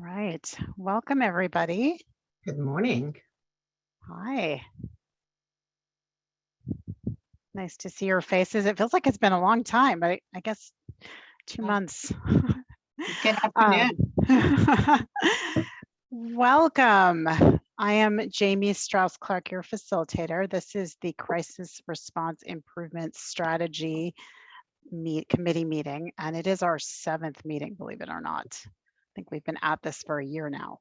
right. Welcome, everybody. Good morning. Hi. Nice to see your faces. It feels like it's been a long time, but I guess 2 months. Good afternoon. Welcome. I am Jamie Strauss-Clark, your facilitator. This is the Crisis Response Improvement Strategy Committee meeting, and it is our 7th meeting, believe it or not. I think we've been at this for a year now,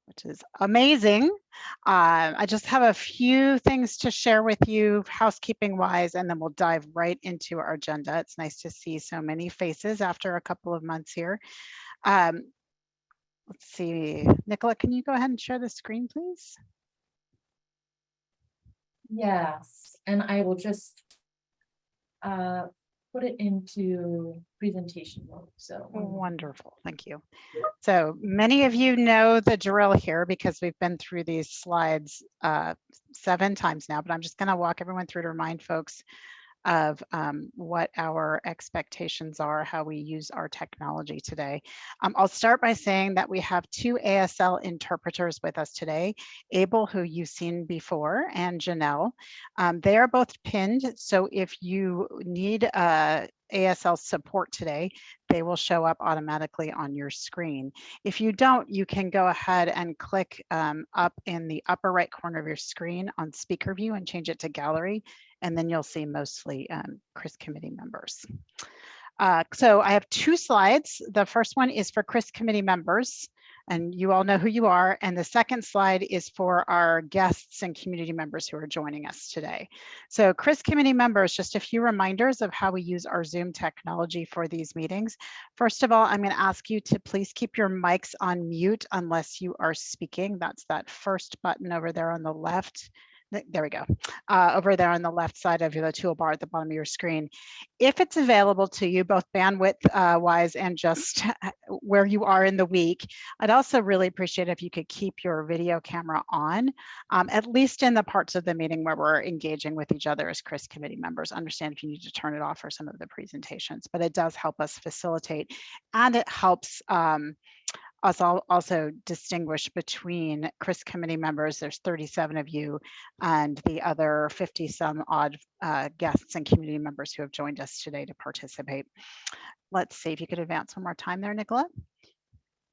which is amazing. I just have a few things to share with you housekeeping wise, and then we'll dive right into our agenda. It's nice to see so many faces after a couple of months here. Let's see, Nicola, can you go ahead and share the screen, please? Yes, and I will just put it into presentation mode. So wonderful, thank you. So many of you know the drill here because we've been through these slides 7 times now, but I'm just going to walk everyone through to remind folks of what our expectations are, how we use our technology today. I'll start by saying that we have 2 ASL interpreters with us today, Abel, who you've seen before, and Janelle. They are both pinned, so if you need ASL support today, they will show up automatically on your screen. If you don't, you can go ahead and click up in the upper right corner of your screen on speaker view and change it to gallery, and then you'll see mostly CRIS committee members. So I have 2 slides. The first one is for CRIS committee members, and you all know who you are. And the second slide is for our guests and community members who are joining us today. So CRIS committee members, just a few reminders of how we use our Zoom technology for these meetings. First of all, I'm going to ask you to please keep your mics on mute unless you are speaking. That's that first button over there on the left. There we go, over there on the left side of the toolbar at the bottom of your screen. If it's available to you, both bandwidth wise and just where you are in the week, I'd also really appreciate if you could keep your video camera on, at least in the parts of the meeting where we're engaging with each other as CRIS committee members. Understand if you need to turn it off for some of the presentations, but it does help us facilitate, and it helps us also distinguish between CRIS committee members, there's 37 of you, and the other 50 some odd guests and community members who have joined us today to participate. Let's see if you could advance one more time there, Nicola.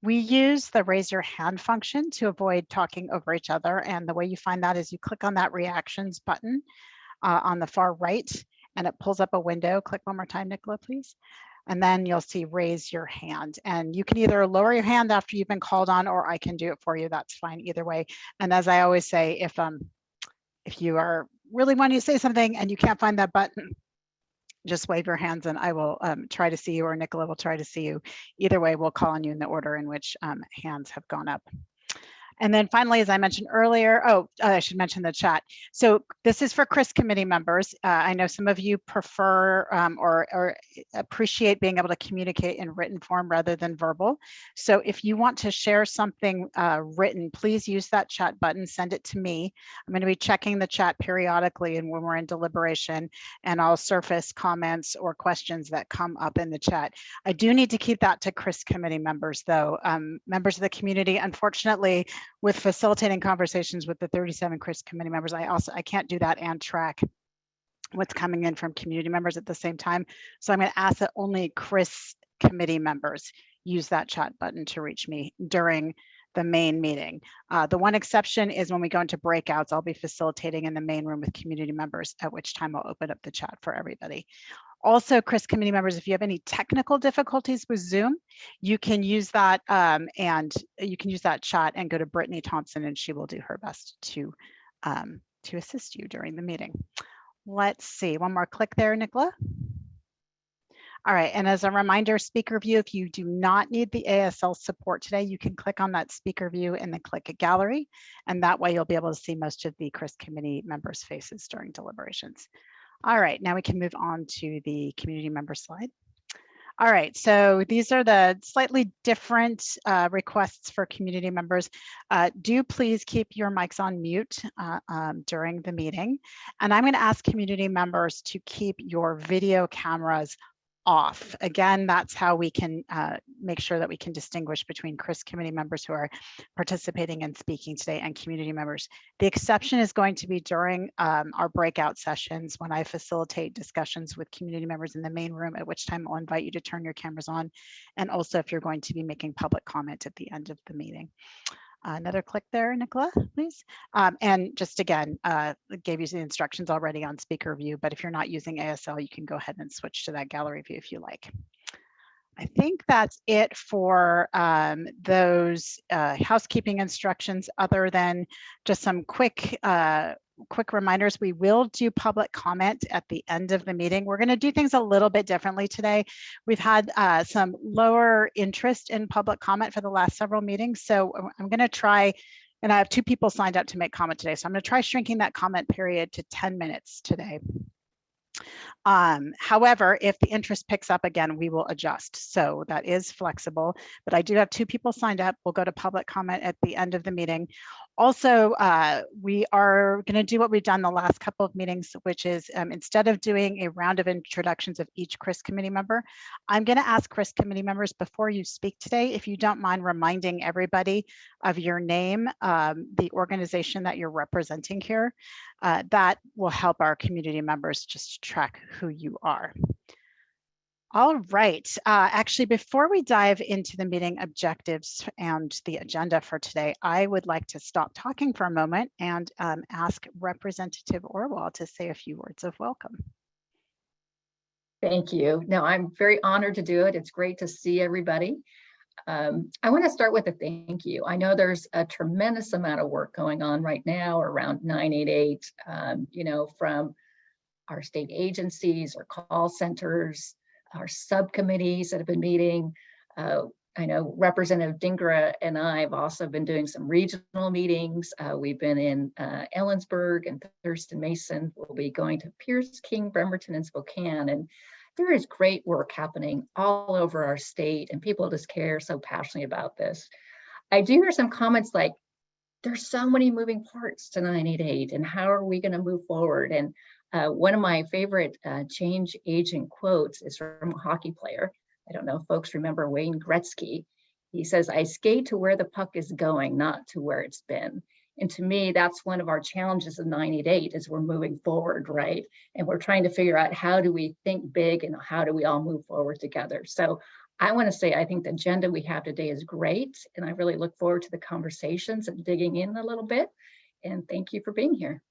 We use the raise your hand function to avoid talking over each other, and the way you find that is you click on that reactions button on the far right, and it pulls up a window. Click one more time, Nicola, please. And then you'll see raise your hand, and you can either lower your hand after you've been called on, or I can do it for you. That's fine either way. And as I always say, if you are really wanting to say something and you can't find that button, just wave your hands and I will try to see you, or Nicola will try to see you. Either way, we'll call on you in the order in which hands have gone up. And then finally, as I mentioned earlier, I should mention the chat. So this is for CRIS committee members. I know some of you prefer or appreciate being able to communicate in written form rather than verbal. So if you want to share something written, please use that chat button, send it to me. I'm going to be checking the chat periodically and when we're in deliberation, and I'll surface comments or questions that come up in the chat. I do need to keep that to CRIS committee members though. Members of the community, unfortunately, with facilitating conversations with the 37 CRIS committee members, I can't do that and track what's coming in from community members at the same time. So I'm going to ask that only CRIS committee members use that chat button to reach me during the main meeting. The one exception is when we go into breakouts, I'll be facilitating in the main room with community members, at which time I'll open up the chat for everybody. Also, CRIS committee members, if you have any technical difficulties with Zoom, you can use that and you can use that chat and go to Brittany Thompson, and she will do her best to assist you during the meeting. Let's see, one more click there, Nicola. All right, and as a reminder, speaker view, if you do not need the ASL support today, you can click on that speaker view and then click a gallery, and that way you'll be able to see most of the CRIS committee members' faces during deliberations. All right, now we can move on to the community member slide. All right, so these are the slightly different requests for community members. Do please keep your mics on mute during the meeting. And I'm going to ask community members to keep your video cameras off. Again, that's how we can make sure that we can distinguish between CRIS committee members who are participating and speaking today and community members. The exception is going to be during our breakout sessions when I facilitate discussions with community members in the main room, at which time I'll invite you to turn your cameras on. And also if you're going to be making public comment at the end of the meeting. Another click there, Nicola, please. And just again, gave you the instructions already on speaker view, but if you're not using ASL, you can go ahead and switch to that gallery view if you like. I think that's it for those housekeeping instructions, other than just some quick reminders. We will do public comment at the end of the meeting. We're going to do things a little bit differently today. We've had some lower interest in public comment for the last several meetings. So I'm going to try, and I have 2 people signed up to make comment today. So I'm going to try shrinking that comment period to 10 minutes today. However, if the interest picks up again, we will adjust. So that is flexible, but I do have 2 people signed up. We'll go to public comment at the end of the meeting. Also, we are going to do what we've done the last couple of meetings, which is instead of doing a round of introductions of each CRIS committee member, I'm going to ask CRIS committee members before you speak today, if you don't mind reminding everybody of your name, the organization that you're representing here. That will help our community members just track who you are. All right, actually, before we dive into the meeting objectives and the agenda for today, I would like to stop talking for a moment and ask Representative Orwell to say a few words of welcome. Thank you. No, I'm very honored to do it. It's great to see everybody. I want to start with a thank you. I know there's a tremendous amount of work going on right now around 988, you know, from our state agencies, our call centers, our subcommittees that have been meeting. I know Representative Dingra and I have also been doing some regional meetings. We've been in Ellensburg and Thurston Mason. We'll be going to Pierce, King, Bremerton, and Spokane. And there is great work happening all over our state, and people just care so passionately about this. I do hear some comments like, there's so many moving parts to 988, and how are we going to move forward? And one of my favorite change agent quotes is from a hockey player. I don't know if folks remember Wayne Gretzky. He says, "I skate to where the puck is going, not to where it's been." And to me, that's one of our challenges of 988 is we're moving forward, right? And we're trying to figure out how do we think big and how do we all move forward together. So I want to say, I think the agenda we have today is great. And I really look forward to the conversations and digging in a little bit. And thank you for being here.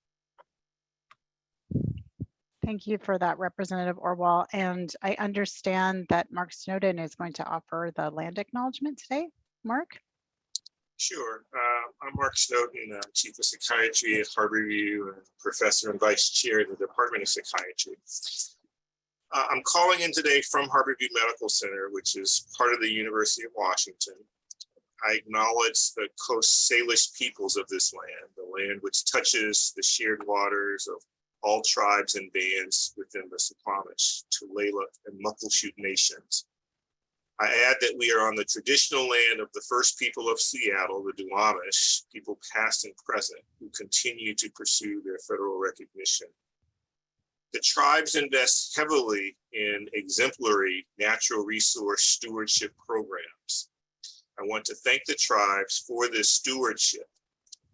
Thank you for that, Representative Orwell. And I understand that Mark Snowden is going to offer the land acknowledgement today. Mark? Sure. I'm Mark Snowden, Chief of Psychiatry at Harborview and Professor and Vice Chair of the Department of Psychiatry. I'm calling in today from Harborview Medical Center, which is part of the University of Washington. I acknowledge the Coast Salish peoples of this land, the land which touches the shared waters of all tribes and bands within the Suquamish, Tulalip, and Muckleshoot nations. I add that we are on the traditional land of the first people of Seattle, the Duwamish, people past and present, who continue to pursue their federal recognition. The tribes invest heavily in exemplary natural resource stewardship programs. I want to thank the tribes for this stewardship.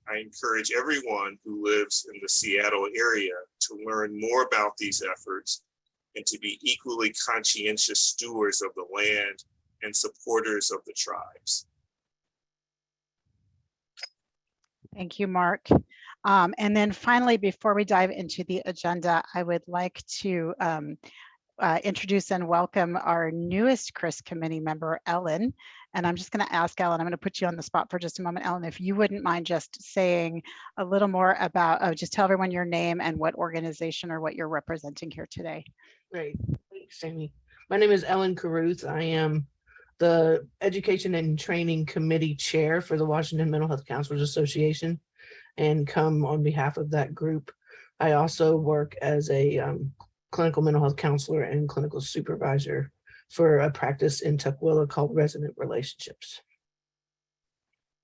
I encourage everyone who lives in the Seattle area to learn more about these efforts and to be equally conscientious stewards of the land and supporters of the tribes. Thank you, Mark. And then finally, before we dive into the agenda, I would like to introduce and welcome our newest CRIS committee member, Ellen. And I'm just going to ask Ellen, I'm going to put you on the spot for just a moment, Ellen, if you wouldn't mind just saying a little more about, just tell everyone your name and what organization or what you're representing here today. Great. Thanks, Jamie. My name is Ellen Caruth. I am the Education and Training Committee Chair for the Washington Mental Health Counselors Association and come on behalf of that group. I also work as a clinical mental health counselor and clinical supervisor for a practice in Tukwila called Resident Relationships.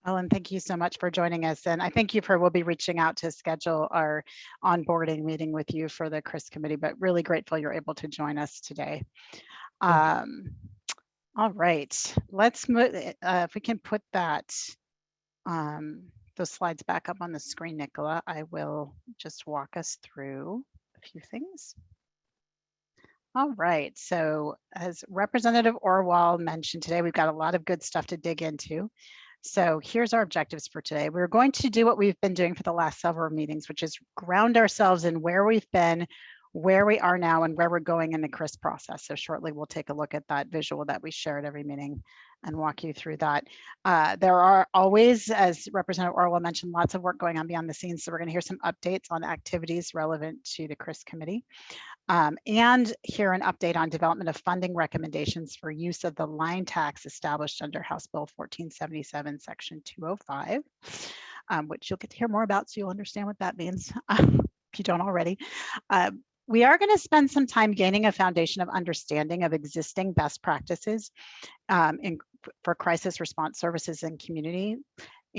Ellen, thank you so much for joining us. And I thank you for, we'll be reaching out to schedule our onboarding meeting with you for the CRIS committee, but really grateful you're able to join us today. All right, let's move. If we can put that, those slides back up on the screen, Nicola, I will just walk us through a few things. All right, so as Representative Orwell mentioned today, we've got a lot of good stuff to dig into. So here's our objectives for today. We're going to do what we've been doing for the last several meetings, which is ground ourselves in where we've been, where we are now, and where we're going in the CRIS process. So shortly, we'll take a look at that visual that we share at every meeting and walk you through that. There are always, as Representative Orwell mentioned, lots of work going on behind the scenes. So we're going to hear some updates on activities relevant to the CRIS committee. And hear an update on development of funding recommendations for use of the line tax established under House Bill 1477, Section 205, which you'll get to hear more about, so you'll understand what that means if you don't already. We are going to spend some time gaining a foundation of understanding of existing best practices for crisis response services in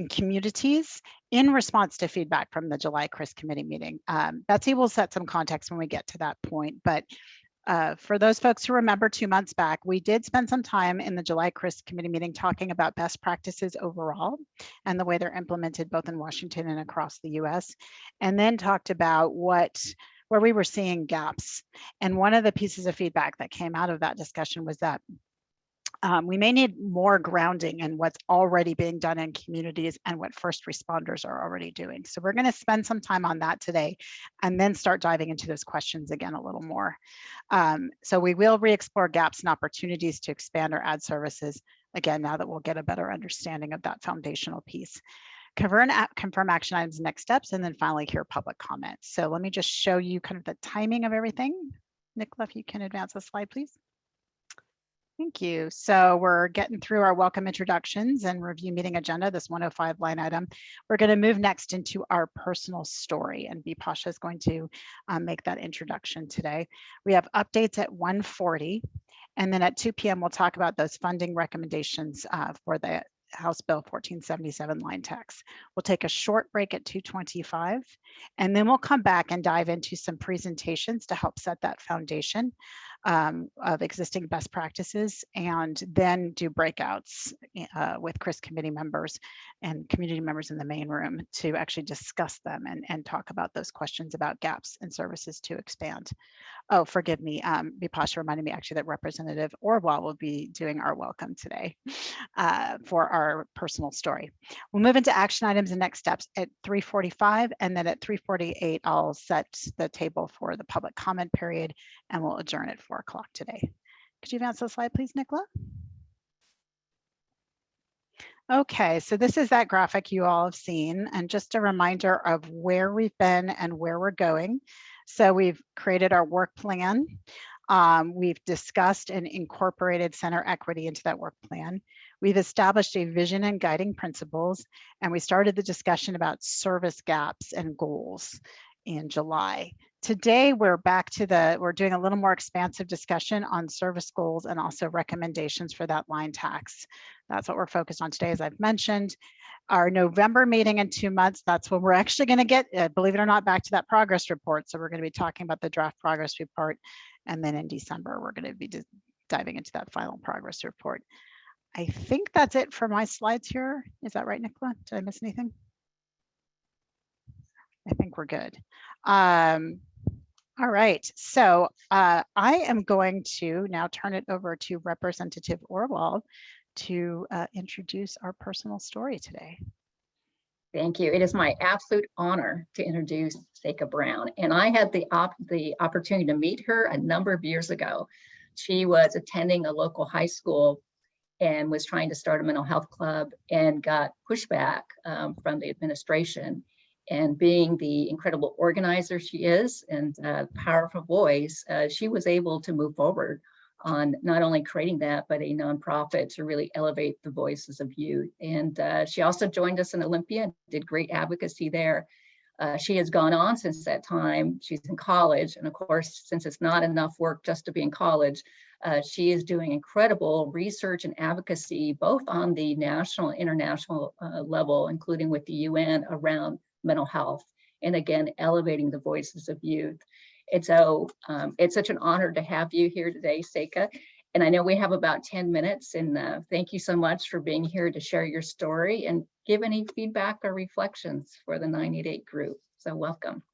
communities in response to feedback from the July CRIS committee meeting. Betsy will set some context when we get to that point, but for those folks who remember 2 months back, we did spend some time in the July CRIS committee meeting talking about best practices overall and the way they're implemented both in Washington and across the US, and then talked about where we were seeing gaps. And one of the pieces of feedback that came out of that discussion was that we may need more grounding in what's already being done in communities and what first responders are already doing. So we're going to spend some time on that today and then start diving into those questions again a little more. So we will re-explore gaps and opportunities to expand or add services, again, now that we'll get a better understanding of that foundational piece. Confirm action items, next steps, and then finally hear public comments. So let me just show you kind of the timing of everything. Nicola, if you can advance the slide, please. Thank you. So we're getting through our welcome introductions and review meeting agenda, this 105 line item. We're going to move next into our personal story, and Bipasha is going to make that introduction today. We have updates at 1:40, and then at 2 p.m. we'll talk about those funding recommendations for the House Bill 1477 line tax. We'll take a short break at 2:25, and then we'll come back and dive into some presentations to help set that foundation of existing best practices, and then do breakouts with CRIS committee members and community members in the main room to actually discuss them and talk about those questions about gaps and services to expand. Oh, forgive me, Bipasha reminded me actually that Representative Orwell will be doing our welcome today for our personal story. We'll move into action items and next steps at 3:45, and then at 3:48, I'll set the table for the public comment period, and we'll adjourn at 4 o'clock today. Could you advance the slide, please, Nicola? Okay, so this is that graphic you all have seen, and just a reminder of where we've been and where we're going. So we've created our work plan. We've discussed and incorporated center equity into that work plan. We've established a vision and guiding principles, and we started the discussion about service gaps and goals in July. Today, we're doing a little more expansive discussion on service goals and also recommendations for that line tax. That's what we're focused on today, as I've mentioned. Our November meeting in 2 months, that's when we're actually going to get, believe it or not, back to that progress report. So we're going to be talking about the draft progress report. And then in December, we're going to be diving into that final progress report. I think that's it for my slides here. Is that right, Nicola? Did I miss anything? I think we're good. All right, so I am going to now turn it over to Representative Orwell to introduce our personal story today. Thank you. It is my absolute honor to introduce Seika Brown. And I had the opportunity to meet her a number of years ago. She was attending a local high school and was trying to start a mental health club and got pushback from the administration. And being the incredible organizer she is and powerful voice, she was able to move forward on not only creating that, but a nonprofit to really elevate the voices of youth. And she also joined us in Olympia, did great advocacy there. She has gone on since that time. She's in college. And of course, since it's not enough work just to be in college, she is doing incredible research and advocacy, both on the national and international level, including with the UN around mental health, and again, elevating the voices of youth. And so it's such an honor to have you here today, Seika. And I know we have about 10 minutes, and thank you so much for being here to share your story and give any feedback or reflections for the 988 group. So welcome.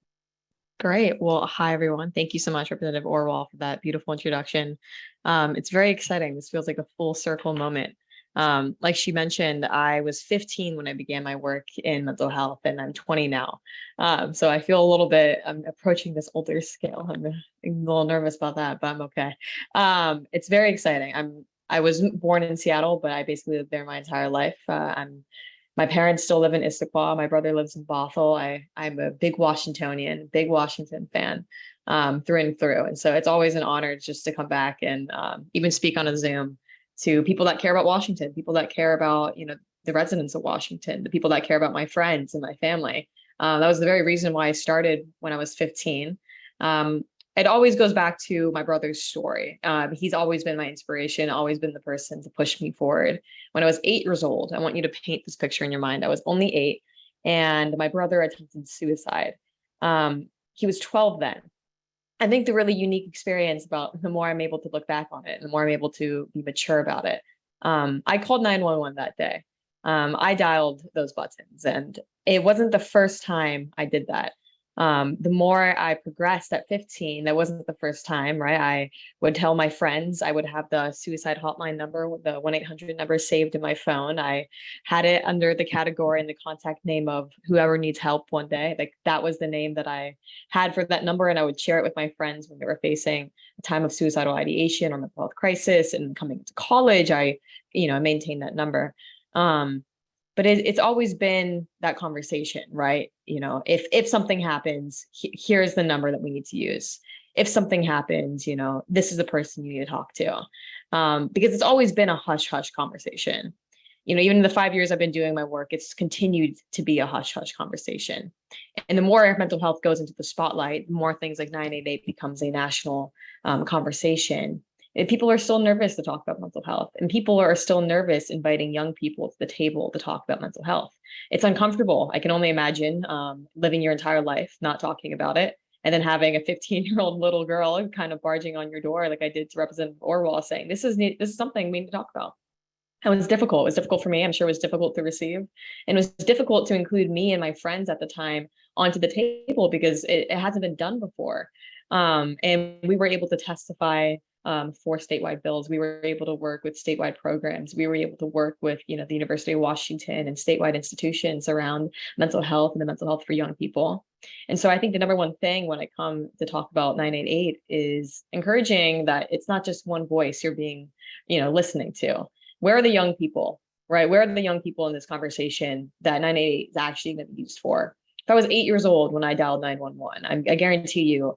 Great. Well, hi, everyone. Thank you so much, Representative Orwell, for that beautiful introduction. It's very exciting. This feels like a full circle moment. Like she mentioned, I was 15 when I began my work in mental health, and I'm 20 now. So I feel a little bit, I'm approaching this older scale. I'm a little nervous about that, but I'm okay. It's very exciting. I was born in Seattle, but I basically lived there my entire life. My parents still live in Issaquah. My brother lives in Bothell. I'm a big Washingtonian, big Washington fan through and through. And so it's always an honor just to come back and even speak on a Zoom to people that care about Washington, people that care about, the residents of Washington, the people that care about my friends and my family. That was the very reason why I started when I was 15. It always goes back to my brother's story. He's always been my inspiration, always been the person to push me forward. When I was 8 years old, I want you to paint this picture in your mind. I was only 8, and my brother attempted suicide. He was 12 then. I think the really unique experience about the more I'm able to look back on it, and the more I'm able to be mature about it. I called 911 that day. I dialed those buttons, and it wasn't the first time I did that. The more I progressed at 15, that wasn't the first time, right? I would tell my friends, I would have the suicide hotline number, the 1-800 number saved in my phone. I had it under the category and the contact name of whoever needs help one day. Like that was the name that I had for that number. And I would share it with my friends when they were facing a time of suicidal ideation or mental health crisis. And coming to college, I maintained that number. But it's always been that conversation, right? If something happens, here's the number that we need to use. If something happens, this is the person you need to talk to. Because it's always been a hush-hush conversation. Even in the 5 years I've been doing my work, it's continued to be a hush-hush conversation. And the more mental health goes into the spotlight, the more things like 988 becomes a national conversation. And people are still nervous to talk about mental health, and people are still nervous inviting young people to the table to talk about mental health. It's uncomfortable. I can only imagine living your entire life not talking about it, and then having a 15-year-old little girl kind of barging on your door, like I did to Representative Orwell, saying, this is something we need to talk about. It was difficult. It was difficult for me. I'm sure it was difficult to receive. And it was difficult to include me and my friends at the time onto the table because it hasn't been done before. And we were able to testify for statewide bills. We were able to work with statewide programs. We were able to work with, the University of Washington and statewide institutions around mental health and the mental health for young people. And so I think the number one thing when I come to talk about 988 is encouraging that it's not just one voice you're being, listening to. Where are the young people, right? Where are the young people in this conversation that 988 is actually going to be used for? If I was 8 years old when I dialed 911, I guarantee you,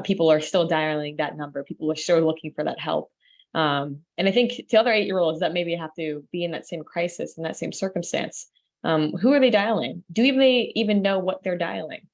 people are still dialing that number. People are still looking for that help. And I think the other 8-year-olds that maybe have to be in that same crisis, in that same circumstance, who are they dialing? Do they even know what they're dialing?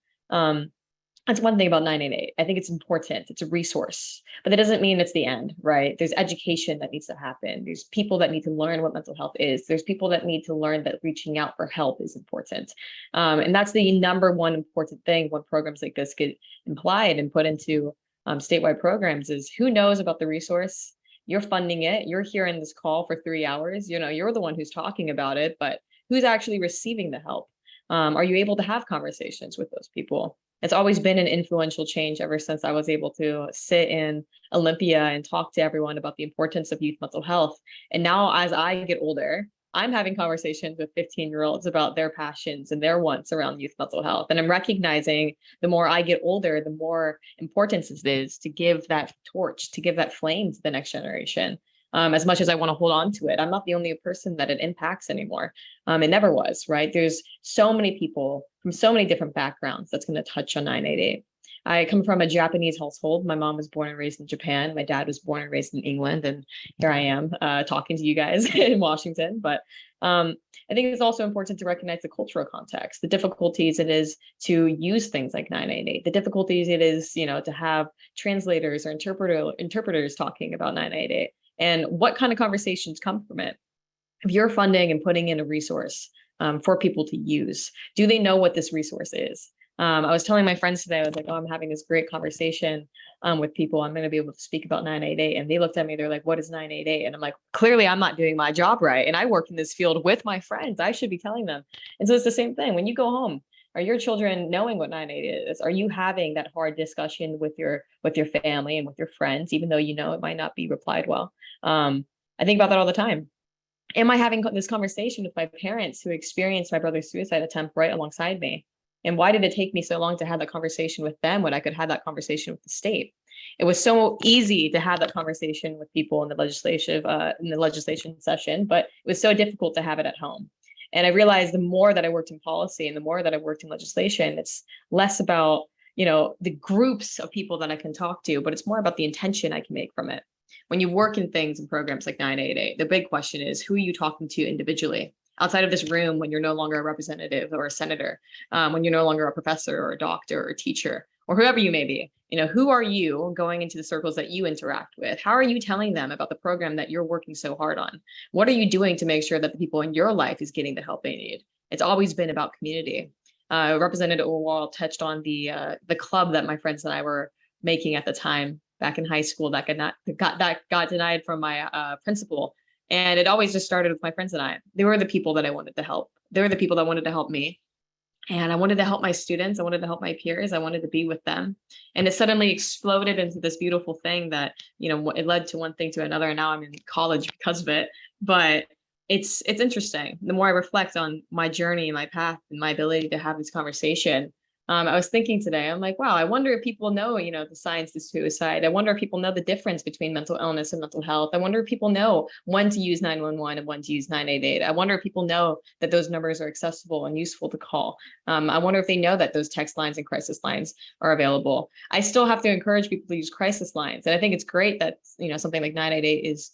That's one thing about 988. I think it's important. It's a resource, but that doesn't mean it's the end, right? There's education that needs to happen. There's people that need to learn what mental health is. There's people that need to learn that reaching out for help is important. And that's the number one important thing when programs like this get implied and put into statewide programs is who knows about the resource? You're funding it. You're hearing this call for 3 hours. You're the one who's talking about it, but who's actually receiving the help? Are you able to have conversations with those people? It's always been an influential change ever since I was able to sit in Olympia and talk to everyone about the importance of youth mental health. And now as I get older, I'm having conversations with 15-year-olds about their passions and their wants around youth mental health. And I'm recognizing the more I get older, the more importance it is to give that torch, to give that flame to the next generation. As much as I want to hold on to it, I'm not the only person that it impacts anymore. It never was, right? There's so many people from so many different backgrounds that's going to touch on 988. I come from a Japanese household. My mom was born and raised in Japan. My dad was born and raised in England. And here I am talking to you guys in Washington. But I think it's also important to recognize the cultural context, the difficulties it is to use things like 988, the difficulties it is, to have translators or interpreters talking about 988. And what kind of conversations come from it? If you're funding and putting in a resource for people to use, do they know what this resource is? I was telling my friends today, I was like, oh, I'm having this great conversation with people. I'm going to be able to speak about 988. And they looked at me, they're like, what is 988? And I'm like, clearly I'm not doing my job right. And I work in this field with my friends. I should be telling them. And so it's the same thing. When you go home, are your children knowing what 988 is? Are you having that hard discussion with your family and with your friends, even though you know it might not be replied well? I think about that all the time. Am I having this conversation with my parents who experienced my brother's suicide attempt right alongside me? And why did it take me so long to have that conversation with them when I could have that conversation with the state? It was so easy to have that conversation with people in the legislation session, but it was so difficult to have it at home. And I realized the more that I worked in policy and the more that I worked in legislation, it's less about, the groups of people that I can talk to, but it's more about the intention I can make from it. When you work in things and programs like 988, the big question is, who are you talking to individually? Outside of this room, when you're no longer a representative or a senator, when you're no longer a professor or a doctor or a teacher, or whoever you may be, who are you going into the circles that you interact with? How are you telling them about the program that you're working so hard on? What are you doing to make sure that the people in your life is getting the help they need? It's always been about community. Representative Orwell touched on the club that my friends and I were making at the time back in high school that got denied from my principal. And it always just started with my friends and I. They were the people that I wanted to help. They were the people that wanted to help me. And I wanted to help my students. I wanted to help my peers. I wanted to be with them. And it suddenly exploded into this beautiful thing that, it led to one thing to another. And now I'm in college because of it. But it's interesting. The more I reflect on my journey, my path, and my ability to have this conversation, I was thinking today, I'm like, wow, I wonder if people know, the science of suicide. I wonder if people know the difference between mental illness and mental health. I wonder if people know when to use 911 and when to use 988. I wonder if people know that those numbers are accessible and useful to call. I wonder if they know that those text lines and crisis lines are available. I still have to encourage people to use crisis lines. And I think it's great that, something like 988 is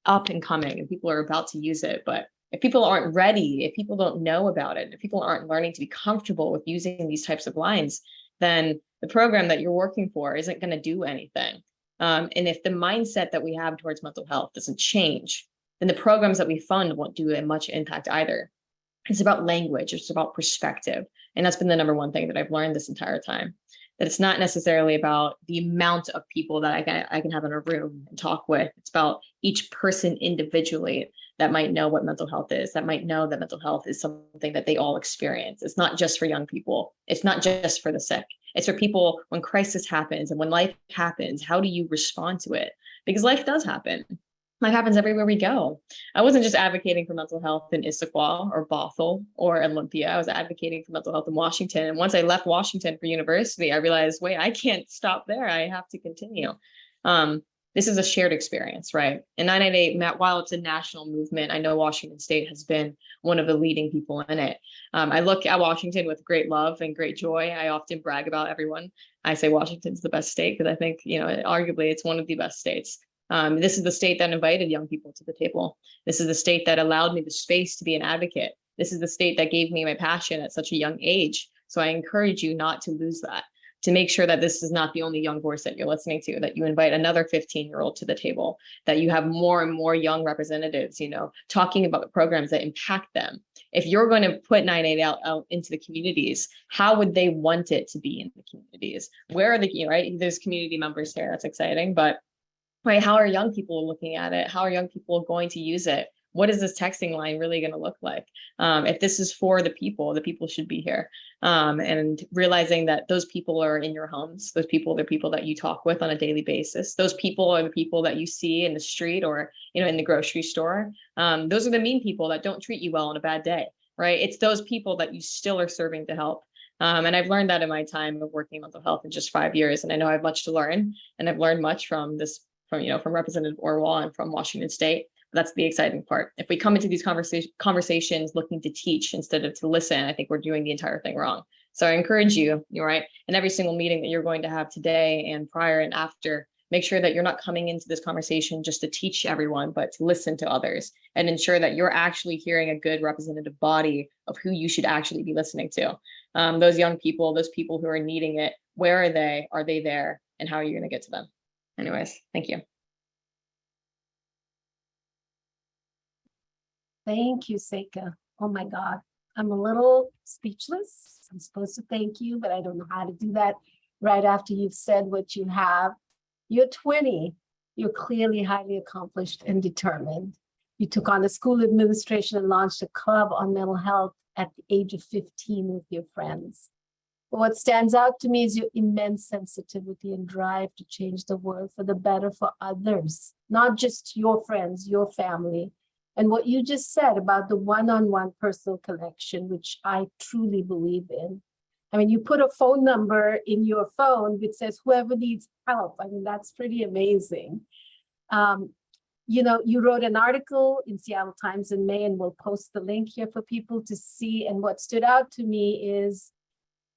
up and coming and people are about to use it. But if people aren't ready, if people don't know about it, if people aren't learning to be comfortable with using these types of lines, then the program that you're working for isn't going to do anything. And if the mindset that we have towards mental health doesn't change, then the programs that we fund won't do a much impact either. It's about language, it's about perspective. And that's been the number one thing that I've learned this entire time. That it's not necessarily about the amount of people that I can have in a room and talk with. It's about each person individually that might know what mental health is, that might know that mental health is something that they all experience. It's not just for young people. It's not just for the sick. It's for people when crisis happens and when life happens, how do you respond to it? Because life does happen. Life happens everywhere we go. I wasn't just advocating for mental health in Issaquah or Bothell or Olympia. I was advocating for mental health in Washington. And once I left Washington for university, I realized, wait, I can't stop there. I have to continue. This is a shared experience, right? And 988, while it's a national movement, I know Washington State has been one of the leading people in it. I look at Washington with great love and great joy. I often brag about everyone. I say Washington's the best state because I think, arguably it's one of the best states. This is the state that invited young people to the table. This is the state that allowed me the space to be an advocate. This is the state that gave me my passion at such a young age. So I encourage you not to lose that, to make sure that this is not the only young voice that you're listening to, that you invite another 15-year-old to the table, that you have more and more young representatives, talking about the programs that impact them. If you're going to put 988 out into the communities, how would they want it to be in the communities? Where are the, right? There's community members here. That's exciting. But right, how are young people looking at it? How are young people going to use it? What is this texting line really going to look like? If this is for the people should be here. And realizing that those people are in your homes, those people are the people that you talk with on a daily basis. Those people are the people that you see in the street or, in the grocery store. Those are the mean people that don't treat you well on a bad day, right? It's those people that you still are serving to help. And I've learned that in my time of working in mental health in just 5 years. And I know I have much to learn, and I've learned much from Representative Orwell and from Washington State. That's the exciting part. If we come into these conversations looking to teach instead of to listen, I think we're doing the entire thing wrong. So I encourage you, right, in every single meeting that you're going to have today and prior and after, make sure that you're not coming into this conversation just to teach everyone, but to listen to others and ensure that you're actually hearing a good representative body of who you should actually be listening to. Those young people, those people who are needing it, where are they? Are they there? And how are you going to get to them? Anyways, thank you. Thank you, Seika. Oh my God. I'm a little speechless. I'm supposed to thank you, but I don't know how to do that right after you've said what you have. You're 20. You're clearly highly accomplished and determined. You took on a school administration and launched a club on mental health at the age of 15 with your friends. But what stands out to me is your immense sensitivity and drive to change the world for the better for others, not just your friends, your family. And what you just said about the one-on-one personal connection, which I truly believe in. I mean, you put a phone number in your phone which says whoever needs help. I mean, that's pretty amazing. You know, you wrote an article in Seattle Times in May, and we'll post the link here for people to see. And what stood out to me is,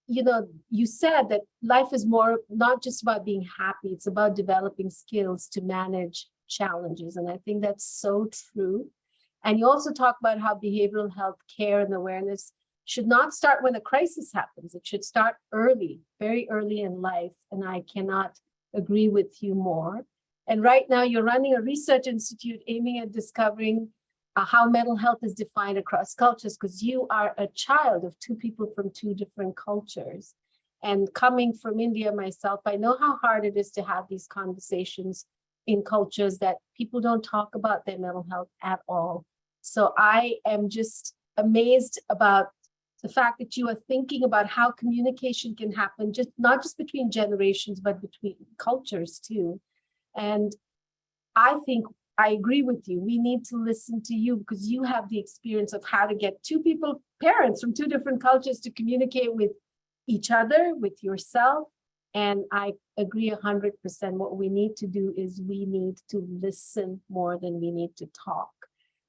you know, you said that life is more, not just about being happy, it's about developing skills to manage challenges. And I think that's so true. And you also talk about how behavioral health care and awareness should not start when a crisis happens. It should start early, very early in life. And I cannot agree with you more. And right now you're running a research institute aiming at discovering how mental health is defined across cultures, because you are a child of two people from two different cultures. And coming from India myself, I know how hard it is to have these conversations in cultures that people don't talk about their mental health at all. So I am just amazed about the fact that you are thinking about how communication can happen, just not just between generations, but between cultures too. And I think I agree with you. We need to listen to you because you have the experience of how to get two people, parents from two different cultures, to communicate with each other, with yourself. And I agree 100%. What we need to do is we need to listen more than we need to talk.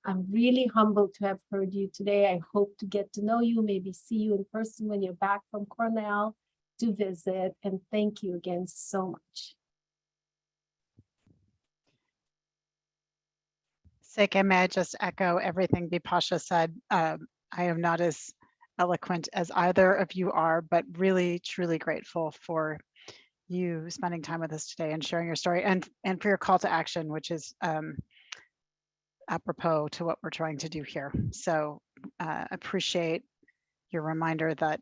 I'm really humbled to have heard you today. I hope to get to know you, maybe see you in person when you're back from Cornell to visit. And thank you again so much. Seika, may I just echo everything Bipasha said? I am not as eloquent as either of you are, but really, truly grateful for you spending time with us today and sharing your story, and for your call to action, which is apropos to what we're trying to do here. So appreciate your reminder that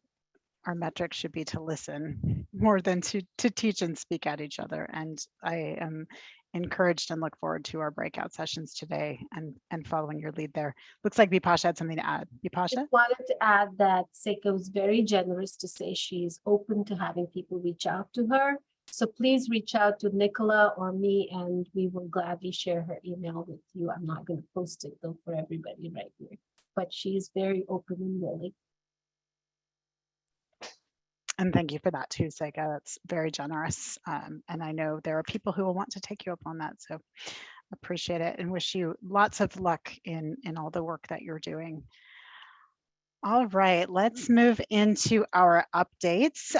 our metric should be to listen more than to teach and speak at each other. And I am encouraged and look forward to our breakout sessions today and following your lead there. Looks like Bipasha had something to add. Bipasha? I wanted to add that Seika was very generous to say she's open to having people reach out to her. So please reach out to Nicola or me, and we will gladly share her email with you. I'm not going to post it though for everybody right here, but she's very open and willing. And thank you for that too, Seika. That's very generous. And I know there are people who will want to take you up on that. So appreciate it and wish you lots of luck in all the work that you're doing. All right, let's move into our updates.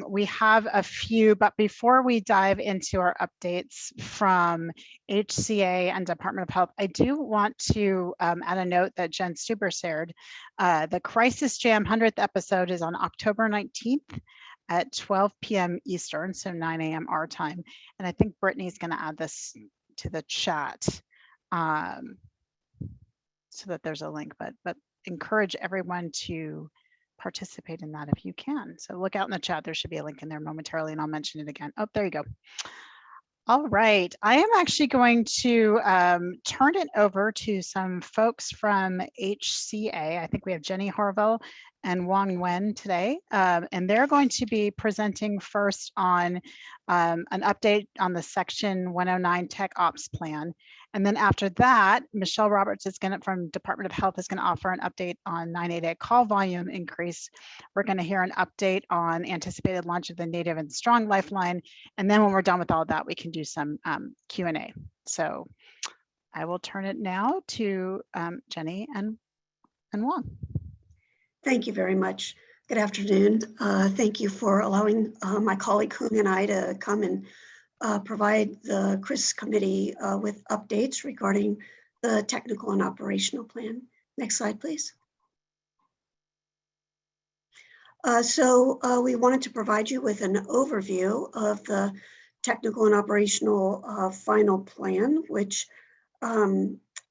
We have a few, but before we dive into our updates from HCA and Department of Health, I do want to add a note that Jen Stuber shared. The Crisis Jam 100th episode is on October 19th at 12 p.m. Eastern, so 9 a.m. our time. And I think Brittany's going to add this to the chat so that there's a link, but encourage everyone to participate in that if you can. So look out in the chat, there should be a link in there momentarily and I'll mention it again. Oh, there you go. All right, I am actually going to turn it over to some folks from HCA. I think we have Jenny Harville and Wang Wen today, and they're going to be presenting first on an update on the Section 109 Tech Ops Plan. And then after that, Michelle Roberts is from Department of Health is going to offer an update on 988 call volume increase. We're going to hear an update on anticipated launch of the Native and Strong Lifeline. And then when we're done with all that, we can do some Q&A. So I will turn it now to Jenny and Wang. Thank you very much. Good afternoon. Thank you for allowing my colleague Hung and I to come and provide the CRIS committee with updates regarding the technical and operational plan. Next slide, please. So we wanted to provide you with an overview of the technical and operational final plan, which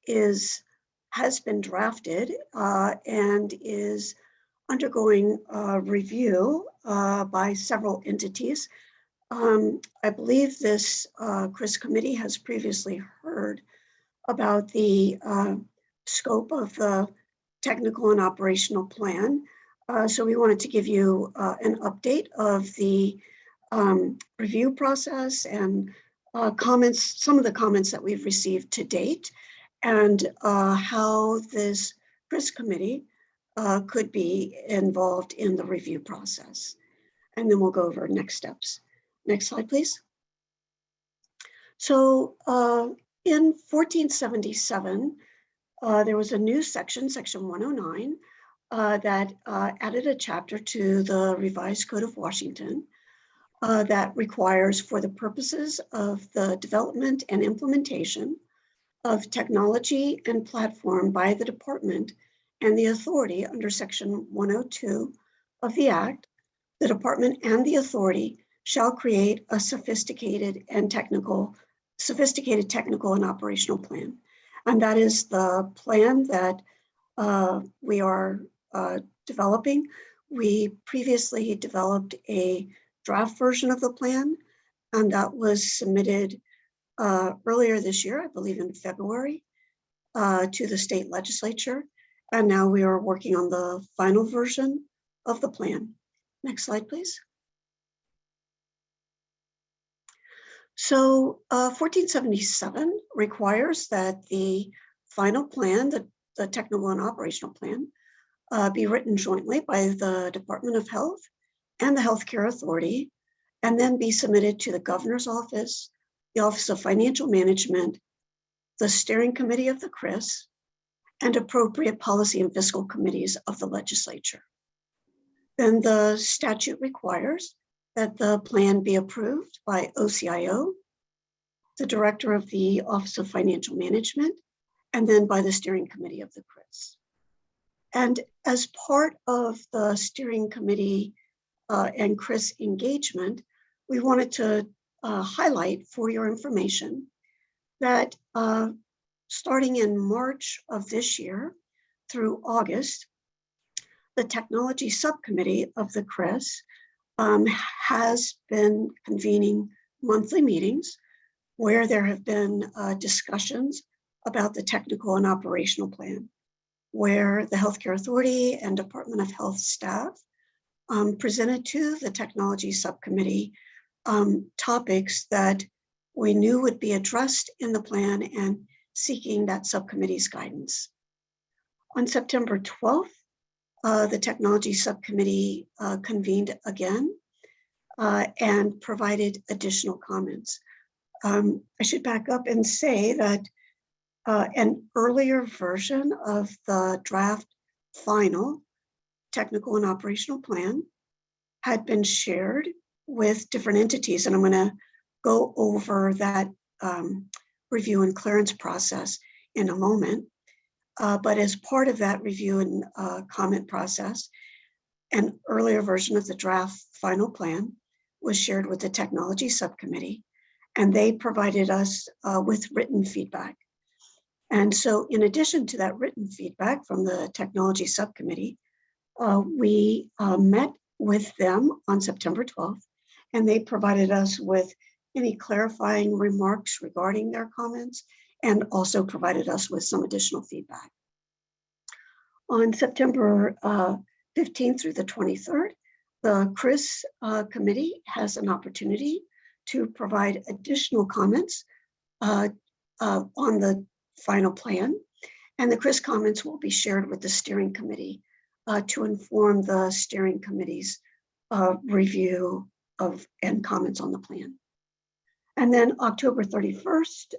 is has been drafted and is undergoing review by several entities. I believe this CRIS committee has previously heard about the scope of the technical and operational plan. So we wanted to give you an update of the review process and comments, some of the comments that we've received to date, and how this CRIS committee could be involved in the review process. And then we'll go over next steps. Next slide, please. So in 1477, there was a new section, section 109, that added a chapter to the revised Code of Washington that requires, for the purposes of the development and implementation of technology and platform by the department and the authority under section 102 of the Act, the department and the authority shall create a sophisticated technical and operational plan. And that is the plan that we are developing. We previously developed a draft version of the plan, and that was submitted earlier this year, I believe in February, to the state legislature. And now we are working on the final version of the plan. Next slide, please. So 1477 requires that the final plan, the technical and operational plan, be written jointly by the Department of Health and the Healthcare Authority, and then be submitted to the Governor's Office, the Office of Financial Management, the Steering Committee of the CRIS, and appropriate policy and fiscal committees of the legislature. Then the statute requires that the plan be approved by OCIO, the Director of the Office of Financial Management, and then by the Steering Committee of the CRIS. And as part of the Steering Committee and CRIS engagement, we wanted to highlight for your information that starting in March of this year through August, the Technology Subcommittee of the CRIS has been convening monthly meetings where there have been discussions about the technical and operational plan, where the Healthcare Authority and Department of Health staff presented to the Technology Subcommittee topics that we knew would be addressed in the plan and seeking that subcommittee's guidance. On September 12th, the Technology Subcommittee convened again and provided additional comments. I should back up and say that an earlier version of the draft final technical and operational plan had been shared with different entities, and I'm going to go over that review and clearance process in a moment. But as part of that review and comment process, an earlier version of the draft final plan was shared with the Technology Subcommittee, and they provided us with written feedback. And so in addition to that written feedback from the Technology Subcommittee, we met with them on September 12th, and they provided us with any clarifying remarks regarding their comments and also provided us with some additional feedback. On September 15th through the 23rd, the CRIS committee has an opportunity to provide additional comments on the final plan, and the CRIS comments will be shared with the steering committee to inform the steering committee's review of and comments on the plan. And then October 31st,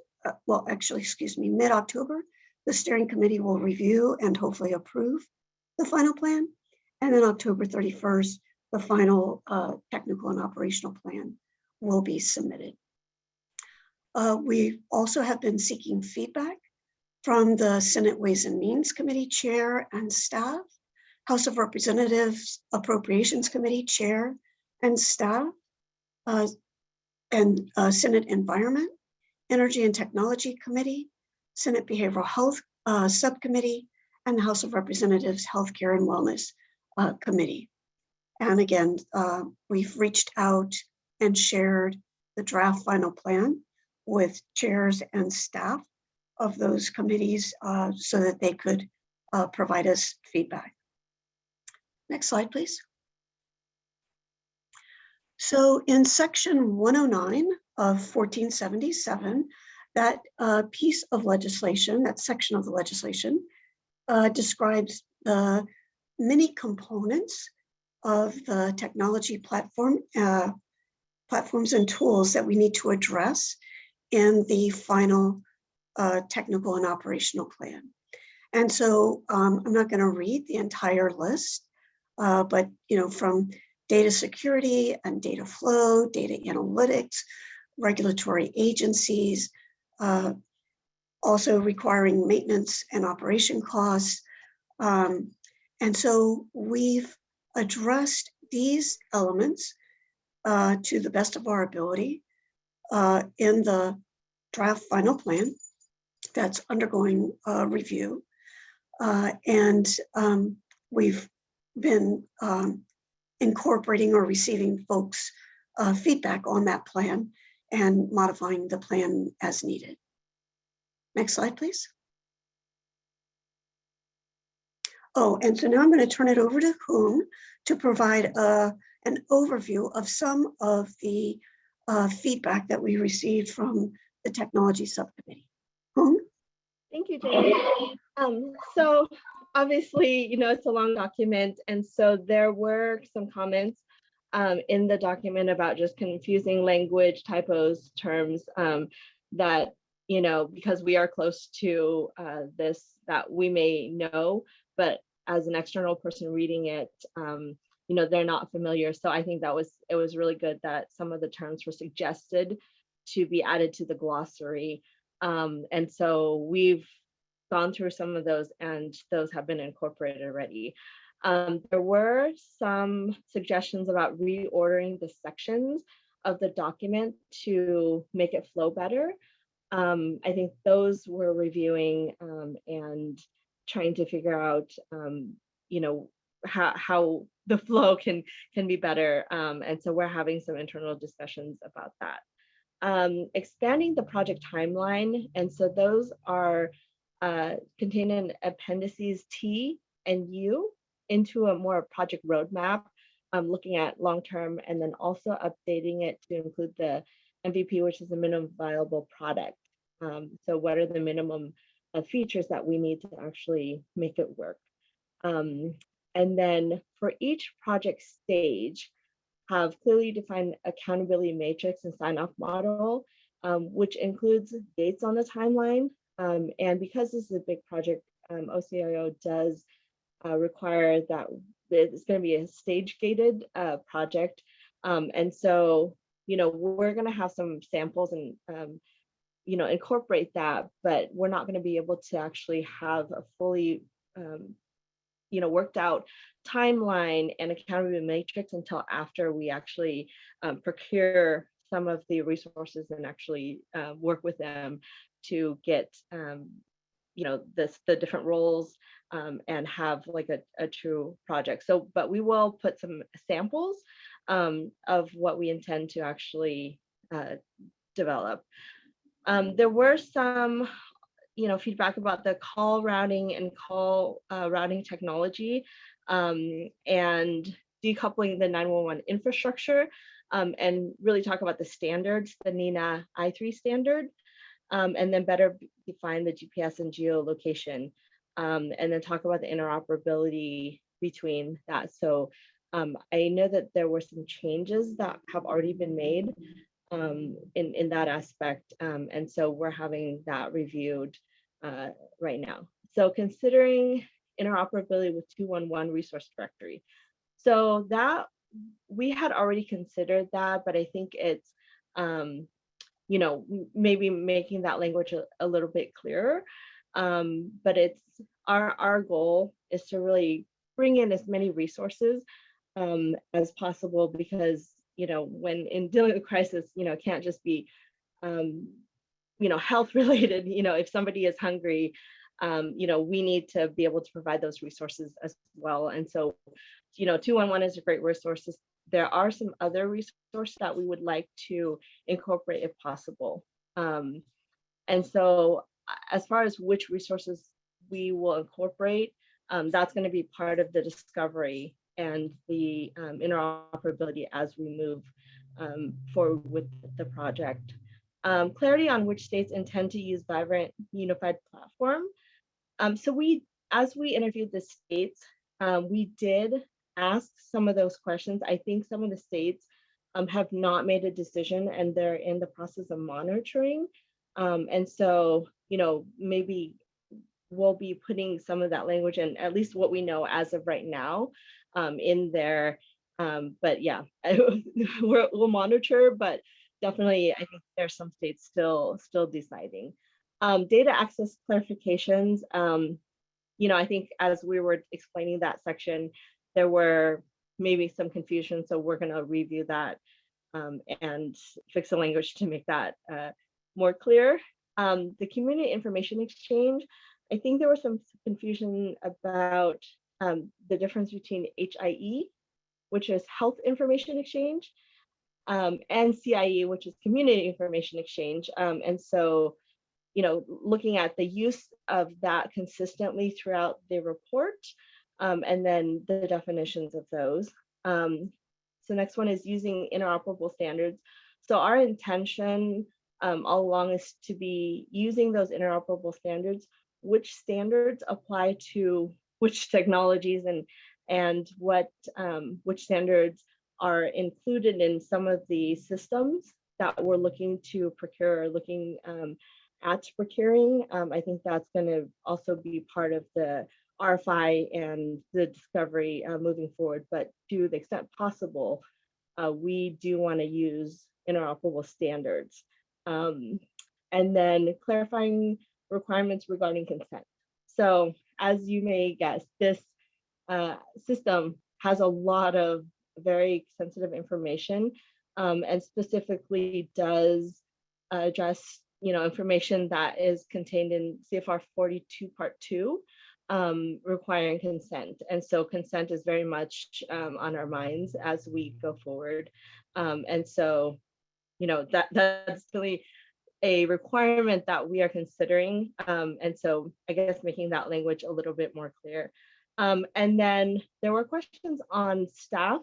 mid-October, the steering committee will review and hopefully approve the final plan. And then October 31st, the final technical and operational plan will be submitted. We also have been seeking feedback from the Senate Ways and Means Committee Chair and staff, House of Representatives Appropriations Committee Chair and staff, and Senate Environment, Energy and Technology Committee, Senate Behavioral Health Subcommittee, and the House of Representatives Healthcare and Wellness Committee. And again, we've reached out and shared the draft final plan with chairs and staff of those committees so that they could provide us feedback. Next slide, please. So in section 109 of 1477, that piece of legislation, that section of the legislation, describes the many components of the technology platforms and tools that we need to address in the final technical and operational plan. And so I'm not going to read the entire list, but from data security and data flow, data analytics, regulatory agencies, also requiring maintenance and operation costs. And so we've addressed these elements to the best of our ability in the draft final plan that's undergoing review. And we've been incorporating or receiving folks' feedback on that plan and modifying the plan as needed. Next slide, please. Oh, and so now I'm going to turn it over to Hoong to provide an overview of some of the feedback that we received from the technology subcommittee. Hoong? Thank you, Jamie. So obviously, it's a long document. And so there were some comments in the document about just confusing language, typos, terms that, because we are close to this, that we may know, but as an external person reading it, they're not familiar. So I think it was really good that some of the terms were suggested to be added to the glossary. And so we've gone through some of those and those have been incorporated already. There were some suggestions about reordering the sections of the document to make it flow better. I think those we're reviewing and trying to figure out, how the flow can be better. And so we're having some internal discussions about that. Expanding the project timeline. And so those are contained in appendices T and U into a more project roadmap, looking at long-term and then also updating it to include the MVP, which is the minimum viable product. So what are the minimum features that we need to actually make it work? And then for each project stage, have clearly defined accountability matrix and sign-off model, which includes dates on the timeline. And because this is a big project, OCIO does require that it's going to be a stage-gated project. And so, we're going to have some samples and, incorporate that, but we're not going to be able to actually have a fully, worked out timeline and accountability matrix until after we actually procure some of the resources and actually work with them to get, the different roles and have like a true project. So, but we will put some samples of what we intend to actually develop. There were some, feedback about the call routing and call routing technology and decoupling the 911 infrastructure and really talk about the standards, the NINA I3 standard, and then better define the GPS and geolocation, and then talk about the interoperability between that. So I know that there were some changes that have already been made in that aspect. And so we're having that reviewed right now. So considering interoperability with 211 resource directory. So that we had already considered that, but I think it's, maybe making that language a little bit clearer. But it's our goal is to really bring in as many resources as possible, because when in dealing with crisis, it can't just be health related, if somebody is hungry, we need to be able to provide those resources as well. And so, 211 is a great resource. There are some other resources that we would like to incorporate if possible. And so as far as which resources we will incorporate, that's going to be part of the discovery and the interoperability as we move forward with the project. Clarity on which states intend to use Vibrant Unified Platform. So as we interviewed the states, we did ask some of those questions. I think some of the states have not made a decision and they're in the process of monitoring. And so, maybe we'll be putting some of that language and at least what we know as of right now in there. But yeah, we'll monitor, but definitely I think there's some states still deciding. Data access clarifications, I think as we were explaining that section, there were maybe some confusion. So we're going to review that and fix the language to make that more clear. The community information exchange, I think there was some confusion about the difference between HIE, which is Health Information Exchange, and CIE, which is Community Information Exchange. And so, looking at the use of that consistently throughout the report, and then the definitions of those. So next one is using interoperable standards. So our intention all along is to be using those interoperable standards, which standards apply to which technologies and what which standards are included in some of the systems that we're looking to procure or looking at procuring. I think that's going to also be part of the RFI and the discovery moving forward, but to the extent possible, we do want to use interoperable standards. And then clarifying requirements regarding consent. So as you may guess, this system has a lot of very sensitive information and specifically does address information that is contained in CFR 42 Part 2 requiring consent. And so consent is very much on our minds as we go forward. And so, that's really a requirement that we are considering. And so I guess making that language a little bit more clear. And then there were questions on staff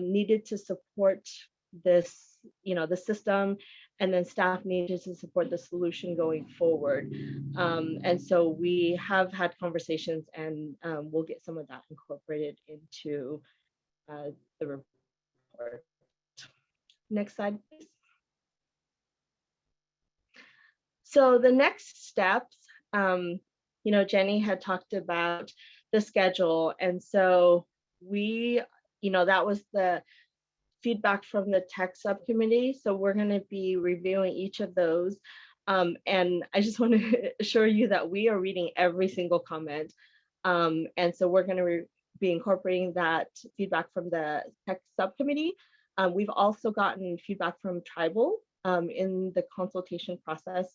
needed to support this, the system, and then staff needed to support the solution going forward. And so we have had conversations and we'll get some of that incorporated into the report. Next slide, please. So the next steps, Jenny had talked about the schedule. And so we, that was the feedback from the tech subcommittee. So we're going to be reviewing each of those. And I just want to assure you that we are reading every single comment. And so we're going to be incorporating that feedback from the tech subcommittee. We've also gotten feedback from Tribal in the consultation process.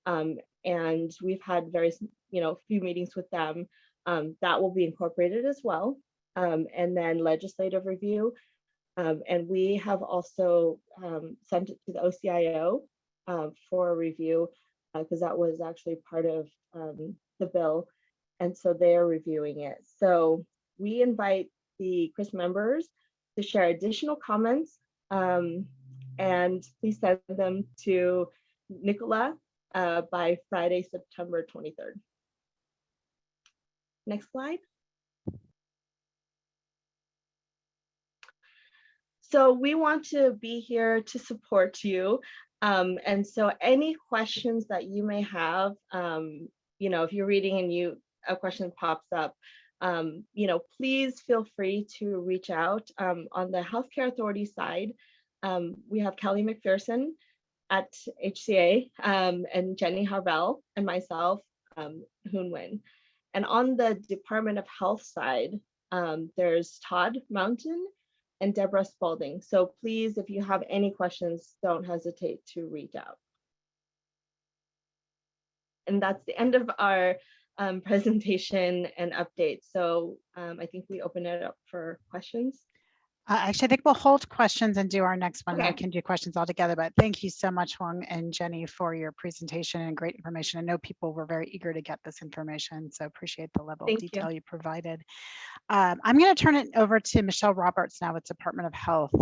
And we've had various, few meetings with them that will be incorporated as well. And then legislative review. And we have also sent it to the OCIO for a review because that was actually part of the bill. And so they are reviewing it. So we invite the CRIS members to share additional comments and please send them to Nicola by Friday, September 23rd. Next slide. So we want to be here to support you. And so any questions that you may have, if you're reading and a question pops up, please feel free to reach out. On the Healthcare Authority side, we have Kelly McPherson at HCA and Jenny Harvell and myself, Hoon Nguyen. And on the Department of Health side, there's Todd Mountain and Deborah Spalding. So please, if you have any questions, don't hesitate to reach out. And that's the end of our presentation and update. So I think we open it up for questions. Actually, I think we'll hold questions and do our next one. Okay. We can do questions all together, but thank you so much, Huang and Jenny, for your presentation and great information. I know people were very eager to get this information, so appreciate the level of detail you provided. I'm going to turn it over to Michelle Roberts now with Department of Health,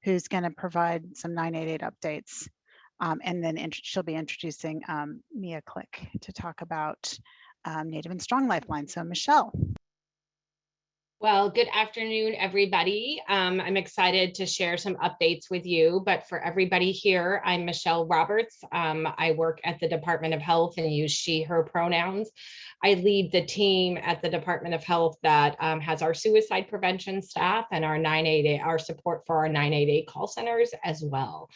who's going to provide some 988 updates. And then she'll be introducing Mia Click to talk about Native and Strong Lifeline. So Michelle. Well, good afternoon, everybody. I'm excited to share some updates with you, but for everybody here, I'm Michelle Roberts. I work at the Department of Health and use she, her pronouns. I lead the team at the Department of Health that has our suicide prevention staff and our 988, our support for our 988 call centers as well.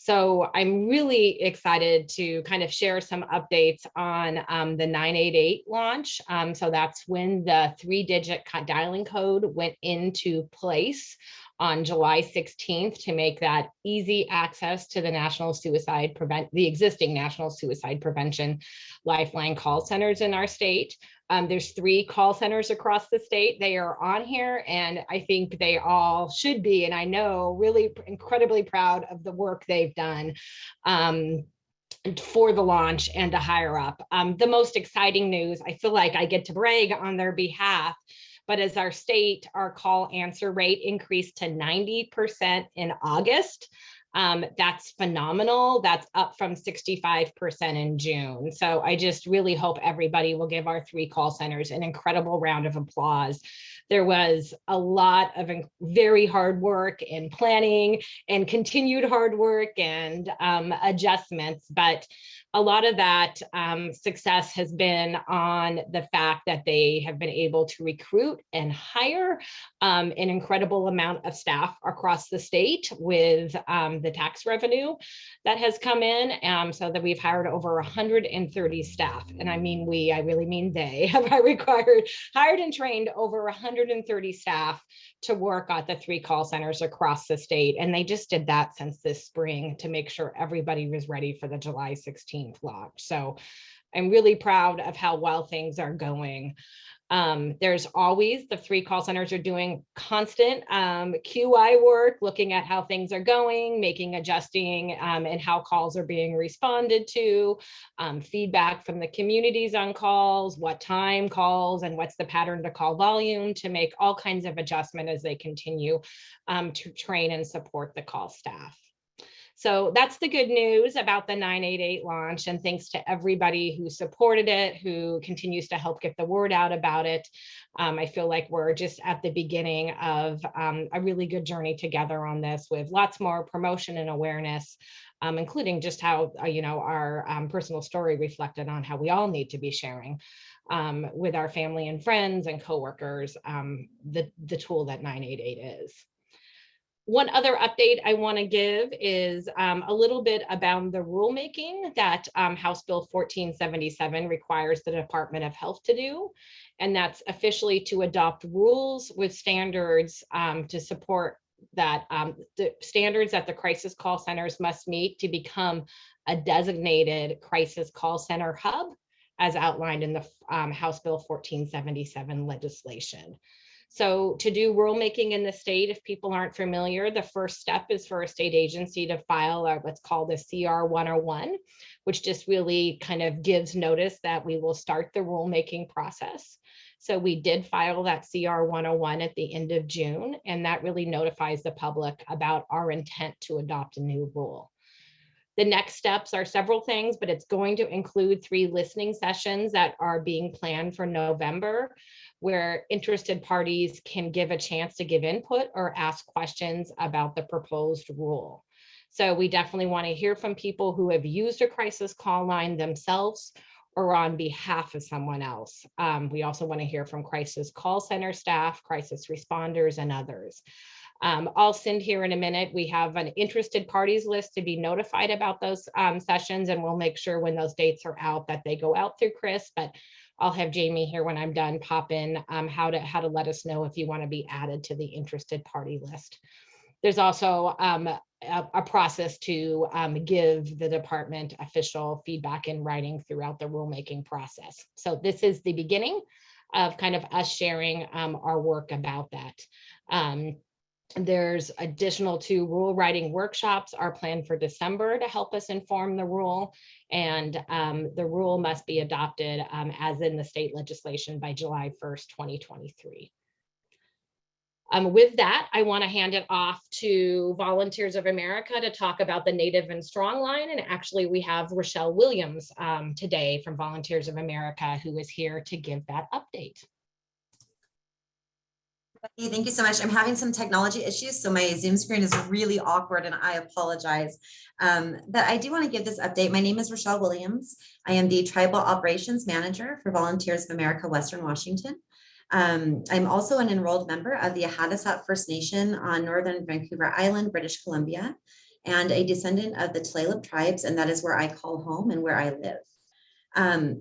So I'm really excited to kind of share some updates on the 988 launch. So that's when the 3-digit dialing code went into place on July 16th to make that easy access to the the existing National Suicide Prevention Lifeline call centers in our state. There's 3 call centers across the state. They are on here, and I think they all should be, and I know really incredibly proud of the work they've done for the launch and to hire up. The most exciting news, I feel like I get to brag on their behalf, but as our state, our call answer rate increased to 90% in August. That's phenomenal. That's up from 65% in June. So I just really hope everybody will give our 3 call centers an incredible round of applause. There was a lot of very hard work in planning and continued hard work and adjustments, but a lot of that success has been on the fact that they have been able to recruit and hire an incredible amount of staff across the state with the tax revenue that has come in, so that we've hired over 130 staff. And I mean we, I really mean they have hired and trained over 130 staff to work at the 3 call centers across the state. And they just did that since this spring to make sure everybody was ready for the July 16th launch. So I'm really proud of how well things are going. There's always, the 3 call centers are doing constant QI work, looking at how things are going, adjusting and how calls are being responded to, feedback from the communities on calls, what time calls, and what's the pattern to call volume, to make all kinds of adjustment as they continue to train and support the call staff. So that's the good news about the 988 launch, and thanks to everybody who supported it, who continues to help get the word out about it. I feel like we're just at the beginning of a really good journey together on this, with lots more promotion and awareness, including just how our personal story reflected on how we all need to be sharing with our family and friends and coworkers the tool that 988 is. One other update I want to give is a little bit about the rulemaking that House Bill 1477 requires the Department of Health to do. And that's officially to adopt rules with standards to support that the standards that the crisis call centers must meet to become a designated crisis call center hub, as outlined in the House Bill 1477 legislation. So to do rulemaking in the state, if people aren't familiar, the first step is for a state agency to file what's called a CR 101, which just really kind of gives notice that we will start the rulemaking process. So we did file that CR 101 at the end of June, and that really notifies the public about our intent to adopt a new rule. The next steps are several things, but it's going to include 3 listening sessions that are being planned for November, where interested parties can give a chance to give input or ask questions about the proposed rule. So we definitely want to hear from people who have used a crisis call line themselves or on behalf of someone else. We also want to hear from crisis call center staff, crisis responders, and others. I'll send here in a minute. We have an interested parties list to be notified about those sessions, and we'll make sure when those dates are out that they go out through CRIS, but I'll have Jamie here when I'm done pop in how to let us know if you want to be added to the interested party list. There's also a process to give the department official feedback in writing throughout the rulemaking process. So this is the beginning of kind of us sharing our work about that. There's additional 2 rule writing workshops are planned for December to help us inform the rule, and the rule must be adopted as in the state legislation by July 1st, 2023. With that, I want to hand it off to Volunteers of America to talk about the Native and Strong line. And actually, we have Rochelle Williams today from Volunteers of America, who is here to give that update. Hey, thank you so much. I'm having some technology issues, so my Zoom screen is really awkward and I apologize. But I do want to give this update. My name is Rochelle Williams. I am the Tribal Operations Manager for Volunteers of America, Western Washington. I'm also an enrolled member of the Hadasat First Nation on Northern Vancouver Island, British Columbia, and a descendant of the Tulalip tribes, and that is where I call home and where I live.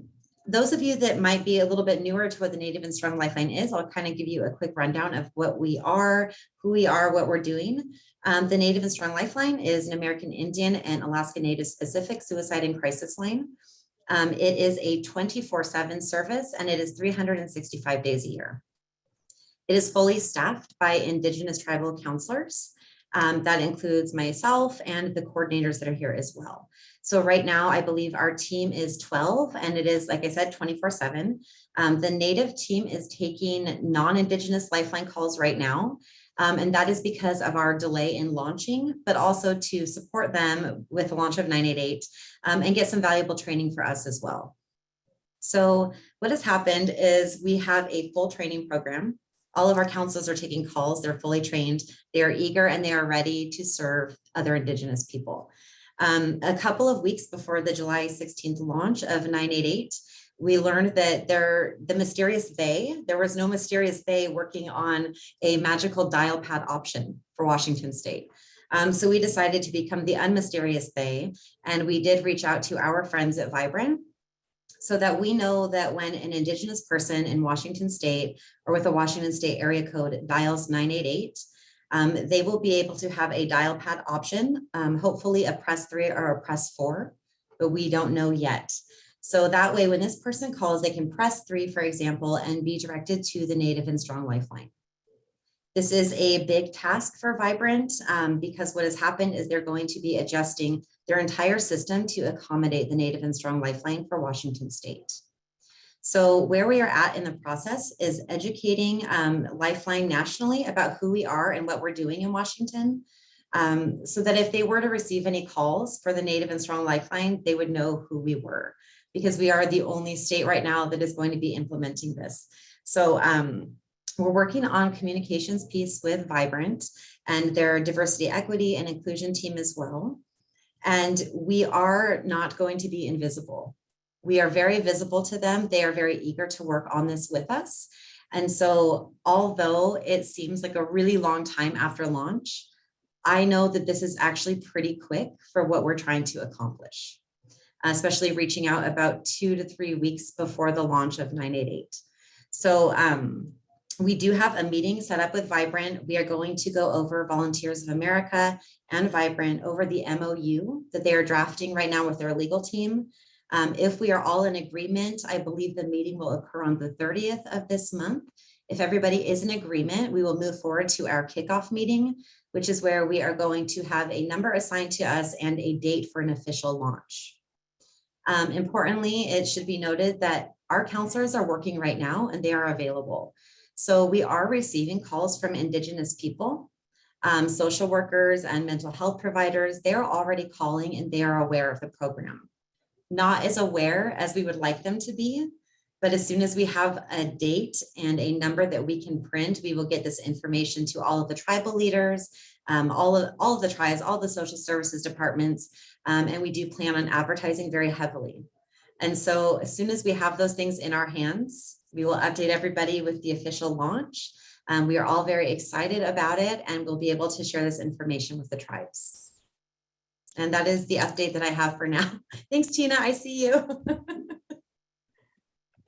Those of you that might be a little bit newer to what the Native and Strong Lifeline is, I'll kind of give you a quick rundown of what we are, who we are, what we're doing. The Native and Strong Lifeline is an American Indian and Alaska Native specific suicide and crisis line. It is a 24/7 service and it is 365 days a year. It is fully staffed by Indigenous tribal counselors. That includes myself and the coordinators that are here as well. So right now, I believe our team is 12 and it is, like I said, 24/7. The Native team is taking non-Indigenous Lifeline calls right now. And that is because of our delay in launching, but also to support them with the launch of 988 and get some valuable training for us as well. So what has happened is we have a full training program. All of our counselors are taking calls. They're fully trained. They are eager and they are ready to serve other Indigenous people. A couple of weeks before the July 16th launch of 988, we learned that the mysterious they, there was no mysterious they working on a magical dial pad option for Washington State. So we decided to become the unmysterious they, and we did reach out to our friends at Vibrant so that we know that when an Indigenous person in Washington State or with a Washington State area code dials 988, they will be able to have a dial pad option, hopefully a press 3 or a press 4, but we don't know yet. So that way, when this person calls, they can press 3, for example, and be directed to the Native and Strong Lifeline. This is a big task for Vibrant because what has happened is they're going to be adjusting their entire system to accommodate the Native and Strong Lifeline for Washington State. So where we are at in the process is educating Lifeline nationally about who we are and what we're doing in Washington, so that if they were to receive any calls for the Native and Strong Lifeline, they would know who we were, because we are the only state right now that is going to be implementing this. So we're working on communications piece with Vibrant and their diversity, equity, and inclusion team as well. And we are not going to be invisible. We are very visible to them. They are very eager to work on this with us. And so although it seems like a really long time after launch, I know that this is actually pretty quick for what we're trying to accomplish, especially reaching out about 2 to 3 weeks before the launch of 988. So we do have a meeting set up with Vibrant. We are going to go over Volunteers of America and Vibrant over the MOU that they are drafting right now with their legal team. If we are all in agreement, I believe the meeting will occur on the 30th of this month. If everybody is in agreement, we will move forward to our kickoff meeting, which is where we are going to have a number assigned to us and a date for an official launch. Importantly, it should be noted that our counselors are working right now and they are available. So we are receiving calls from Indigenous people, social workers and mental health providers. They are already calling and they are aware of the program. Not as aware as we would like them to be, but as soon as we have a date and a number that we can print, we will get this information to all of the tribal leaders, all of the tribes, all the social services departments, and we do plan on advertising very heavily. And so as soon as we have those things in our hands, we will update everybody with the official launch. We are all very excited about it, and we'll be able to share this information with the tribes. And that is the update that I have for now. Thanks, Tina. I see you.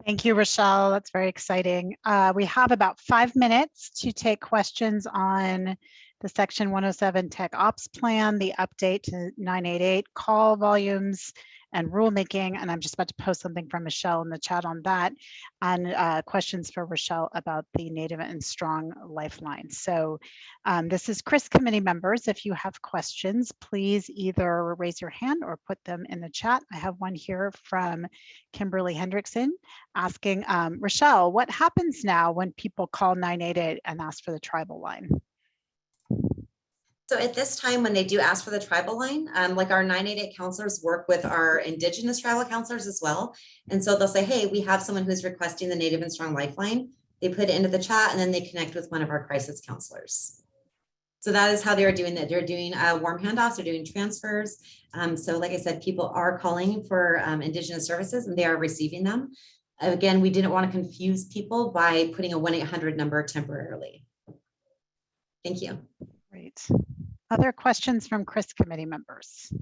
Thank you, Rochelle. That's very exciting. We have about 5 minutes to take questions on the Section 107 Tech Ops Plan, the update to 988 call volumes and rulemaking. And I'm just about to post something from Michelle in the chat on that, and questions for Rochelle about the Native and Strong Lifeline. So this is CRIS committee members. If you have questions, please either raise your hand or put them in the chat. I have one here from Kimberly Hendrickson asking, Rochelle, what happens now when people call 988 and ask for the tribal line? So at this time, when they do ask for the tribal line, like our 988 counselors work with our Indigenous tribal counselors as well. And so they'll say, hey, we have someone who's requesting the Native and Strong Lifeline. They put it into the chat and then they connect with one of our crisis counselors. So that is how they are doing that. They're doing warm handoffs, they're doing transfers. So like I said, people are calling for Indigenous services and they are receiving them. Again, we didn't want to confuse people by putting a 1-800 number temporarily. Thank you. Great. Other questions from CRIS committee members?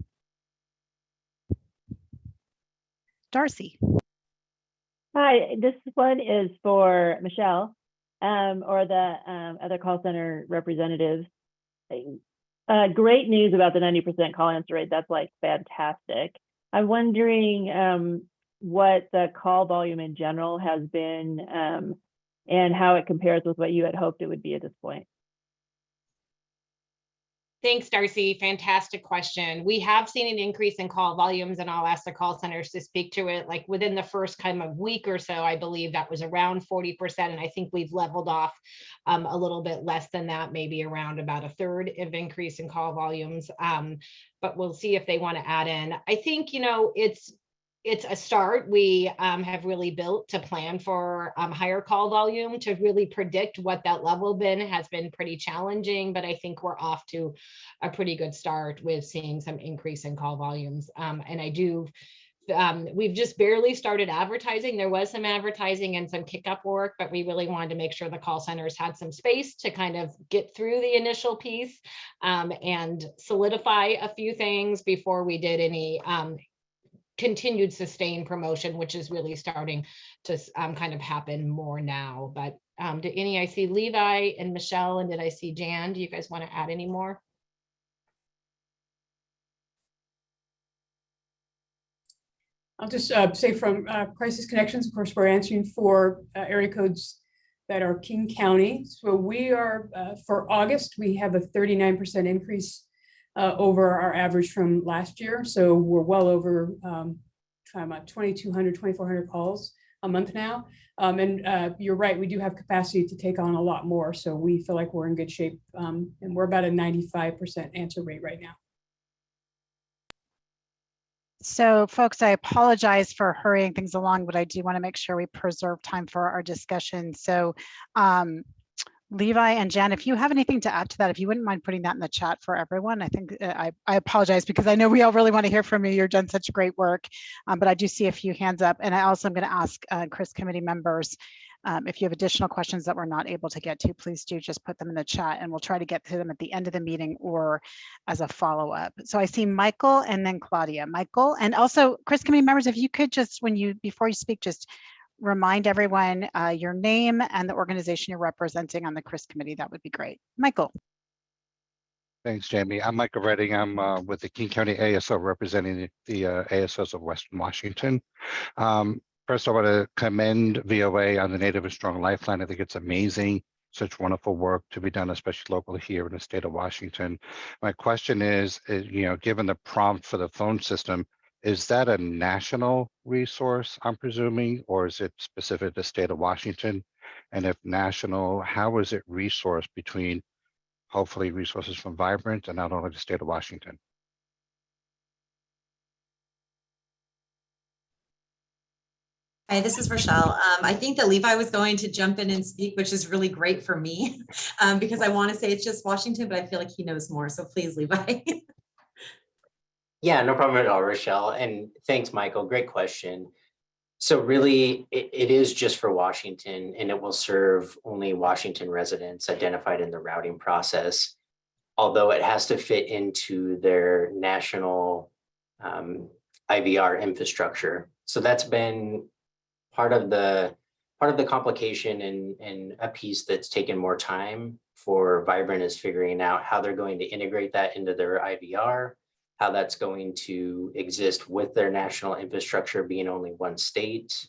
Darcy. Hi, this one is for Michelle or the other call center representatives. Great news about the 90% call answer rate. That's like fantastic. I'm wondering what the call volume in general has been and how it compares with what you had hoped it would be at this point. Thanks, Darcy. Fantastic question. We have seen an increase in call volumes, and I'll ask the call centers to speak to it. Like within the first kind of week or so, I believe that was around 40%. And I think we've leveled off a little bit less than that, maybe around about a third of increase in call volumes. But we'll see if they want to add in. I think, you know, it's a start. We have really built to plan for higher call volume. To really predict what that level been has been pretty challenging, but I think we're off to a pretty good start with seeing some increase in call volumes. And I do, we've just barely started advertising. There was some advertising and some kickoff work, but we really wanted to make sure the call centers had some space to kind of get through the initial piece and solidify a few things before we did any continued sustained promotion, which is really starting to kind of happen more now. But did any, I see Levi and Michelle, and did I see Jan? Do you guys want to add any more? I'll just say from Crisis Connections, of course, we're answering for area codes that are King County. So we are, for August, we have a 39% increase over our average from last year. So we're well over 2,200, 2,400 calls a month now. And you're right, we do have capacity to take on a lot more. So we feel like we're in good shape. And we're about a 95% answer rate right now. So folks, I apologize for hurrying things along, but I do want to make sure we preserve time for our discussion. So Levi and Jan, if you have anything to add to that, if you wouldn't mind putting that in the chat for everyone. I think I apologize because I know we all really want to hear from you. You've done such great work, but I do see a few hands up. And I also am going to ask CRIS committee members, if you have additional questions that we're not able to get to, please do just put them in the chat and we'll try to get to them at the end of the meeting or as a follow-up. So I see Michael and then Claudia. Michael, and also CRIS committee members, if you could just, before you speak, just remind everyone your name and the organization you're representing on the CRIS committee, that would be great. Michael. Thanks, Jamie. I'm Michael Redding. I'm with the King County ASO representing the ASOs of Western Washington. First, I want to commend VOA on the Native and Strong Lifeline. I think it's amazing, such wonderful work to be done, especially locally here in the state of Washington. My question is, given the prompt for the phone system, is that a national resource, I'm presuming, or is it specific to the state of Washington? And if national, how is it resourced between hopefully resources from Vibrant and not only the state of Washington? Hi, this is Rochelle. I think that Levi was going to jump in and speak, which is really great for me because I want to say it's just Washington, but I feel like he knows more. So please, Levi. Yeah, no problem at all, Rochelle. And thanks, Michael. Great question. So really, it is just for Washington, and it will serve only Washington residents identified in the routing process, although it has to fit into their national IVR infrastructure. So that's been part of the part of the complication and a piece that's taken more time for Vibrant is figuring out how they're going to integrate that into their IVR, how that's going to exist with their national infrastructure being only one state,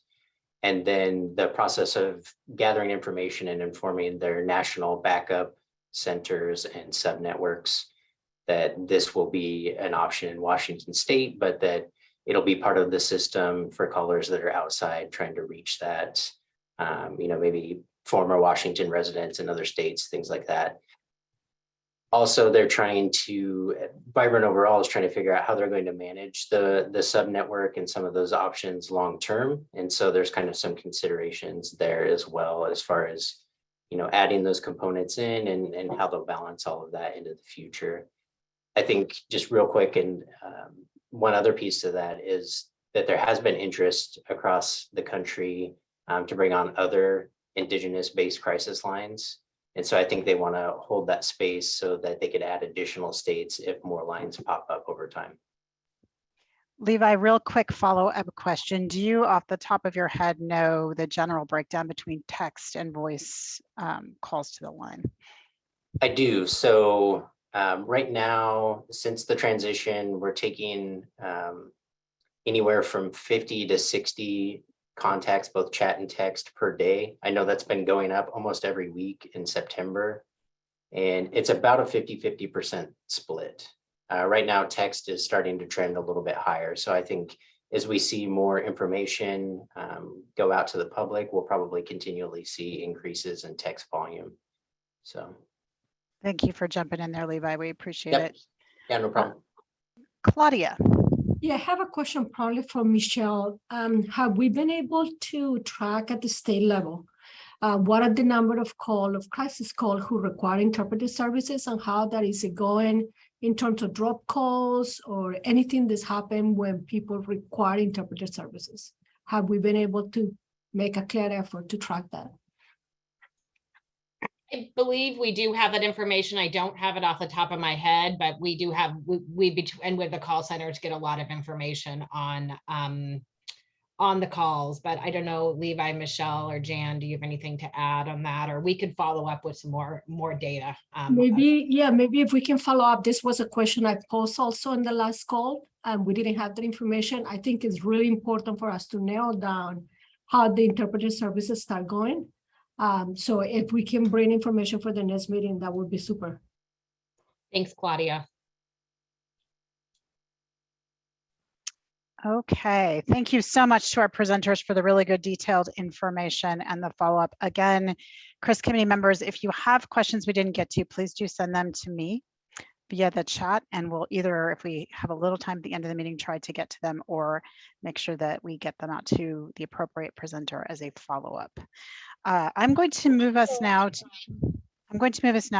and then the process of gathering information and informing their national backup centers and subnetworks that this will be an option in Washington state, but that it'll be part of the system for callers that are outside trying to reach that, maybe former Washington residents in other states, things like that. Also, Vibrant overall is trying to figure out how they're going to manage the subnetwork and some of those options long-term. And so there's kind of some considerations there as well, as far as, adding those components in and how they'll balance all of that into the future. I think just real quick, and one other piece to that is that there has been interest across the country to bring on other Indigenous-based crisis lines. And so I think they want to hold that space so that they could add additional states if more lines pop up over time. Levi, real quick follow-up question. Do you off the top of your head know the general breakdown between text and voice calls to the line? I do. So right now, since the transition, we're taking anywhere from 50 to 60 contacts, both chat and text per day. I know that's been going up almost every week in September, and it's about a 50-50% split. Right now, text is starting to trend a little bit higher. So I think as we see more information go out to the public, we'll probably continually see increases in text volume. So. Thank you for jumping in there, Levi. We appreciate it. Yeah, no problem. Claudia. Yeah, I have a question probably for Michelle. Have we been able to track at the state level what are the number of crisis call who require interpretive services, and how that is going in terms of drop calls or anything that's happened when people require interpretive services? Have we been able to make a clear effort to track that? I believe we do have that information. I don't have it off the top of my head, but we do have, and with the call centers get a lot of information on the calls, but I don't know, Levi, Michelle, or Jan, do you have anything to add on that? Or we could follow up with some more data. Maybe if we can follow up. This was a question I posed also in the last call, and we didn't have that information. I think it's really important for us to nail down how the interpretive services start going. So if we can bring information for the next meeting, that would be super. Thanks, Claudia. Okay, thank you so much to our presenters for the really good detailed information and the follow-up. Again, CRIS committee members, if you have questions we didn't get to, please do send them to me via the chat, and we'll either, if we have a little time at the end of the meeting, try to get to them, or make sure that we get them out to the appropriate presenter as a follow-up. I'm going to move us now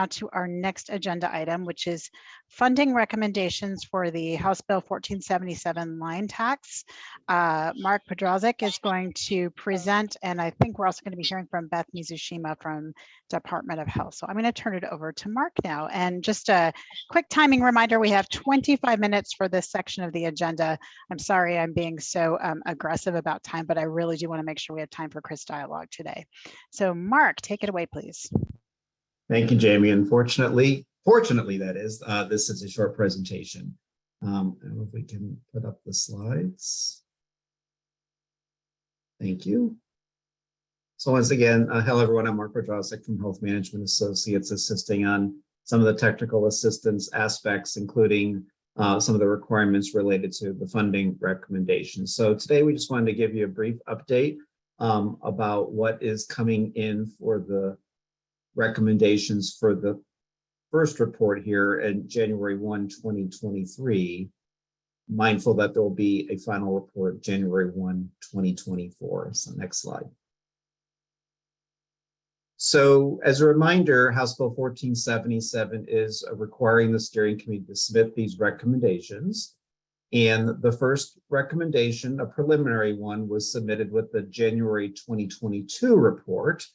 to our next agenda item, which is funding recommendations for the House Bill 1477 line tax. Mark Podrazik is going to present, and I think we're also going to be hearing from Beth Mizushima from Department of Health. So I'm going to turn it over to Mark now. And just a quick timing reminder, we have 25 minutes for this section of the agenda. I'm sorry I'm being so aggressive about time, but I really do want to make sure we have time for CRIS dialogue today. So Mark, take it away, please. Thank you, Jamie. And fortunately, that is, this is a short presentation. I don't know if we can put up the slides. Thank you. So once again, hello everyone, I'm Mark Podrazik from Health Management Associates, assisting on some of the technical assistance aspects, including some of the requirements related to the funding recommendations. So today we just wanted to give you a brief update about what is coming in for the recommendations for the first report here in January 1, 2023, mindful that there will be a final report January 1, 2024. So next slide. So as a reminder, House Bill 1477 is requiring the steering committee to submit these recommendations. And the first recommendation, a preliminary one, was submitted with the January 2022 report.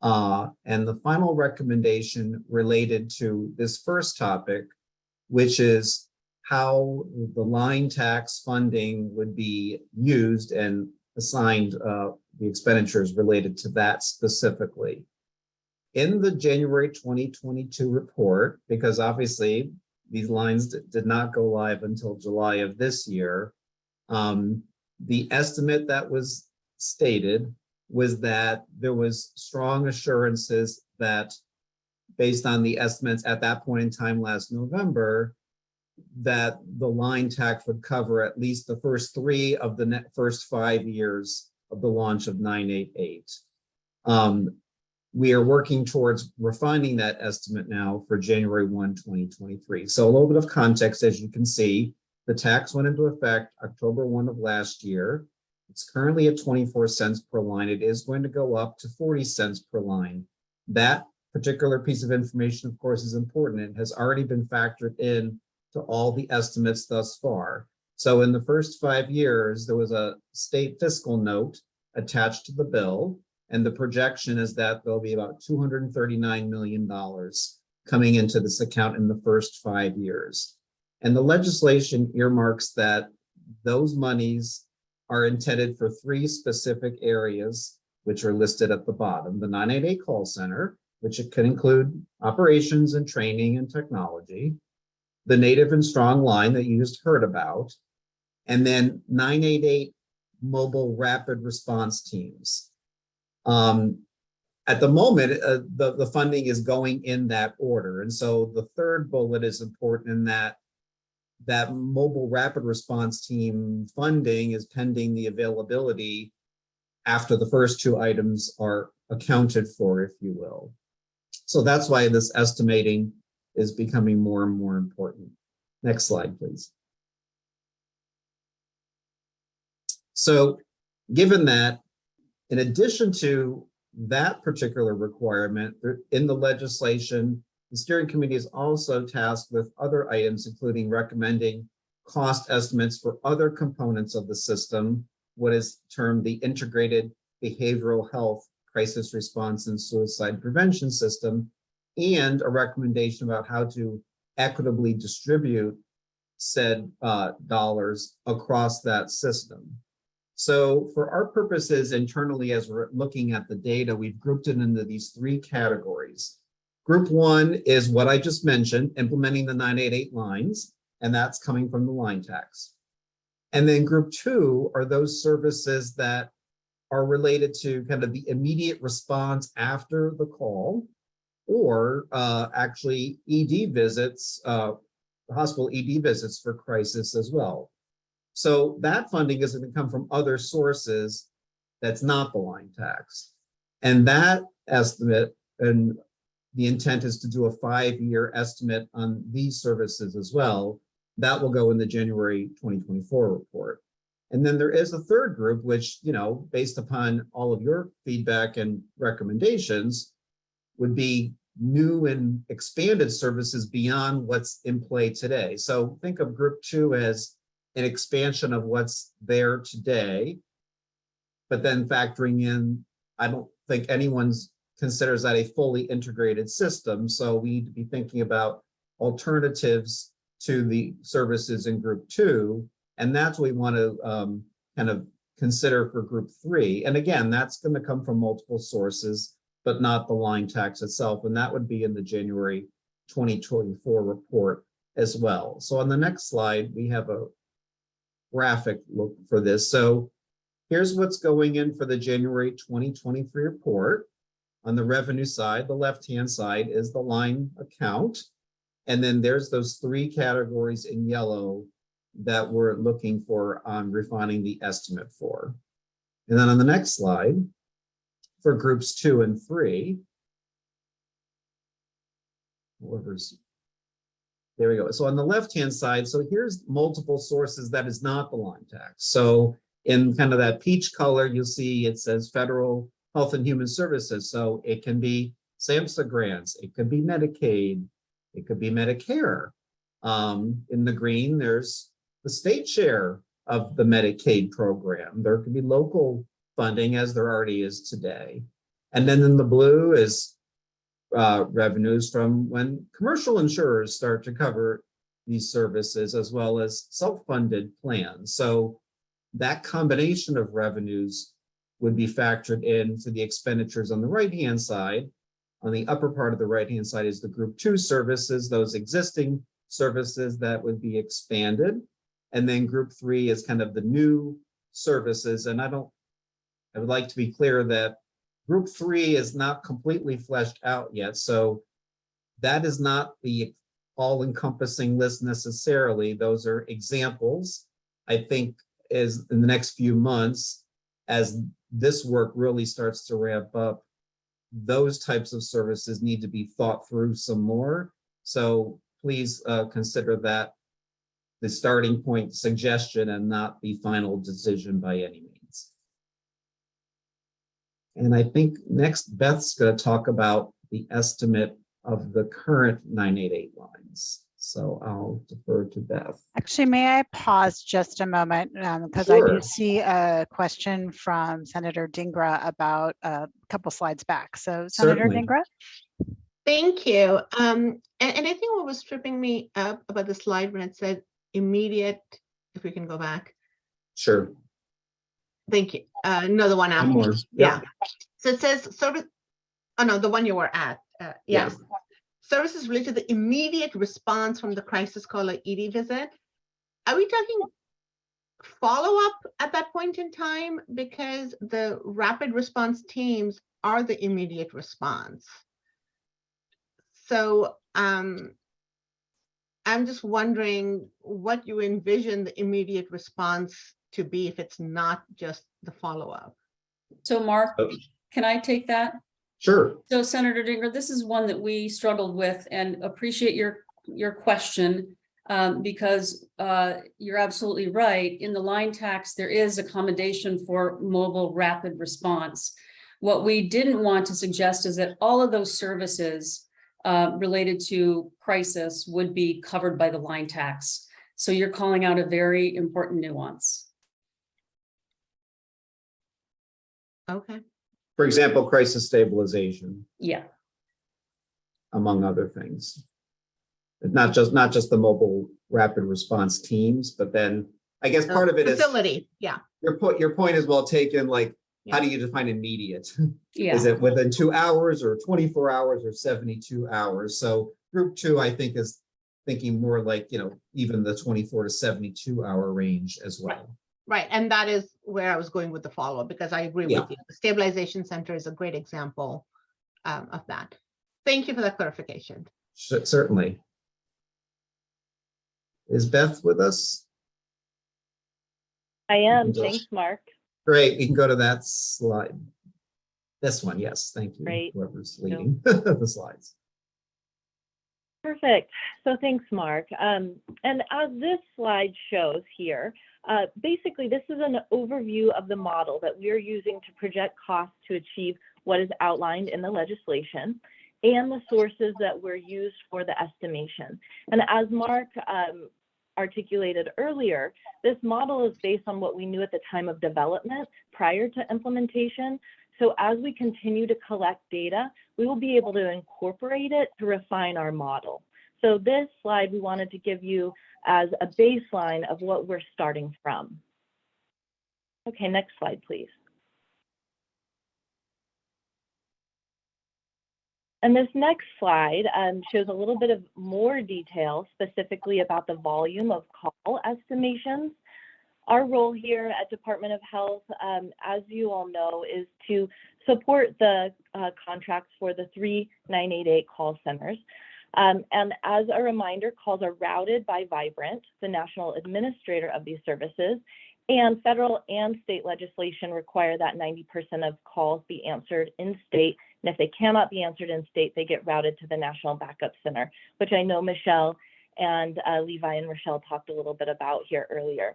And the final recommendation related to this first topic, which is how the line tax funding would be used and assigned the expenditures related to that specifically. In the January 2022 report, because obviously these lines did not go live until July of this year, the estimate that was stated was that there was strong assurances that, based on the estimates at that point in time last November, that the line tax would cover at least the first 3 of the first 5 years of the launch of 988. We are working towards refining that estimate now for January 1, 2023. So a little bit of context, as you can see, the tax went into effect October 1 of last year. It's currently at 24 cents per line. It is going to go up to 40 cents per line. That particular piece of information, of course, is important. It has already been factored in to all the estimates thus far. So in the first 5 years, there was a state fiscal note attached to the bill, and the projection is that there'll be about $239 million coming into this account in the first 5 years. And the legislation earmarks that those monies are intended for 3 specific areas, which are listed at the bottom. The 988 call center, which it could include operations and training and technology, the Native and Strong line that you just heard about, and then 988 mobile rapid response teams. At the moment, the funding is going in that order. And so the third bullet is important in that mobile rapid response team funding is pending the availability after the first 2 items are accounted for, if you will. So that's why this estimating is becoming more and more important. Next slide, please. So given that, in addition to that particular requirement in the legislation, the steering committee is also tasked with other items, including recommending cost estimates for other components of the system, what is termed the integrated behavioral health crisis response and suicide prevention system, and a recommendation about how to equitably distribute said dollars across that system. So for our purposes internally, as we're looking at the data, we've grouped it into these 3 categories. Group 1 is what I just mentioned, implementing the 988 lines, and that's coming from the line tax. And then group 2 are those services that are related to kind of the immediate response after the call, or actually ED visits, hospital ED visits for crisis as well. So that funding is going to come from other sources that's not the line tax. And that estimate, and the intent is to do a 5-year estimate on these services as well. That will go in the January 2024 report. And then there is a third group, which, you know, based upon all of your feedback and recommendations, would be new and expanded services beyond what's in play today. So think of group 2 as an expansion of what's there today, but then factoring in, I don't think anyone's considers that a fully integrated system. So we need to be thinking about alternatives to the services in group 2. And that's what we want to kind of consider for group 3. And again, that's going to come from multiple sources, but not the line tax itself. And that would be in the January 2024 report as well. So on the next slide, we have a graphic look for this. So here's what's going in for the January 2023 report. On the revenue side, the left-hand side is the line account. And then there's those 3 categories in yellow that we're looking for on refining the estimate for. And then on the next slide, for groups 2 and 3, there we go. So on the left-hand side, so here's multiple sources that is not the line tax. So in kind of that peach color, you'll see it says Federal Health and Human Services. So it can be SAMHSA grants, it could be Medicaid, it could be Medicare. In the green, there's the state share of the Medicaid program. There could be local funding, as there already is today. And then in the blue is revenues from when commercial insurers start to cover these services, as well as self-funded plans. So that combination of revenues would be factored into the expenditures on the right-hand side. On the upper part of the right-hand side is the group 2 services, those existing services that would be expanded. And then group 3 is kind of the new services. And I would like to be clear that group 3 is not completely fleshed out yet. So that is not the all-encompassing list necessarily. Those are examples. I think is in the next few months, as this work really starts to ramp up, those types of services need to be thought through some more. So please consider that the starting point suggestion and not the final decision by any means. And I think next Beth's going to talk about the estimate of the current 988 lines. So I'll defer to Beth. Actually, may I pause just a moment because Sure. I do see a question from Senator Dingra about a couple slides back. So Senator Certainly. Dingra. Thank you. And I think what was tripping me up about the slide when it said immediate, if we can go back. Sure. Thank you. No, the one after. One more. Yeah. Yep. So it says service. Oh no, the one you were at. Yes. Yeah. Services related to the immediate response from the crisis call or ED visit. Are we talking follow-up at that point in time? Because the rapid response teams are the immediate response. So I'm just wondering what you envision the immediate response to be if it's not just the follow-up. So Mark, can I take that? Sure. So Senator Dinger, this is one that we struggled with and appreciate your question because you're absolutely right. In the line tax, there is accommodation for mobile rapid response. What we didn't want to suggest is that all of those services related to crisis would be covered by the line tax. So you're calling out a very important nuance. Okay. For example, crisis stabilization. Yeah. Among other things. Not just the mobile rapid response teams, but then I guess part of it is facility. Yeah. Your point is well taken. Like, how do you define immediate? Yeah. Is it within 2 hours or 24 hours or 72 hours? So group 2, I think, is thinking more like, even the 24 to 72 hour range as well. Right. And that is where I was going with the follow-up, because I agree with you. The stabilization center is a great example of that. Thank you for that clarification. Certainly. Is Beth with us? I am. Thanks, Mark. Great. You can go to that slide. This one. Yes. Thank you. Great. Whoever's leading the slides. Perfect. So thanks, Mark. And as this slide shows here, basically this is an overview of the model that we are using to project costs to achieve what is outlined in the legislation and the sources that were used for the estimation. And as Mark articulated earlier, this model is based on what we knew at the time of development prior to implementation. So as we continue to collect data, we will be able to incorporate it to refine our model. So this slide we wanted to give you as a baseline of what we're starting from. Okay, next slide, please. And this next slide shows a little bit of more detail specifically about the volume of call estimations. Our role here at Department of Health, as you all know, is to support the contracts for the 3 988 call centers. And as a reminder, calls are routed by Vibrant, the national administrator of these services, and federal and state legislation require that 90% of calls be answered in state. And if they cannot be answered in state, they get routed to the National Backup Center, which I know Michelle and Levi and Rochelle talked a little bit about here earlier.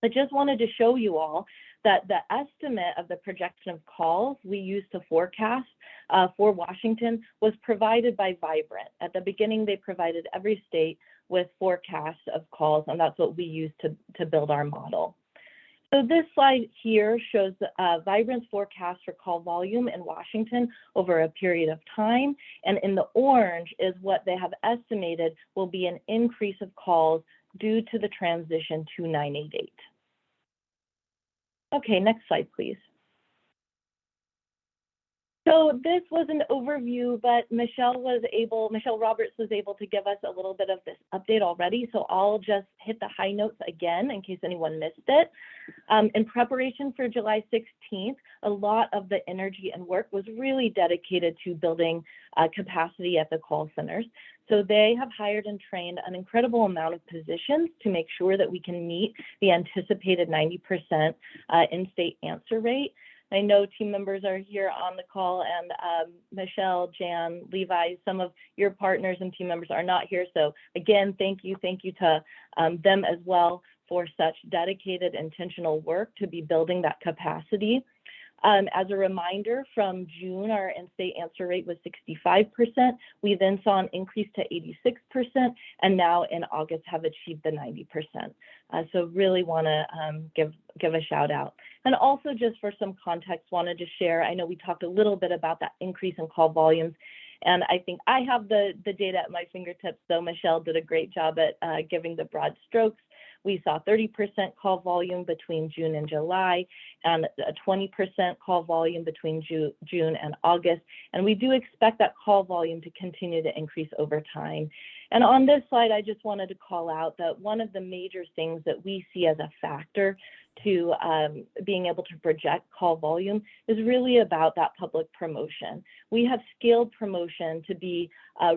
I just wanted to show you all that the estimate of the projection of calls we used to forecast for Washington was provided by Vibrant. At the beginning, they provided every state with forecasts of calls, and that's what we used to build our model. So this slide here shows Vibrant's forecast for call volume in Washington over a period of time, and in the orange is what they have estimated will be an increase of calls due to the transition to 988. Okay, next slide, please. So this was an overview, but Michelle Roberts was able to give us a little bit of this update already. So I'll just hit the high notes again in case anyone missed it. In preparation for July 16th, a lot of the energy and work was really dedicated to building capacity at the call centers. So they have hired and trained an incredible amount of positions to make sure that we can meet the anticipated 90% in-state answer rate. I know team members are here on the call, and Michelle, Jan, Levi, some of your partners and team members are not here. So again, thank you to them as well for such dedicated, intentional work to be building that capacity. As a reminder, from June, our in-state answer rate was 65%. We then saw an increase to 86%, and now in August have achieved the 90%. So really want to give a shout out. And also just for some context, wanted to share, I know we talked a little bit about that increase in call volumes, and I think I have the data at my fingertips, though Michelle did a great job at giving the broad strokes. We saw 30% call volume between June and July, and a 20% call volume between June and August. And we do expect that call volume to continue to increase over time. And on this slide, I just wanted to call out that one of the major things that we see as a factor to being able to project call volume is really about that public promotion. We have scaled promotion to be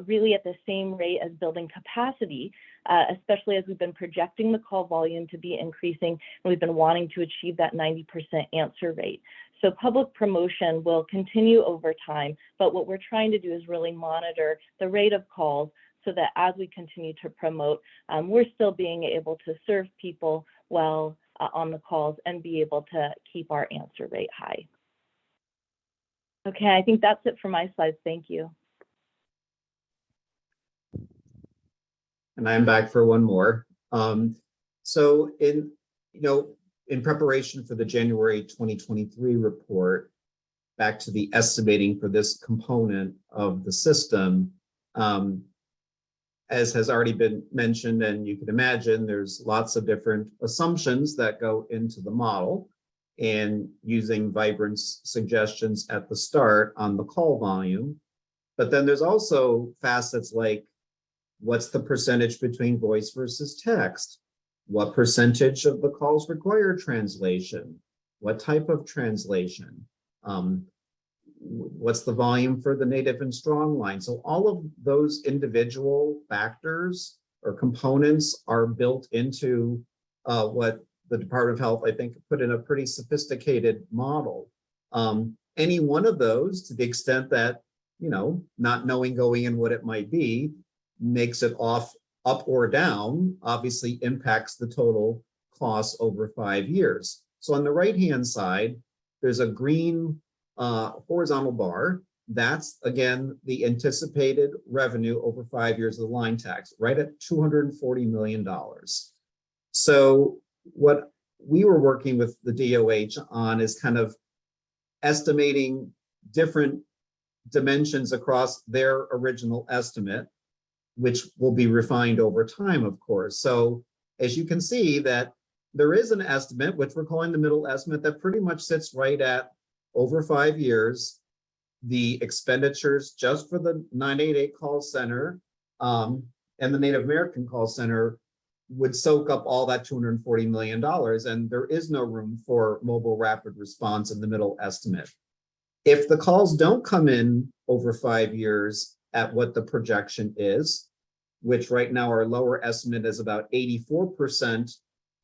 really at the same rate as building capacity, especially as we've been projecting the call volume to be increasing, and we've been wanting to achieve that 90% answer rate. So public promotion will continue over time, but what we're trying to do is really monitor the rate of calls so that as we continue to promote, we're still being able to serve people well on the calls and be able to keep our answer rate high. Okay, I think that's it for my slides. Thank you. And I'm back for one more. So in preparation for the January 2023 report, back to the estimating for this component of the system, as has already been mentioned, and you can imagine, there's lots of different assumptions that go into the model, and using Vibrant's suggestions at the start on the call volume. But then there's also facets like, what's the percentage between voice versus text? What percentage of the calls require translation? What type of translation? What's the volume for the native and strong line? So all of those individual factors or components are built into what the Department of Health, I think, put in a pretty sophisticated model. Any one of those, to the extent that, not knowing going in what it might be, makes it up or down, obviously impacts the total cost over 5 years. So on the right-hand side, there's a green horizontal bar. That's, again, the anticipated revenue over 5 years of the line tax, right at $240 million. So what we were working with the DOH on is kind of estimating different dimensions across their original estimate, which will be refined over time, of course. So as you can see that there is an estimate, which we're calling the middle estimate, that pretty much sits right at over 5 years, the expenditures just for the 988 call center and the Native American call center would soak up all that $240 million. And there is no room for mobile rapid response in the middle estimate. If the calls don't come in over 5 years at what the projection is, which right now our lower estimate is about 84%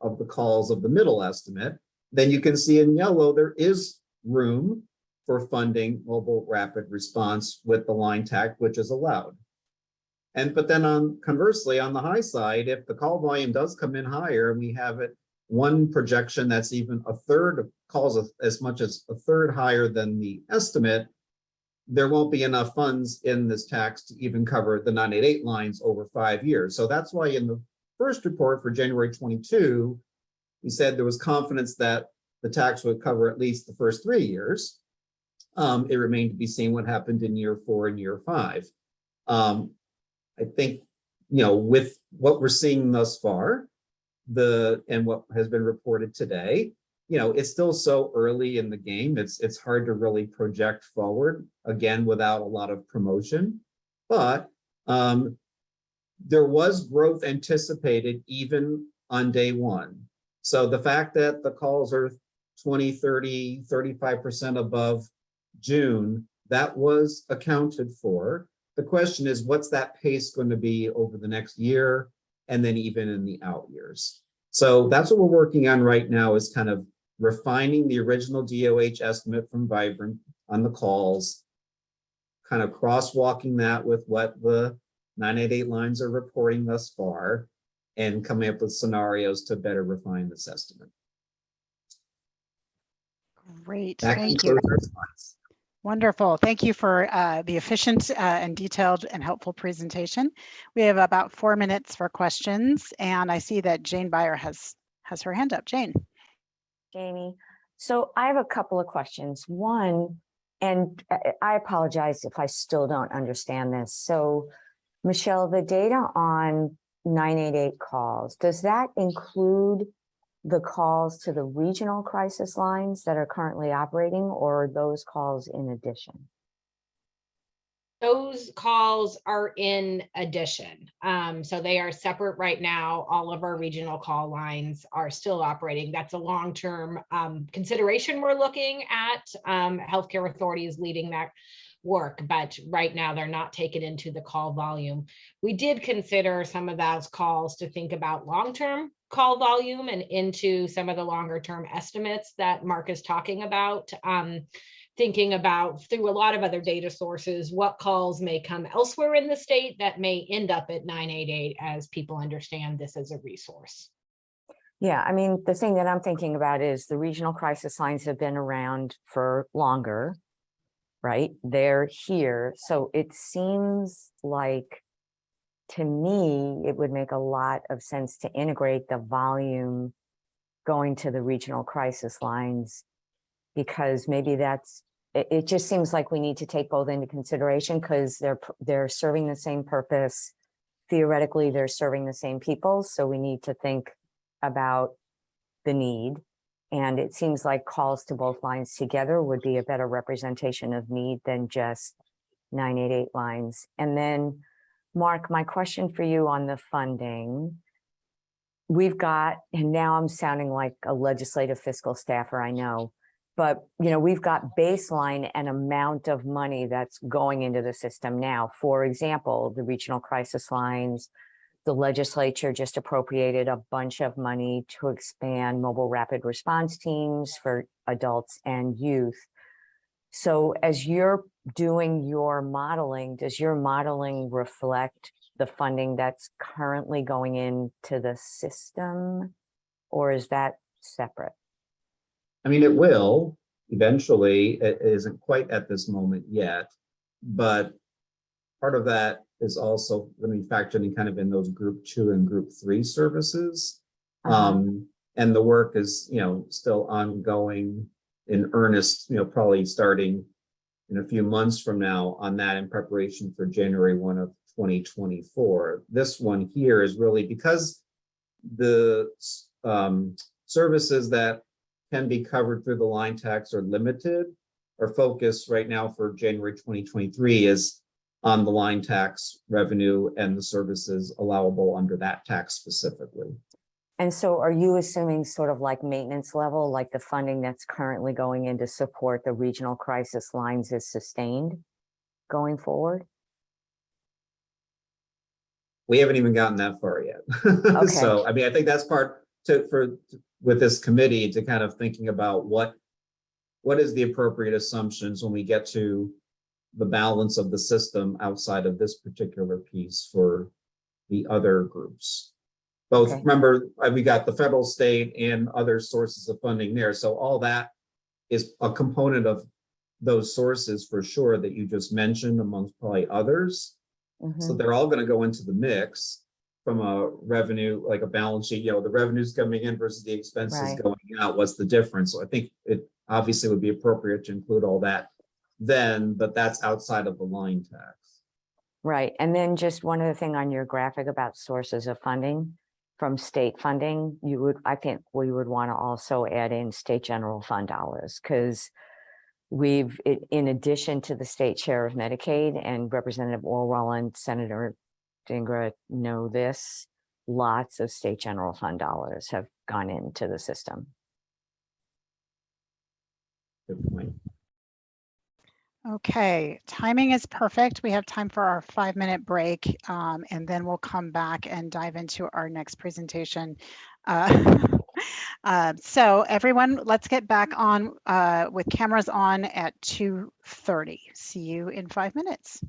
of the calls of the middle estimate, then you can see in yellow there is room for funding mobile rapid response with the line tax, which is allowed. But then conversely, on the high side, if the call volume does come in higher, and we have one projection that's even a third of calls, as much as a third higher than the estimate, there won't be enough funds in this tax to even cover the 988 lines over 5 years. So that's why in the first report for January 22, we said there was confidence that the tax would cover at least the first 3 years. It remained to be seen what happened in year 4 and year 5. I think, with what we're seeing thus far, and what has been reported today, it's still so early in the game. It's hard to really project forward, again, without a lot of promotion. But there was growth anticipated even on day one. So the fact that the calls are 20, 30, 35% above June, that was accounted for. The question is, what's that pace going to be over the next year and then even in the out years? So that's what we're working on right now, is kind of refining the original DOH estimate from Vibrant on the calls, kind of crosswalking that with what the 988 lines are reporting thus far, and coming up with scenarios to better refine this estimate. Great, That thank you. concludes our slides. Wonderful. Thank you for the efficient and detailed and helpful presentation. We have about 4 minutes for questions, and I see that Jane Beyer has her hand up. Jane. Jamie, so I have a couple of questions. One, and I apologize if I still don't understand this. So, Michelle, the data on 988 calls, does that include the calls to the regional crisis lines that are currently operating, or are those calls in addition? Those calls are in addition. So they are separate right now. All of our regional call lines are still operating. That's a long-term consideration we're looking at. Healthcare authorities leading that work, but right now they're not taken into the call volume. We did consider some of those calls to think about long-term call volume and into some of the longer-term estimates that Mark is talking about. Thinking about, through a lot of other data sources, what calls may come elsewhere in the state that may end up at 988 as people understand this as a resource. Yeah, I mean, the thing that I'm thinking about is the regional crisis lines have been around for longer, right? They're here. So it seems like, to me, it would make a lot of sense to integrate the volume going to the regional crisis lines, because maybe it just seems like we need to take both into consideration, because they're serving the same purpose. Theoretically, they're serving the same people. So we need to think about the need. And it seems like calls to both lines together would be a better representation of need than just 988 lines. And then, Mark, my question for you on the funding. We've got, and now I'm sounding like a legislative fiscal staffer, I know, but we've got baseline and amount of money that's going into the system now. For example, the regional crisis lines, the legislature just appropriated a bunch of money to expand mobile rapid response teams for adults and youth. So as you're doing your modeling, does your modeling reflect the funding that's currently going into the system, or is that separate? I mean, it will eventually. It isn't quite at this moment yet, but part of that is also going to be factored in kind of in those group 2 and group 3 services. And the work is, still ongoing in earnest, probably starting in a few months from now on that, in preparation for January 1 of 2024. This one here is really because the services that can be covered through the line tax are limited. Our focus right now for January 2023 is on the line tax revenue and the services allowable under that tax specifically. And so are you assuming sort of like maintenance level, like the funding that's currently going in to support the regional crisis lines is sustained going forward? We haven't even gotten that far yet. Okay. So, I mean, I think that's part with this committee to kind of thinking about what is the appropriate assumptions when we get to the balance of the system outside of this particular piece for the other groups. Both, okay. Remember, we got the federal, state, and other sources of funding there. So all that is a component of those sources for sure that you just mentioned, amongst probably others. Mm-hmm. So they're all going to go into the mix from a revenue, like a balance sheet, the revenues coming in versus the expenses going out. What's the difference? So I think it obviously would be appropriate to include all that then, but that's outside of the line tax. Right. And then just one other thing on your graphic about sources of funding. from state funding, I think we would want to also add in state general fund dollars, because in addition to the state share of Medicaid, and Representative Orwell and Senator Dingra know this, lots of state general fund dollars have gone into the system. Good point. Okay, timing is perfect. We have time for our 5-minute break, and then we'll come back and dive into our next presentation. So everyone, let's get back on with cameras on at 2:30. See you in 5 minutes.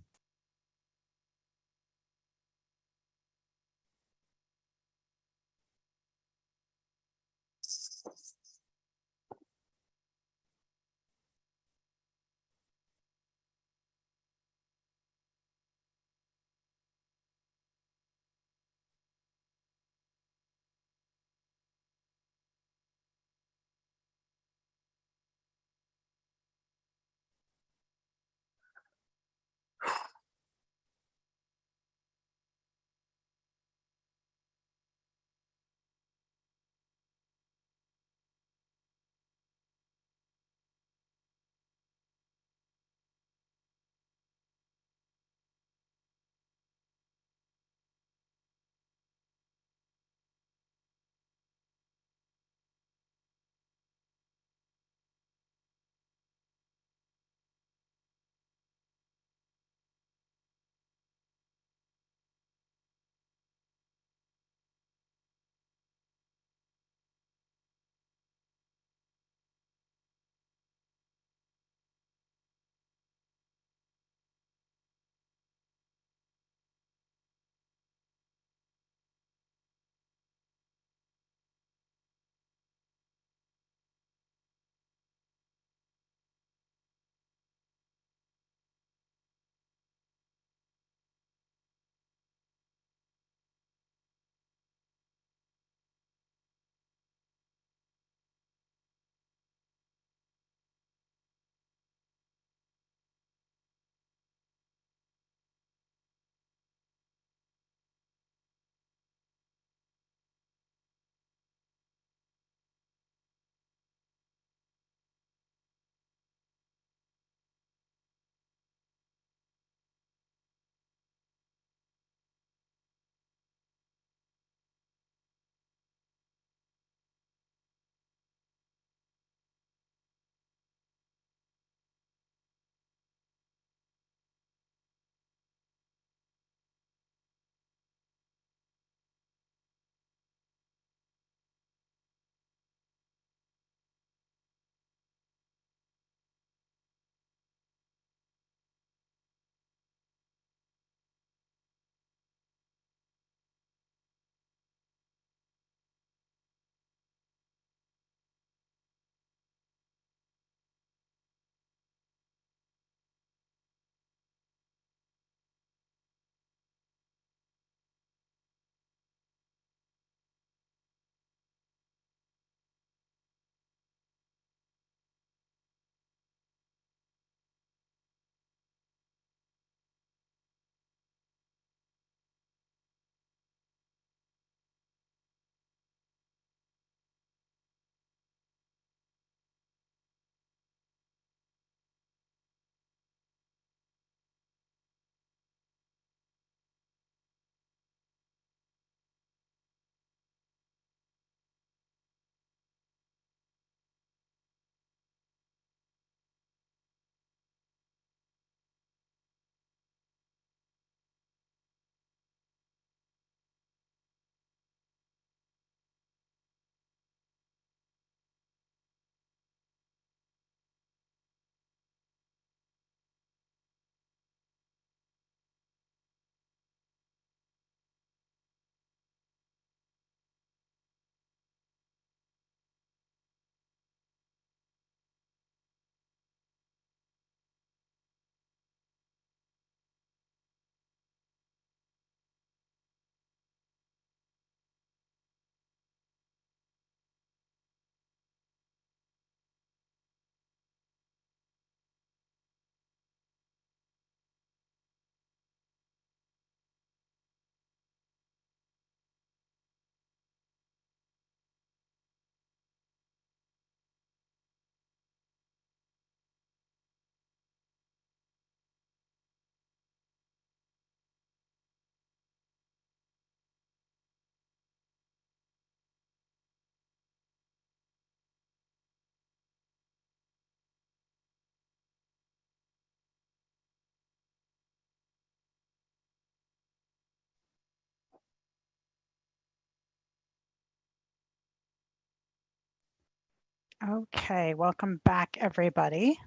Okay, welcome back, everybody.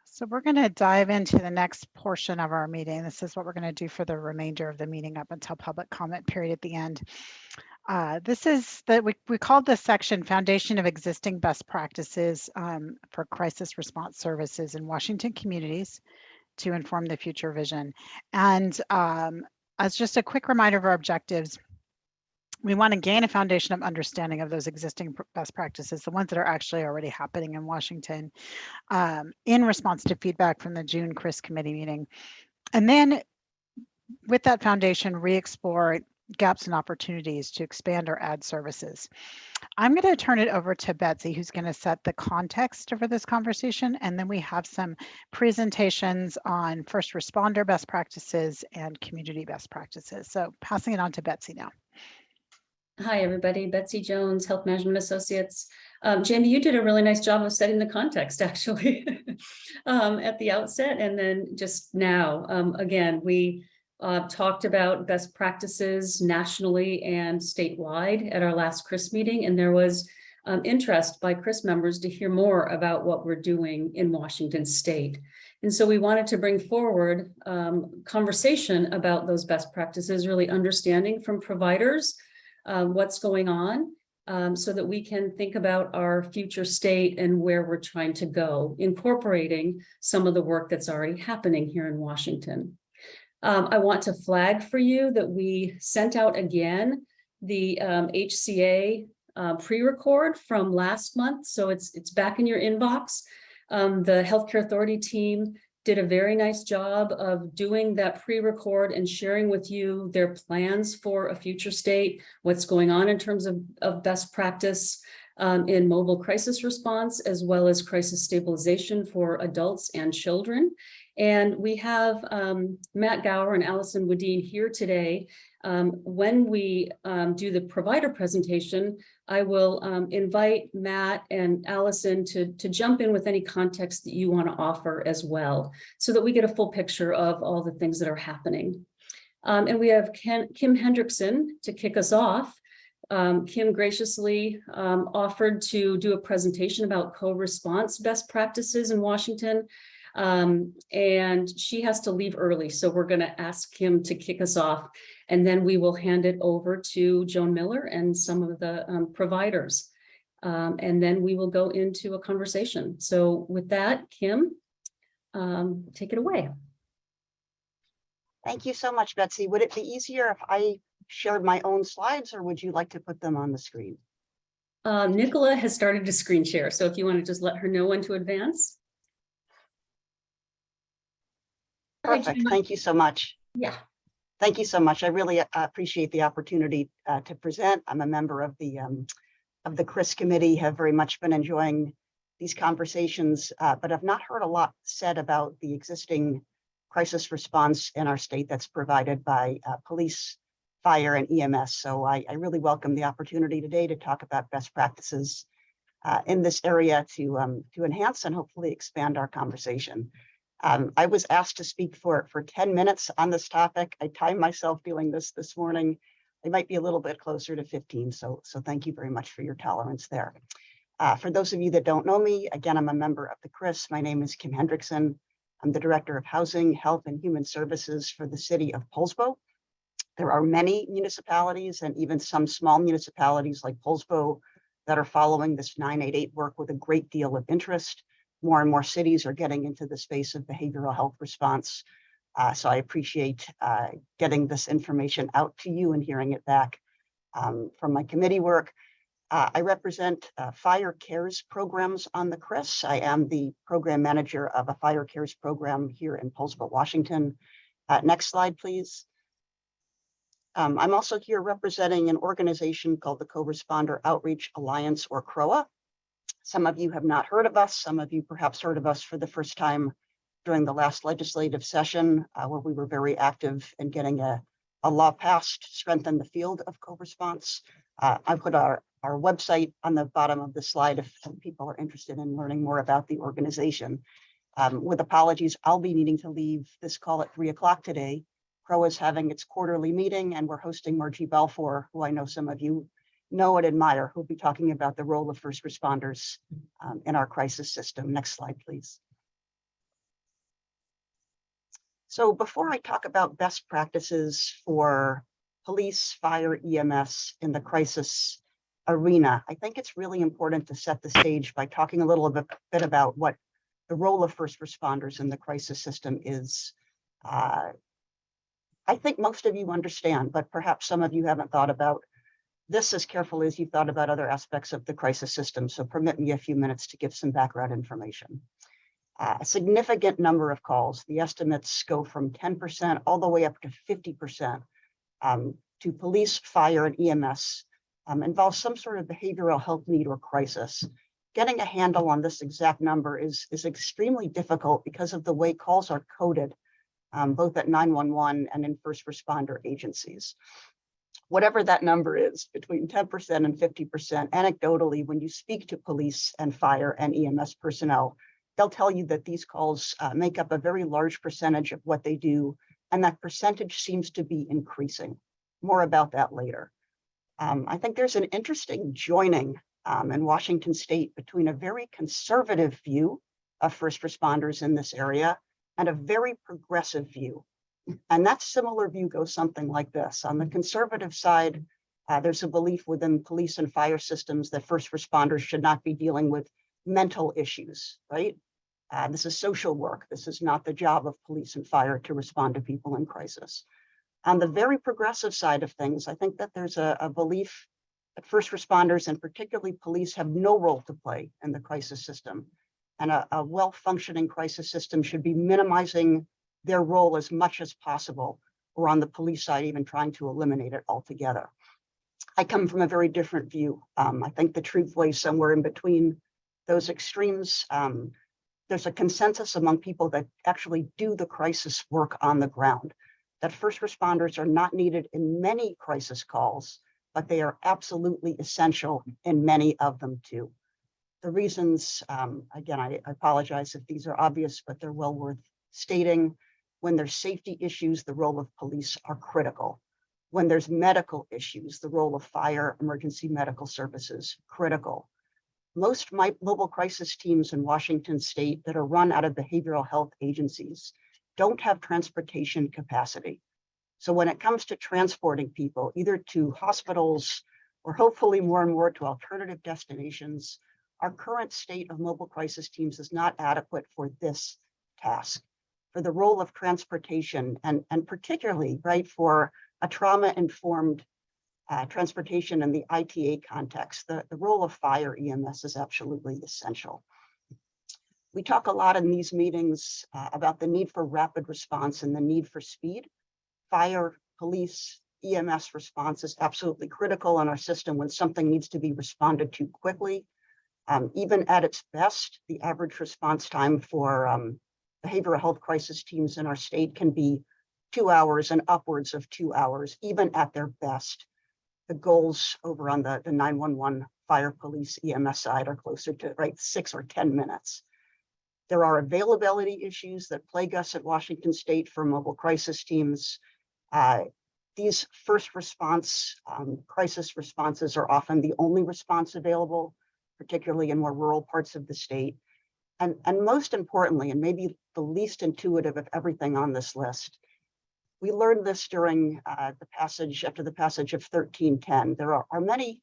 So we're going to dive into the next portion of our meeting. This is what we're going to do for the remainder of the meeting up until public comment period at the end. This is that we called this section Foundation of Existing Best Practices for Crisis Response Services in Washington Communities to Inform the Future Vision. And as just a quick reminder of our objectives, we want to gain a foundation of understanding of those existing best practices, the ones that are actually already happening in Washington, in response to feedback from the June CRIS committee meeting. And then with that foundation, re-explore gaps and opportunities to expand or add services. I'm going to turn it over to Betsy, who's going to set the context for this conversation. And then we have some presentations on first responder best practices and community best practices. So passing it on to Betsy now. Hi, everybody. Betsy Jones, Health Management Associates. Jamie, you did a really nice job of setting the context, actually, at the outset. And then just now, again, we talked about best practices nationally and statewide at our last CRIS meeting. And there was interest by CRIS members to hear more about what we're doing in Washington State. And so we wanted to bring forward conversation about those best practices, really understanding from providers what's going on, so that we can think about our future state and where we're trying to go, incorporating some of the work that's already happening here in Washington. I want to flag for you that we sent out again the HCA pre-record from last month, so it's back in your inbox. The Healthcare Authority team did a very nice job of doing that pre-record and sharing with you their plans for a future state, what's going on in terms of best practice in mobile crisis response, as well as crisis stabilization for adults and children. And we have Matt Gower and Allison Woodine here today. When we do the provider presentation, I will invite Matt and Allison to jump in with any context that you want to offer as well, so that we get a full picture of all the things that are happening. And we have Kim Hendrickson to kick us off. Kim graciously offered to do a presentation about co-response best practices in Washington. And she has to leave early, so we're going to ask Kim to kick us off, and then we will hand it over to Joan Miller and some of the providers, and then we will go into a conversation. So with that, Kim, take it away. Thank you so much, Betsy. Would it be easier if I shared my own slides, or would you like to put them on the screen? Nicola has started to screen share, so if you want to just let her know when to advance. Perfect. Thank you so much. Yeah. Thank you so much. I really appreciate the opportunity to present. I'm a member of the CRIS committee, have very much been enjoying these conversations, but I've not heard a lot said about the existing crisis response in our state that's provided by police, fire, and EMS. So I really welcome the opportunity today to talk about best practices in this area to enhance and hopefully expand our conversation. I was asked to speak for 10 minutes on this topic. I timed myself doing this morning. I might be a little bit closer to 15, so thank you very much for your tolerance there. For those of you that don't know me, again, I'm a member of the CRIS. My name is Kim Hendrickson. I'm the Director of Housing, Health, and Human Services for the city of Poulsbo. There are many municipalities and even some small municipalities like Poulsbo that are following this 988 work with a great deal of interest. More and more cities are getting into the space of behavioral health response. So I appreciate getting this information out to you and hearing it back from my committee work. I represent fire cares programs on the CRIS. I am the program manager of a fire cares program here in Poulsbo, Washington. Next slide, please. I'm also here representing an organization called the Co-Responder Outreach Alliance, or CROA. Some of you have not heard of us. Some of you perhaps heard of us for the first time during the last legislative session, where we were very active in getting a law passed to strengthen the field of co-response. I put our website on the bottom of the slide if people are interested in learning more about the organization. With apologies, I'll be needing to leave this call at 3 o'clock today. CROA is having its quarterly meeting, and we're hosting Margie Balfour, who I know some of you know and admire, who'll be talking about the role of first responders in our crisis system. Next slide, please. So before I talk about best practices for police, fire, EMS in the crisis arena, I think it's really important to set the stage by talking a little bit about what the role of first responders in the crisis system is. I think most of you understand, but perhaps some of you haven't thought about this as carefully as you've thought about other aspects of the crisis system. So permit me a few minutes to give some background information. A significant number of calls, the estimates go from 10% all the way up to 50% to police, fire, and EMS involves some sort of behavioral health need or crisis. Getting a handle on this exact number is extremely difficult because of the way calls are coded, both at 911 and in first responder agencies. Whatever that number is, between 10% and 50%, anecdotally, when you speak to police and fire and EMS personnel, they'll tell you that these calls make up a very large percentage of what they do, and that percentage seems to be increasing. More about that later. I think there's an interesting joining in Washington State between a very conservative view of first responders in this area and a very progressive view. And that similar view goes something like this. On the conservative side, there's a belief within police and fire systems that first responders should not be dealing with mental issues, right? This is social work. This is not the job of police and fire to respond to people in crisis. On the very progressive side of things, I think that there's a belief that first responders and particularly police have no role to play in the crisis system. And a well-functioning crisis system should be minimizing their role as much as possible, or on the police side, even trying to eliminate it altogether. I come from a very different view. I think the truth lays somewhere in between those extremes. There's a consensus among people that actually do the crisis work on the ground, that first responders are not needed in many crisis calls, but they are absolutely essential in many of them too. The reasons, again, I apologize if these are obvious, but they're well worth stating. When there's safety issues, the role of police are critical. When there's medical issues, the role of fire, emergency medical services, critical. Most mobile crisis teams in Washington State that are run out of behavioral health agencies don't have transportation capacity. So when it comes to transporting people, either to hospitals or hopefully more and more to alternative destinations, our current state of mobile crisis teams is not adequate for this task. For the role of transportation and particularly, right, for a trauma-informed transportation in the ITA context, the role of fire EMS is absolutely essential. We talk a lot in these meetings about the need for rapid response and the need for speed. Fire, police, EMS response is absolutely critical in our system when something needs to be responded to quickly. Even at its best, the average response time for behavioral health crisis teams in our state can be 2 hours and upwards of 2 hours, even at their best. The goals over on the 911 fire, police, EMS side are closer to 6 or 10 minutes. There are availability issues that plague us at Washington State for mobile crisis teams. These first response crisis responses are often the only response available, particularly in more rural parts of the state. And most importantly, and maybe the least intuitive of everything on this list, we learned this during after the passage of 1310. There are many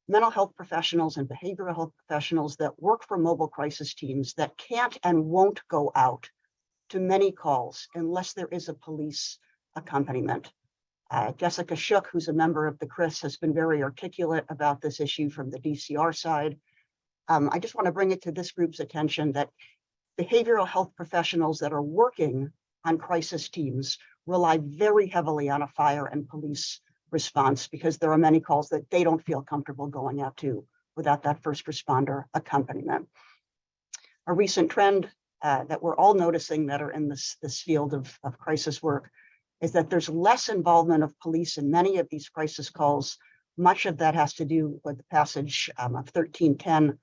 mental health professionals and behavioral health professionals that work for mobile crisis teams that can't and won't go out to many calls unless there is a police accompaniment. Jessica Shook, who's a member of the CRIS, has been very articulate about this issue from the DCR side. I just want to bring it to this group's attention that behavioral health professionals that are working on crisis teams rely very heavily on a fire and police response because there are many calls that they don't feel comfortable going out to without that first responder accompaniment. A recent trend that we're all noticing that are in this field of crisis work is that there's less involvement of police in many of these crisis calls. Much of that has to do with the passage of 1310 a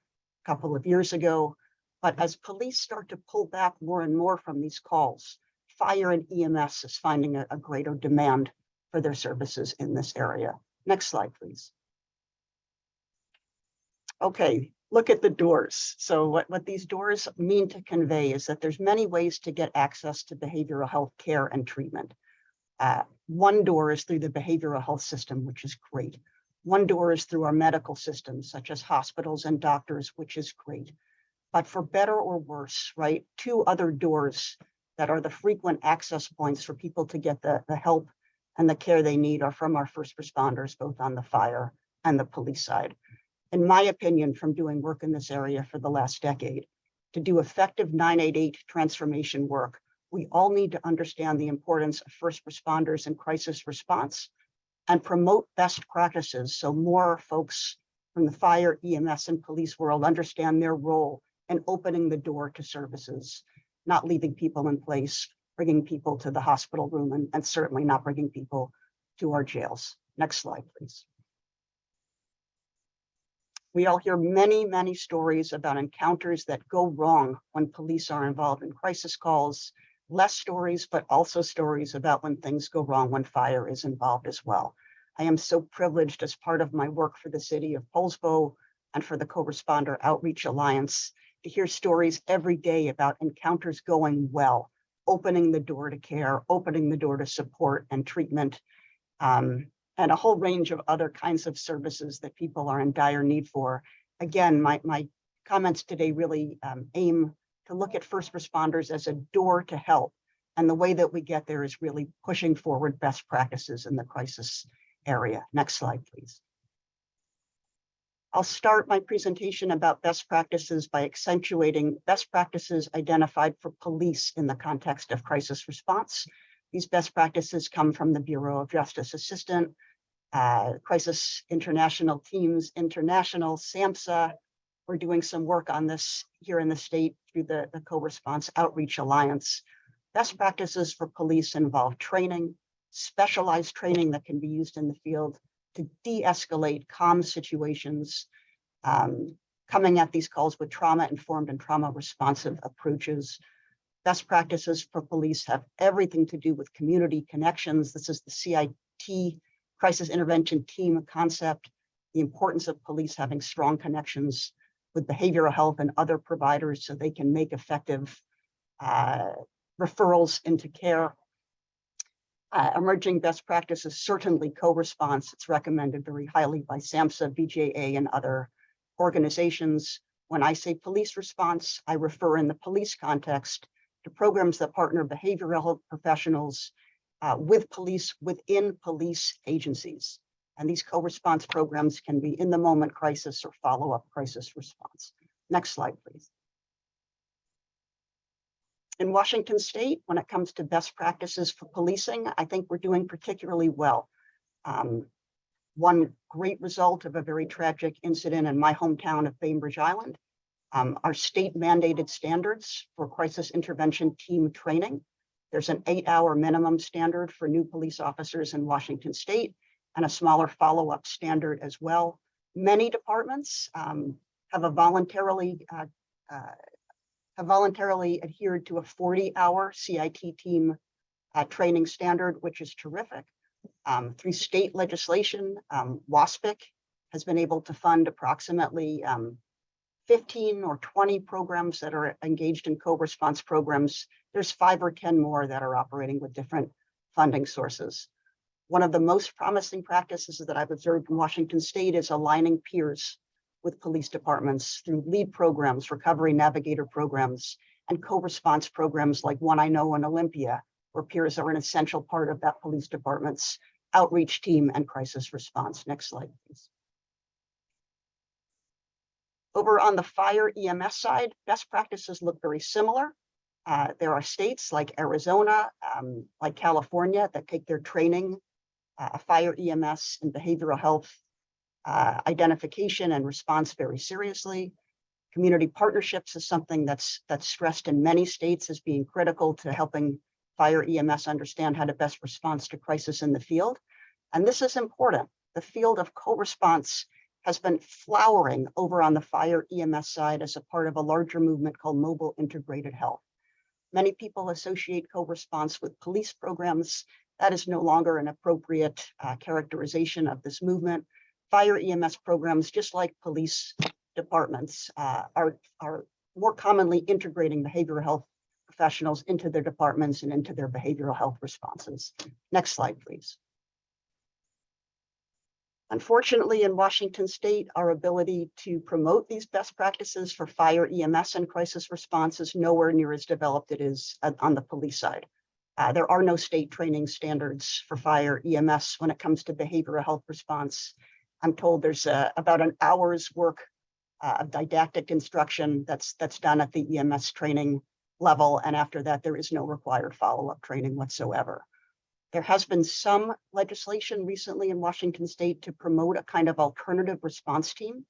couple of years ago. But as police start to pull back more and more from these calls, fire and EMS is finding a greater demand for their services in this area. Next slide, please. Okay, look at the doors. So what these doors mean to convey is that there's many ways to get access to behavioral health care and treatment. One door is through the behavioral health system, which is great. One door is through our medical systems, such as hospitals and doctors, which is great. But for better or worse, right, two other doors that are the frequent access points for people to get the help and the care they need are from our first responders, both on the fire and the police side. In my opinion, from doing work in this area for the last decade, to do effective 988 transformation work, we all need to understand the importance of first responders and crisis response and promote best practices so more folks from the fire, EMS, and police world understand their role in opening the door to services, not leaving people in place, bringing people to the hospital room, and certainly not bringing people to our jails. Next slide, please. We all hear many, many stories about encounters that go wrong when police are involved in crisis calls. Less stories, but also stories about when things go wrong when fire is involved as well. I am so privileged as part of my work for the city of Poulsbo and for the Co-Responder Outreach Alliance to hear stories every day about encounters going well, opening the door to care, opening the door to support and treatment, and a whole range of other kinds of services that people are in dire need for. Again, my comments today really aim to look at first responders as a door to help. And the way that we get there is really pushing forward best practices in the crisis area. Next slide, please. I'll start my presentation about best practices by accentuating best practices identified for police in the context of crisis response. These best practices come from the Bureau of Justice Assistant, Crisis International Teams International, SAMHSA. We're doing some work on this here in the state through the Co-Response Outreach Alliance. Best practices for police involve training, specialized training that can be used in the field to de-escalate calm situations, coming at these calls with trauma-informed and trauma-responsive approaches. Best practices for police have everything to do with community connections. This is the CIT, Crisis Intervention Team concept, the importance of police having strong connections with behavioral health and other providers so they can make effective referrals into care. Emerging best practices, certainly co-response. It's recommended very highly by SAMHSA, BJA, and other organizations. When I say police response, I refer in the police context to programs that partner behavioral health professionals with police within police agencies. And these co-response programs can be in the moment crisis or follow-up crisis response. Next slide, please. In Washington State, when it comes to best practices for policing, I think we're doing particularly well. One great result of a very tragic incident in my hometown of Bainbridge Island, our state mandated standards for crisis intervention team training. There's an 8-hour minimum standard for new police officers in Washington State and a smaller follow-up standard as well. Many departments have voluntarily adhered to a 40-hour CIT team training standard, which is terrific. Through state legislation, WASPIC has been able to fund approximately 15 or 20 programs that are engaged in co-response programs. There's 5 or 10 more that are operating with different funding sources. One of the most promising practices that I've observed in Washington State is aligning peers with police departments through lead programs, recovery navigator programs, and co-response programs like one I know in Olympia, where peers are an essential part of that police department's outreach team and crisis response. Next slide, please. Over on the fire EMS side, best practices look very similar. There are states like Arizona, like California, that take their training, fire EMS and behavioral health identification and response very seriously. Community partnerships is something that's stressed in many states as being critical to helping fire EMS understand how to best respond to crisis in the field. And this is important. The field of co-response has been flowering over on the fire EMS side as a part of a larger movement called mobile integrated health. Many people associate co-response with police programs. That is no longer an appropriate characterization of this movement. Fire EMS programs, just like police departments are more commonly integrating behavioral health professionals into their departments and into their behavioral health responses. Next slide, please. Unfortunately, in Washington State, our ability to promote these best practices for fire, EMS, and crisis response is nowhere near as developed it is on the police side. There are no state training standards for fire, EMS when it comes to behavioral health response. I'm told there's about an hour's work of didactic instruction that's done at the EMS training level, and after that, there is no required follow-up training whatsoever. There has been some legislation recently in Washington State to promote a kind of alternative response team.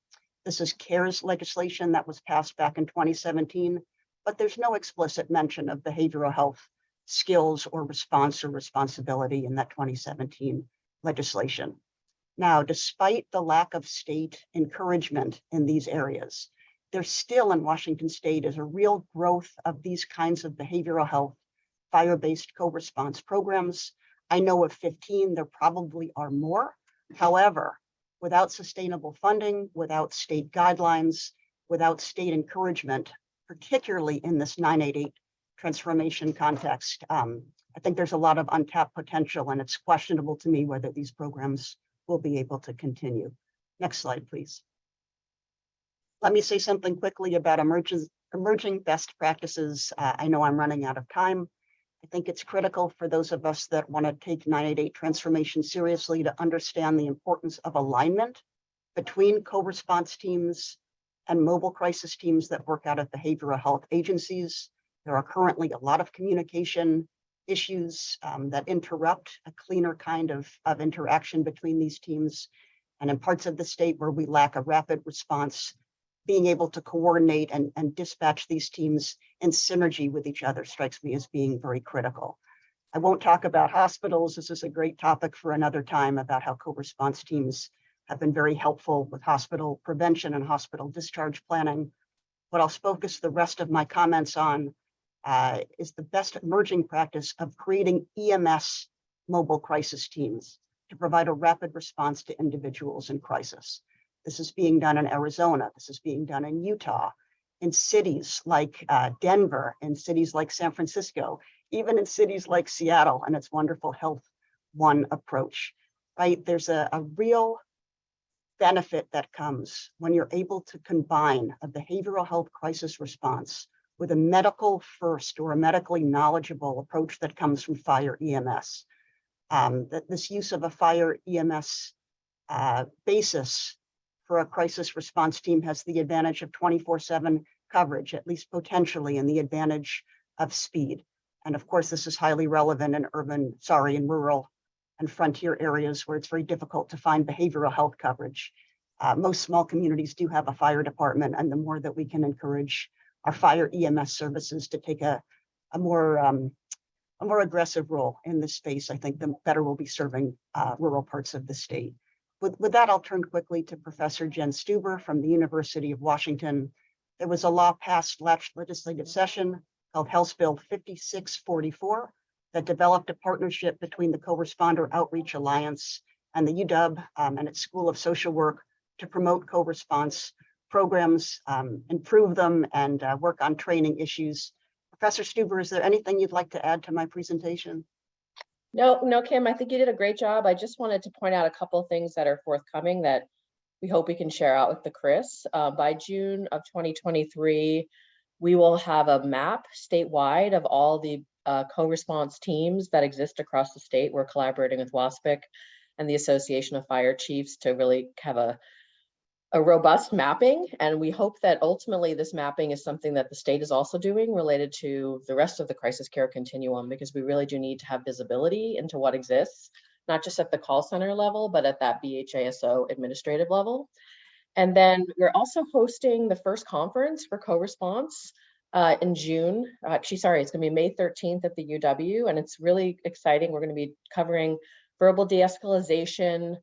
This is CARES legislation that was passed back in 2017, but there's no explicit mention of behavioral health skills or response or responsibility in that 2017 legislation. Now, despite the lack of state encouragement in these areas, there still in Washington State is a real growth of these kinds of behavioral health fire-based co-response programs. I know of 15, there probably are more. However, without sustainable funding, without state guidelines, without state encouragement, particularly in this 988 transformation context, I think there's a lot of untapped potential, and it's questionable to me whether these programs will be able to continue. Next slide, please. Let me say something quickly about emerging best practices. I know I'm running out of time. I think it's critical for those of us that want to take 988 transformation seriously to understand the importance of alignment between co-response teams and mobile crisis teams that work out of behavioral health agencies. There are currently a lot of communication issues that interrupt a cleaner kind of interaction between these teams. And in parts of the state where we lack a rapid response, being able to coordinate and dispatch these teams in synergy with each other strikes me as being very critical. I won't talk about hospitals. This is a great topic for another time about how co-response teams have been very helpful with hospital prevention and hospital discharge planning. What I'll focus the rest of my comments on is the best emerging practice of creating EMS mobile crisis teams to provide a rapid response to individuals in crisis. This is being done in Arizona. This is being done in Utah, in cities like Denver, in cities like San Francisco, even in cities like Seattle and its wonderful Health One approach, right? There's a real benefit that comes when you're able to combine a behavioral health crisis response with a medical first or a medically knowledgeable approach that comes from fire EMS. That this use of a fire EMS basis for a crisis response team has the advantage of 24/7 coverage, at least potentially, and the advantage of speed. And of course, this is highly relevant in in rural and frontier areas where it's very difficult to find behavioral health coverage. Most small communities do have a fire department, and the more that we can encourage our fire EMS services to take a more aggressive role in this space, I think the better we'll be serving rural parts of the state. With that, I'll turn quickly to Professor Jen Stuber from the University of Washington. There was a law passed last legislative session called House Bill 5644 that developed a partnership between the Co-Responder Outreach Alliance and the UW and its School of Social Work to promote co-response programs, improve them, and work on training issues. Professor Stuber, is there anything you'd like to add to my presentation? No, Kim, I think you did a great job. I just wanted to point out a couple of things that are forthcoming that we hope we can share out with the CRIS. By June of 2023, we will have a map statewide of all the co-response teams that exist across the state. We're collaborating with WASPIC and the Association of Fire Chiefs to really have a robust mapping. And we hope that ultimately this mapping is something that the state is also doing related to the rest of the crisis care continuum, because we really do need to have visibility into what exists, not just at the call center level, but at that BHASO administrative level. And then we're also hosting the first conference for co-response in June. Actually, sorry, it's gonna be May 13th at the UW, and it's really exciting. We're gonna be covering verbal de-escalation,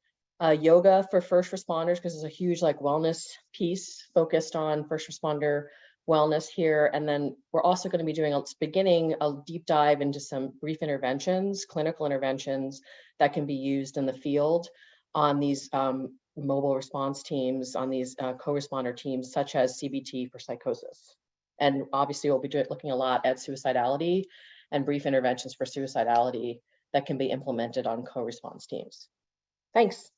yoga for first responders, because there's a huge wellness piece focused on first responder wellness here. And then we're also going to be beginning a deep dive into some brief interventions, clinical interventions that can be used in the field on these mobile response teams on these co-responder teams, such as CBT for psychosis. And obviously we'll be looking a lot at suicidality and brief interventions for suicidality that can be implemented on co-response teams. Thanks.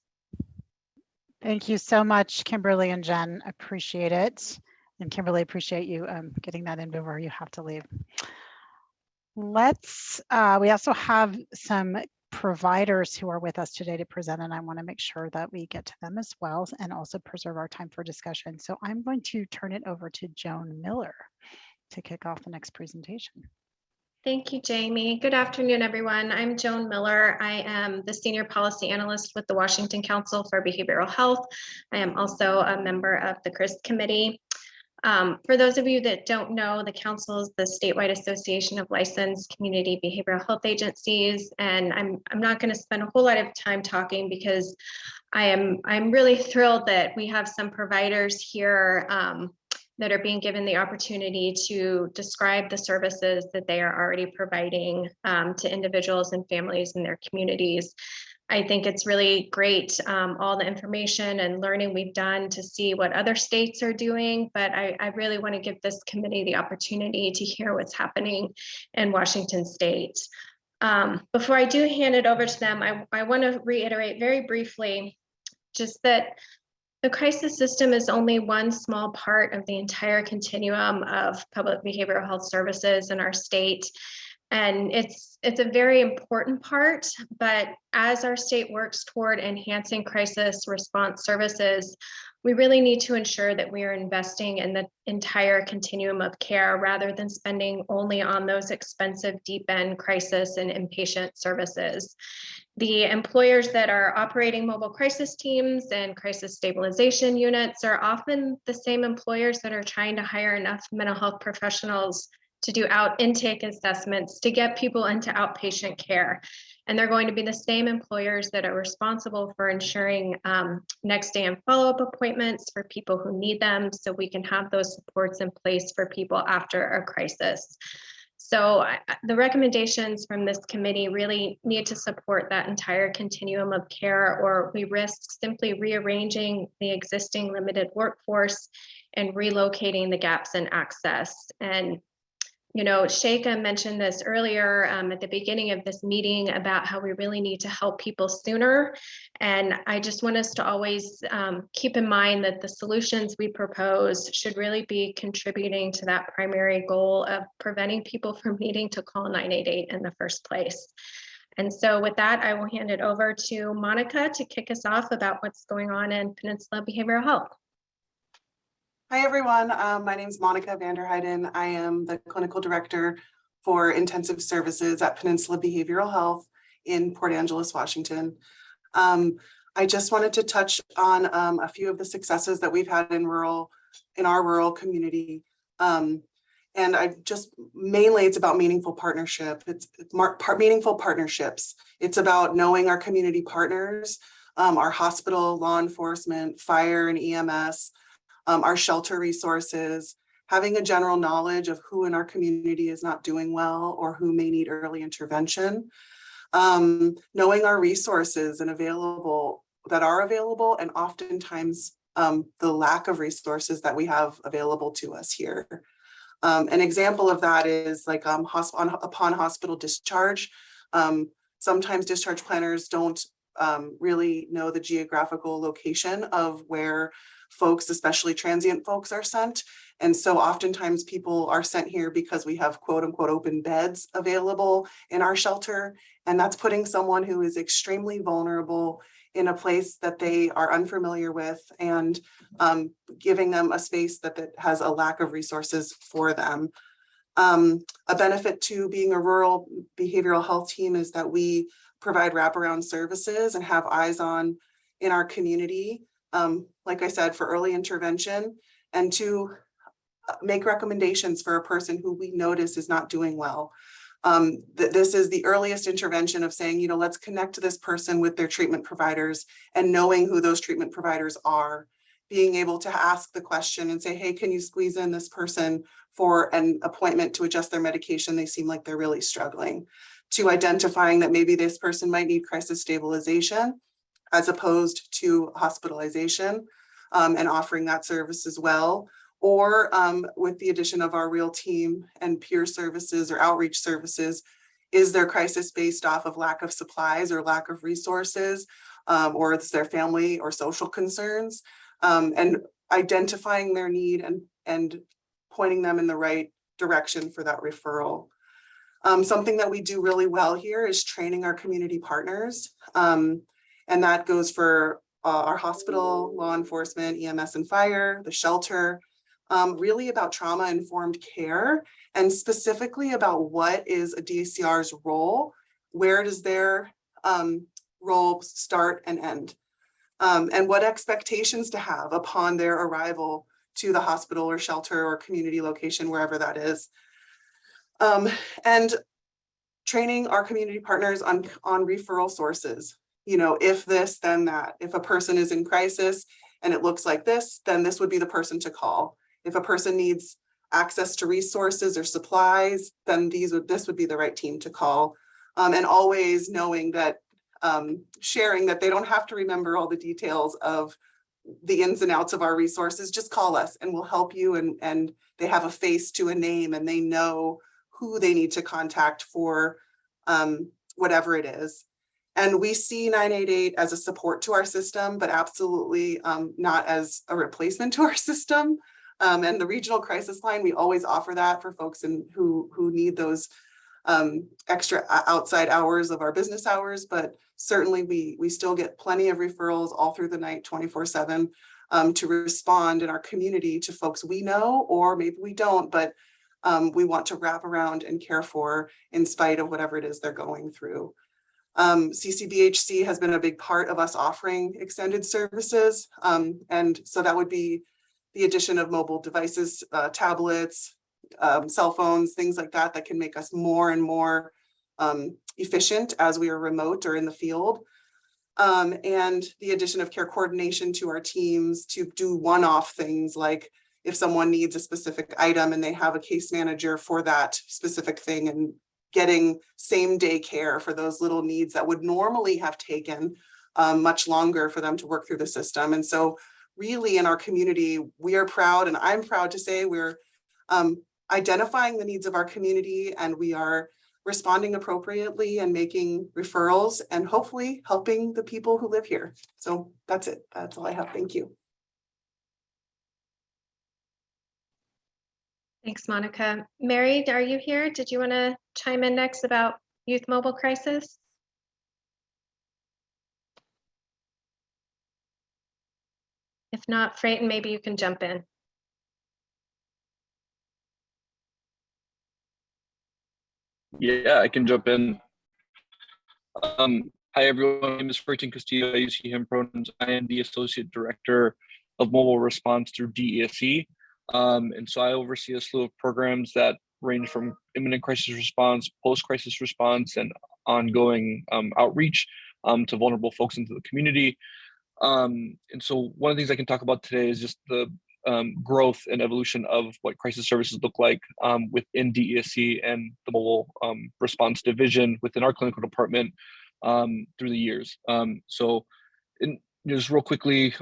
Thank you so much, Kimberly and Jen. Appreciate it. And Kimberly, appreciate you getting that in before you have to leave. We also have some providers who are with us today to present, and I want to make sure that we get to them as well and also preserve our time for discussion. So I'm going to turn it over to Joan Miller to kick off the next presentation. Thank you, Jamie. Good afternoon, everyone. I'm Joan Miller. I am the Senior Policy Analyst with the Washington Council for Behavioral Health. I am also a member of the CRIS committee. For those of you that don't know, the Council is the statewide association of licensed community behavioral health agencies, and I'm not going to spend a whole lot of time talking because I'm really thrilled that we have some providers here that are being given the opportunity to describe the services that they are already providing to individuals and families in their communities. I think it's really great, all the information and learning we've done to see what other states are doing, but I really want to give this committee the opportunity to hear what's happening in Washington State. Before I do hand it over to them, I want to reiterate very briefly just that the crisis system is only one small part of the entire continuum of public behavioral health services in our state. And it's a very important part, but as our state works toward enhancing crisis response services, we really need to ensure that we are investing in the entire continuum of care rather than spending only on those expensive deep end crisis and inpatient services. The employers that are operating mobile crisis teams and crisis stabilization units are often the same employers that are trying to hire enough mental health professionals to do intake assessments to get people into outpatient care. And they're going to be the same employers that are responsible for ensuring next day and follow-up appointments for people who need them so we can have those supports in place for people after a crisis. So the recommendations from this committee really need to support that entire continuum of care, or we risk simply rearranging the existing limited workforce and relocating the gaps in access. And you know, Sheikha mentioned this earlier at the beginning of this meeting about how we really need to help people sooner. And I just want us to always keep in mind that the solutions we propose should really be contributing to that primary goal of preventing people from needing to call 988 in the first place. And so with that, I will hand it over to Monica to kick us off about what's going on in Peninsula Behavioral Health. Hi, everyone. My name is Monica Vanderheiden. I am the Clinical Director for Intensive Services at Peninsula Behavioral Health in Port Angeles, Washington. I just wanted to touch on a few of the successes that we've had in our rural community. And mainly it's about meaningful partnership. It's meaningful partnerships. It's about knowing our community partners, our hospital, law enforcement, fire and EMS, our shelter resources, having a general knowledge of who in our community is not doing well or who may need early intervention, knowing our resources and that are available, and oftentimes the lack of resources that we have available to us here. An example of that is like upon hospital discharge. Sometimes discharge planners don't really know the geographical location of where folks, especially transient folks, are sent. And so oftentimes people are sent here because we have quote unquote open beds available in our shelter. And that's putting someone who is extremely vulnerable in a place that they are unfamiliar with and giving them a space that has a lack of resources for them. A benefit to being a rural behavioral health team is that we provide wraparound services and have eyes on in our community. Like I said, for early intervention and to make recommendations for a person who we notice is not doing well. This is the earliest intervention of saying, you know, let's connect this person with their treatment providers and knowing who those treatment providers are, being able to ask the question and say, hey, can you squeeze in this person for an appointment to adjust their medication? They seem like they're really struggling. To identifying that maybe this person might need crisis stabilization. as opposed to hospitalization, and offering that service as well. Or with the addition of our real team and peer services or outreach services, is their crisis based off of lack of supplies or lack of resources, or it's their family or social concerns, and identifying their need and pointing them in the right direction for that referral. Something that we do really well here is training our community partners. And that goes for our hospital, law enforcement, EMS and fire, the shelter, really about trauma-informed care, and specifically about what is a DCR's role, where does their role start and end, and what expectations to have upon their arrival to the hospital or shelter or community location, wherever that is. And training our community partners on referral sources. You know, if this, then that. If a person is in crisis and it looks like this, then this would be the person to call. If a person needs access to resources or supplies, then this would be the right team to call. And always knowing that, sharing that they don't have to remember all the details of the ins and outs of our resources, just call us and we'll help you. And they have a face to a name and they know who they need to contact for whatever it is. And we see 988 as a support to our system, but absolutely not as a replacement to our system. And the regional crisis line, we always offer that for folks who need those extra outside hours of our business hours. But certainly we still get plenty of referrals all through the night, 24/7, to respond in our community to folks we know, or maybe we don't, but we want to wrap around and care for in spite of whatever it is they're going through. CCBHC has been a big part of us offering extended services. And so that would be the addition of mobile devices, tablets, cell phones, things like that, that can make us more and more efficient as we are remote or in the field. And the addition of care coordination to our teams to do one-off things, like if someone needs a specific item and they have a case manager for that specific thing, and getting same day care for those little needs that would normally have taken much longer for them to work through the system. And so really in our community, we are proud, and I'm proud to say we're identifying the needs of our community, and we are responding appropriately and making referrals and hopefully helping the people who live here. So that's it. That's all I have. Thank you. Thanks, Monica. Mary, are you here? Did you want to chime in next about youth mobile crisis? If not, Freyton, maybe you can jump in. Yeah, I can jump in. Hi, everyone. My name is Freyton Castillo. I use he, him pronouns. I am the Associate Director of Mobile Response through DESE. And so I oversee a slew of programs that range from imminent crisis response, post-crisis response, and ongoing outreach to vulnerable folks into the community. And so one of the things I can talk about today is just the growth and evolution of what crisis services look like within DESE and the mobile response division within our clinical department through the years. So just real quickly,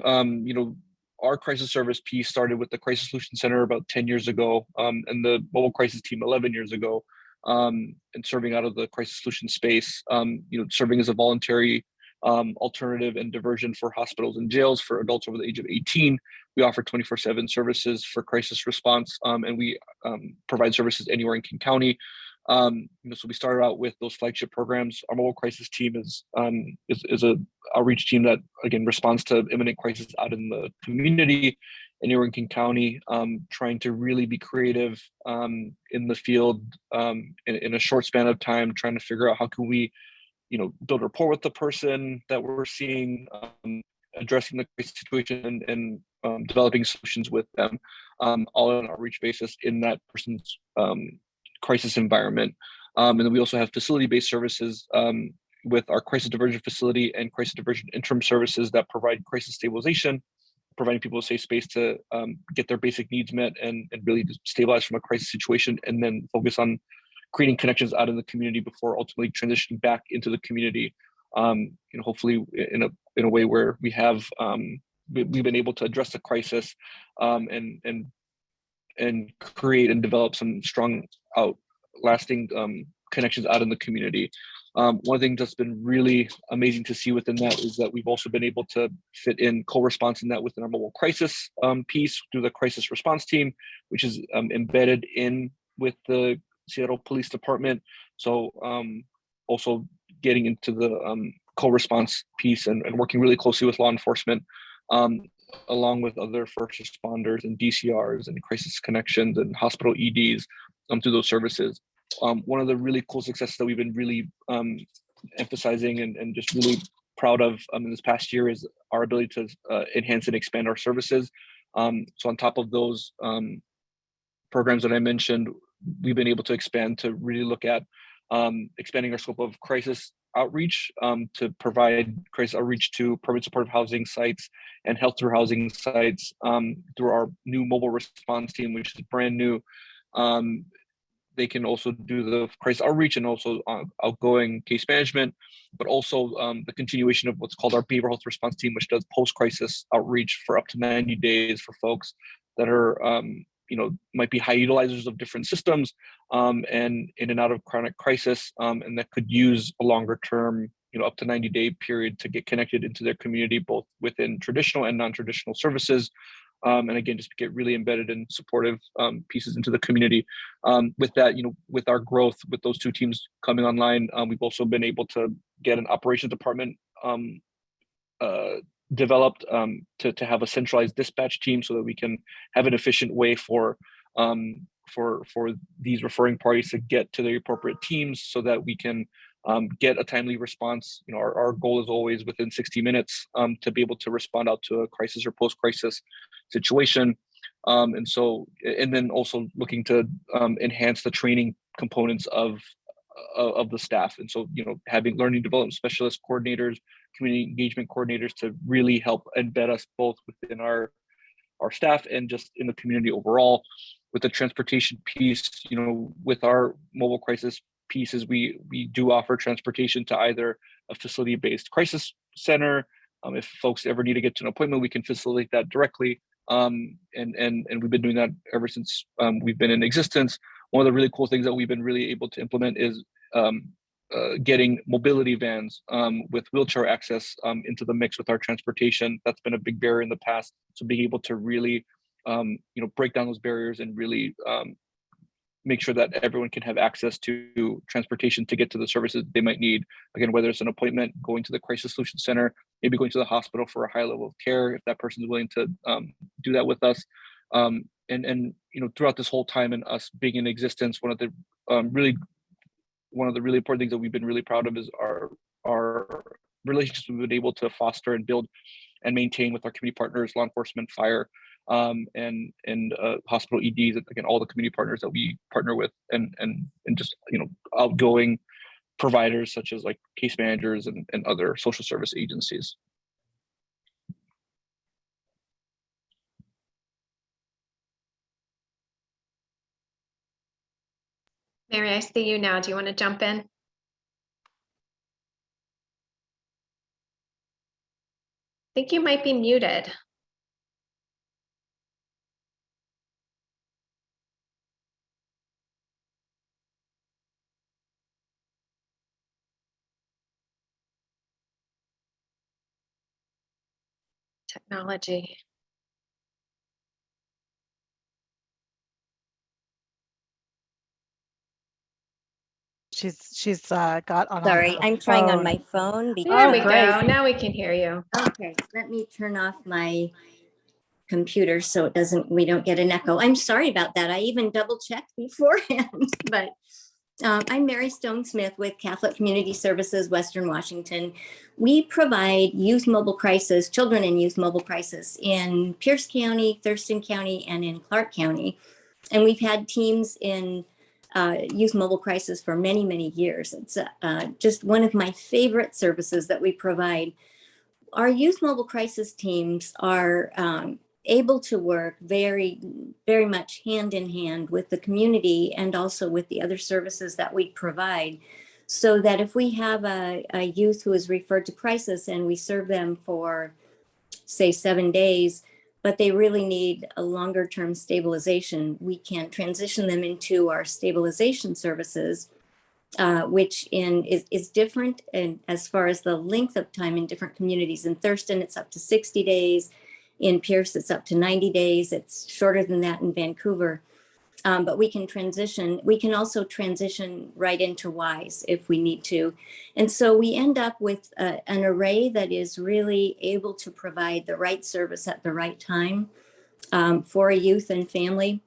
our crisis service piece started with the Crisis Solution Center about 10 years ago, and the mobile crisis team 11 years ago, and serving out of the crisis solution space, serving as a voluntary alternative and diversion for hospitals and jails for adults over the age of 18. We offer 24/7 services for crisis response, and we provide services anywhere in King County. So we started out with those flagship programs. Our mobile crisis team is a outreach team that, again, responds to imminent crisis out in the community anywhere in King County, trying to really be creative in the field in a short span of time, trying to figure out how can we build rapport with the person that we're seeing, addressing the crisis situation and developing solutions with them, all on an outreach basis in that person's crisis environment. And then we also have facility-based services with our crisis diversion facility and crisis diversion interim services that provide crisis stabilization, providing people a safe space to get their basic needs met and really stabilize from a crisis situation, and then focus on creating connections out in the community before ultimately transitioning back into the community hopefully in a way where we have we've been able to address the crisis and create and develop some strong lasting connections out in the community. One thing that's been really amazing to see within that is that we've also been able to fit in co-response in that within our mobile crisis piece through the crisis response team, which is embedded in with the Seattle Police Department. So also getting into the co-response piece and working really closely with law enforcement, along with other first responders and DCRs and crisis connections and hospital EDs through those services. One of the really cool successes that we've been really emphasizing and just really proud of in this past year is our ability to enhance and expand our services. So on top of those programs that I mentioned, we've been able to expand to really look at expanding our scope of crisis outreach to provide crisis outreach to permanent supportive housing sites and health through housing sites through our new mobile response team, which is brand new. They can also do the crisis outreach and also outgoing case management, but also the continuation of what's called our behavioral health response team, which does post-crisis outreach for up to 90 days for folks that are, might be high utilizers of different systems and in and out of chronic crisis, and that could use a longer term, up to 90-day period to get connected into their community, both within traditional and non-traditional services. And again, just get really embedded and supportive pieces into the community. With that, with our growth, with those two teams coming online, we've also been able to get an operations department developed to have a centralized dispatch team so that we can have an efficient way for these referring parties to get to the appropriate teams so that we can get a timely response. Our goal is always within 60 minutes to be able to respond out to a crisis or post-crisis situation. And then also looking to enhance the training components of the staff. And so, having learning development specialists, coordinators, community engagement coordinators to really help embed us both within our staff and just in the community overall. With the transportation piece, with our mobile crisis pieces, we do offer transportation to either a facility-based crisis center. If folks ever need to get to an appointment, we can facilitate that directly. And we've been doing that ever since we've been in existence. One of the really cool things that we've been really able to implement is getting mobility vans with wheelchair access into the mix with our transportation. That's been a big barrier in the past. So being able to really, break down those barriers and really make sure that everyone can have access to transportation to get to the services they might need. Again, whether it's an appointment, going to the crisis solution center, maybe going to the hospital for a high level of care, if that person is willing to do that with us. And throughout this whole time and us being in existence, one of the really important things that we've been really proud of is our relationships we've been able to foster and build and maintain with our community partners, law enforcement, fire, and hospital EDs, and again, all the community partners that we partner with, and just outgoing providers such as like case managers and other social service agencies. Mary, I see you now. Do you want to jump in? I think you might be muted. Technology. She's got on. Sorry, I'm trying on my phone. There we go. Now we can hear you. Okay, let me turn off my computer so we don't get an echo. I'm sorry about that. I even double checked beforehand, but I'm Mary Stone Smith with Catholic Community Services, Western Washington. We provide youth mobile crisis, children in youth mobile crisis in Pierce County, Thurston County, and in Clark County. And we've had teams in youth mobile crisis for many, many years. It's just one of my favorite services that we provide. Our youth mobile crisis teams are able to work very, very much hand in hand with the community and also with the other services that we provide. so that if we have a youth who is referred to crisis and we serve them for, say, 7 days, but they really need a longer term stabilization, we can transition them into our stabilization services, which is different and as far as the length of time in different communities. In Thurston, it's up to 60 days. In Pierce, it's up to 90 days. It's shorter than that in Vancouver. But we can transition. We can also transition right into WISE if we need to. And so we end up with an array that is really able to provide the right service at the right time for a youth and family.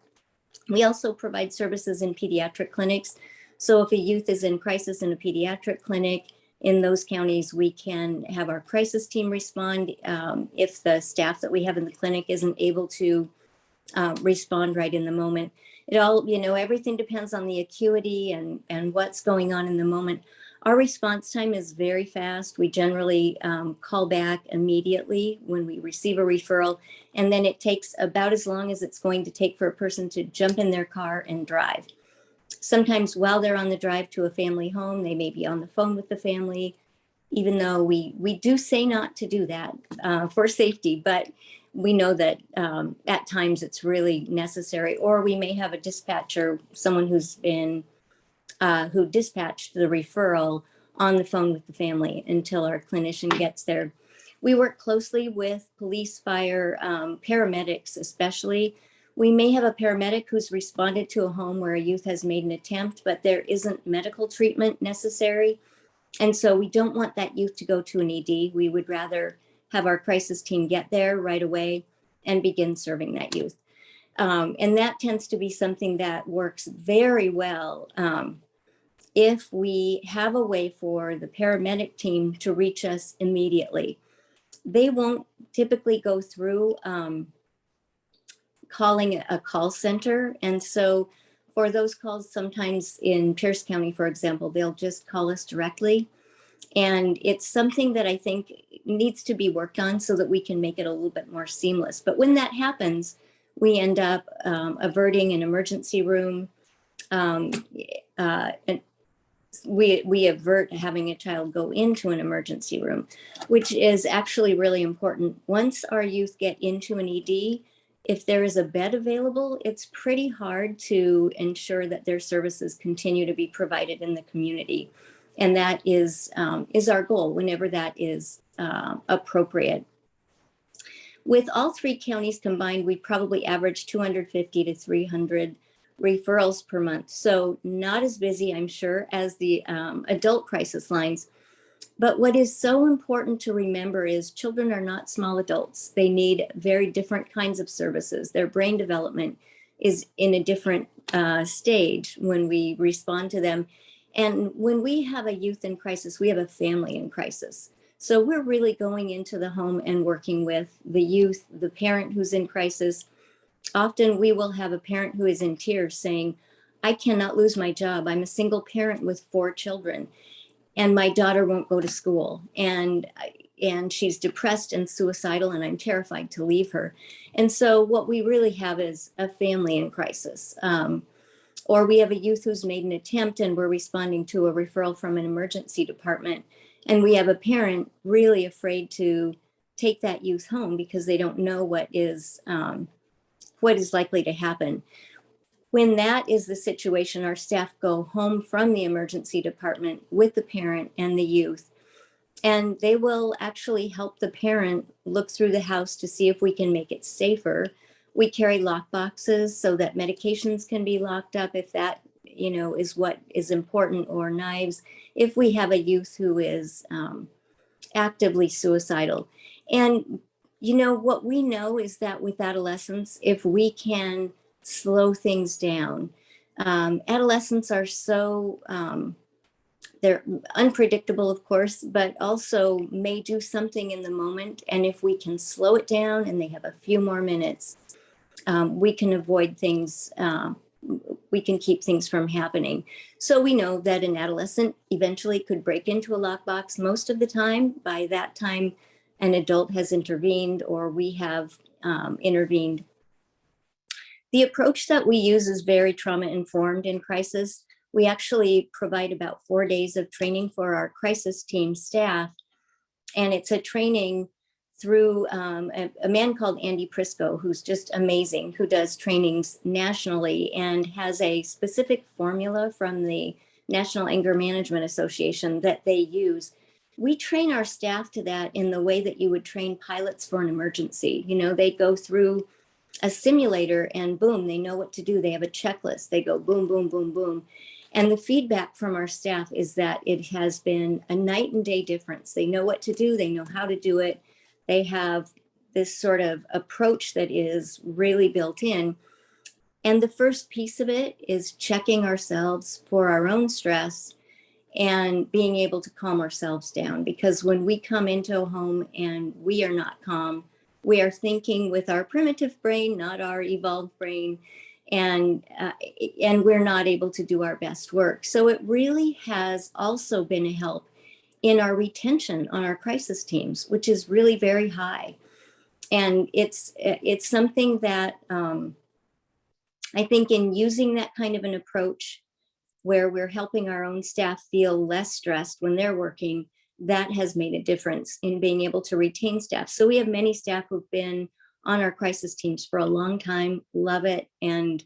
We also provide services in pediatric clinics. So if a youth is in crisis in a pediatric clinic, in those counties, we can have our crisis team respond if the staff that we have in the clinic isn't able to respond right in the moment. It all, everything depends on the acuity and what's going on in the moment. Our response time is very fast. We generally call back immediately when we receive a referral, and then it takes about as long as it's going to take for a person to jump in their car and drive. Sometimes while they're on the drive to a family home, they may be on the phone with the family, even though we do say not to do that for safety, but we know that at times it's really necessary. Or we may have a dispatcher, someone who's been, who dispatched the referral on the phone with the family until our clinician gets there. We work closely with police, fire, paramedics especially. We may have a paramedic who's responded to a home where a youth has made an attempt, but there isn't medical treatment necessary. And so we don't want that youth to go to an ED. We would rather have our crisis team get there right away and begin serving that youth. And that tends to be something that works very well if we have a way for the paramedic team to reach us immediately. They won't typically go through calling a call center. And so for those calls, sometimes in Pierce County, for example, they'll just call us directly. And it's something that I think needs to be worked on so that we can make it a little bit more seamless. But when that happens, we end up averting an emergency room. And we avert having a child go into an emergency room, which is actually really important. Once our youth get into an ED, if there is a bed available, it's pretty hard to ensure that their services continue to be provided in the community. And that is our goal whenever that is appropriate. With all 3 counties combined, we probably average 250 to 300 referrals per month. So not as busy, I'm sure, as the adult crisis lines. But what is so important to remember is children are not small adults. They need very different kinds of services. Their brain development is in a different stage when we respond to them. And when we have a youth in crisis, we have a family in crisis. So we're really going into the home and working with the youth, the parent who's in crisis. Often we will have a parent who is in tears saying, I cannot lose my job. I'm a single parent with 4 children and my daughter won't go to school. And she's depressed and suicidal and I'm terrified to leave her. And so what we really have is a family in crisis. Or we have a youth who's made an attempt and we're responding to a referral from an emergency department. And we have a parent really afraid to take that youth home because they don't know what is likely to happen. When that is the situation, our staff go home from the emergency department with the parent and the youth, and they will actually help the parent look through the house to see if we can make it safer. We carry lock boxes so that medications can be locked up if that, is what is important, or knives if we have a youth who is actively suicidal. And, what we know is that with adolescents, if we can slow things down, adolescents are so, they're unpredictable, of course, but also may do something in the moment. And if we can slow it down and they have a few more minutes, we can avoid things, we can keep things from happening. So we know that an adolescent eventually could break into a lockbox. Most of the time, by that time, an adult has intervened or we have intervened. The approach that we use is very trauma-informed in crisis. We actually provide about 4 days of training for our crisis team staff. And it's a training through a man called Andy Prisco, who's just amazing, who does trainings nationally and has a specific formula from the National Anger Management Association that they use. We train our staff to that in the way that you would train pilots for an emergency. You know, they go through a simulator and boom, they know what to do. They have a checklist. They go boom, boom, boom, boom. And the feedback from our staff is that it has been a night and day difference. They know what to do. They know how to do it. They have this sort of approach that is really built in. And the first piece of it is checking ourselves for our own stress and being able to calm ourselves down. Because when we come into a home and we are not calm, we are thinking with our primitive brain, not our evolved brain, and we're not able to do our best work. So it really has also been a help in our retention on our crisis teams, which is really very high. And it's something that I think in using that kind of an approach where we're helping our own staff feel less stressed when they're working, that has made a difference in being able to retain staff. So we have many staff who've been on our crisis teams for a long time, love it, and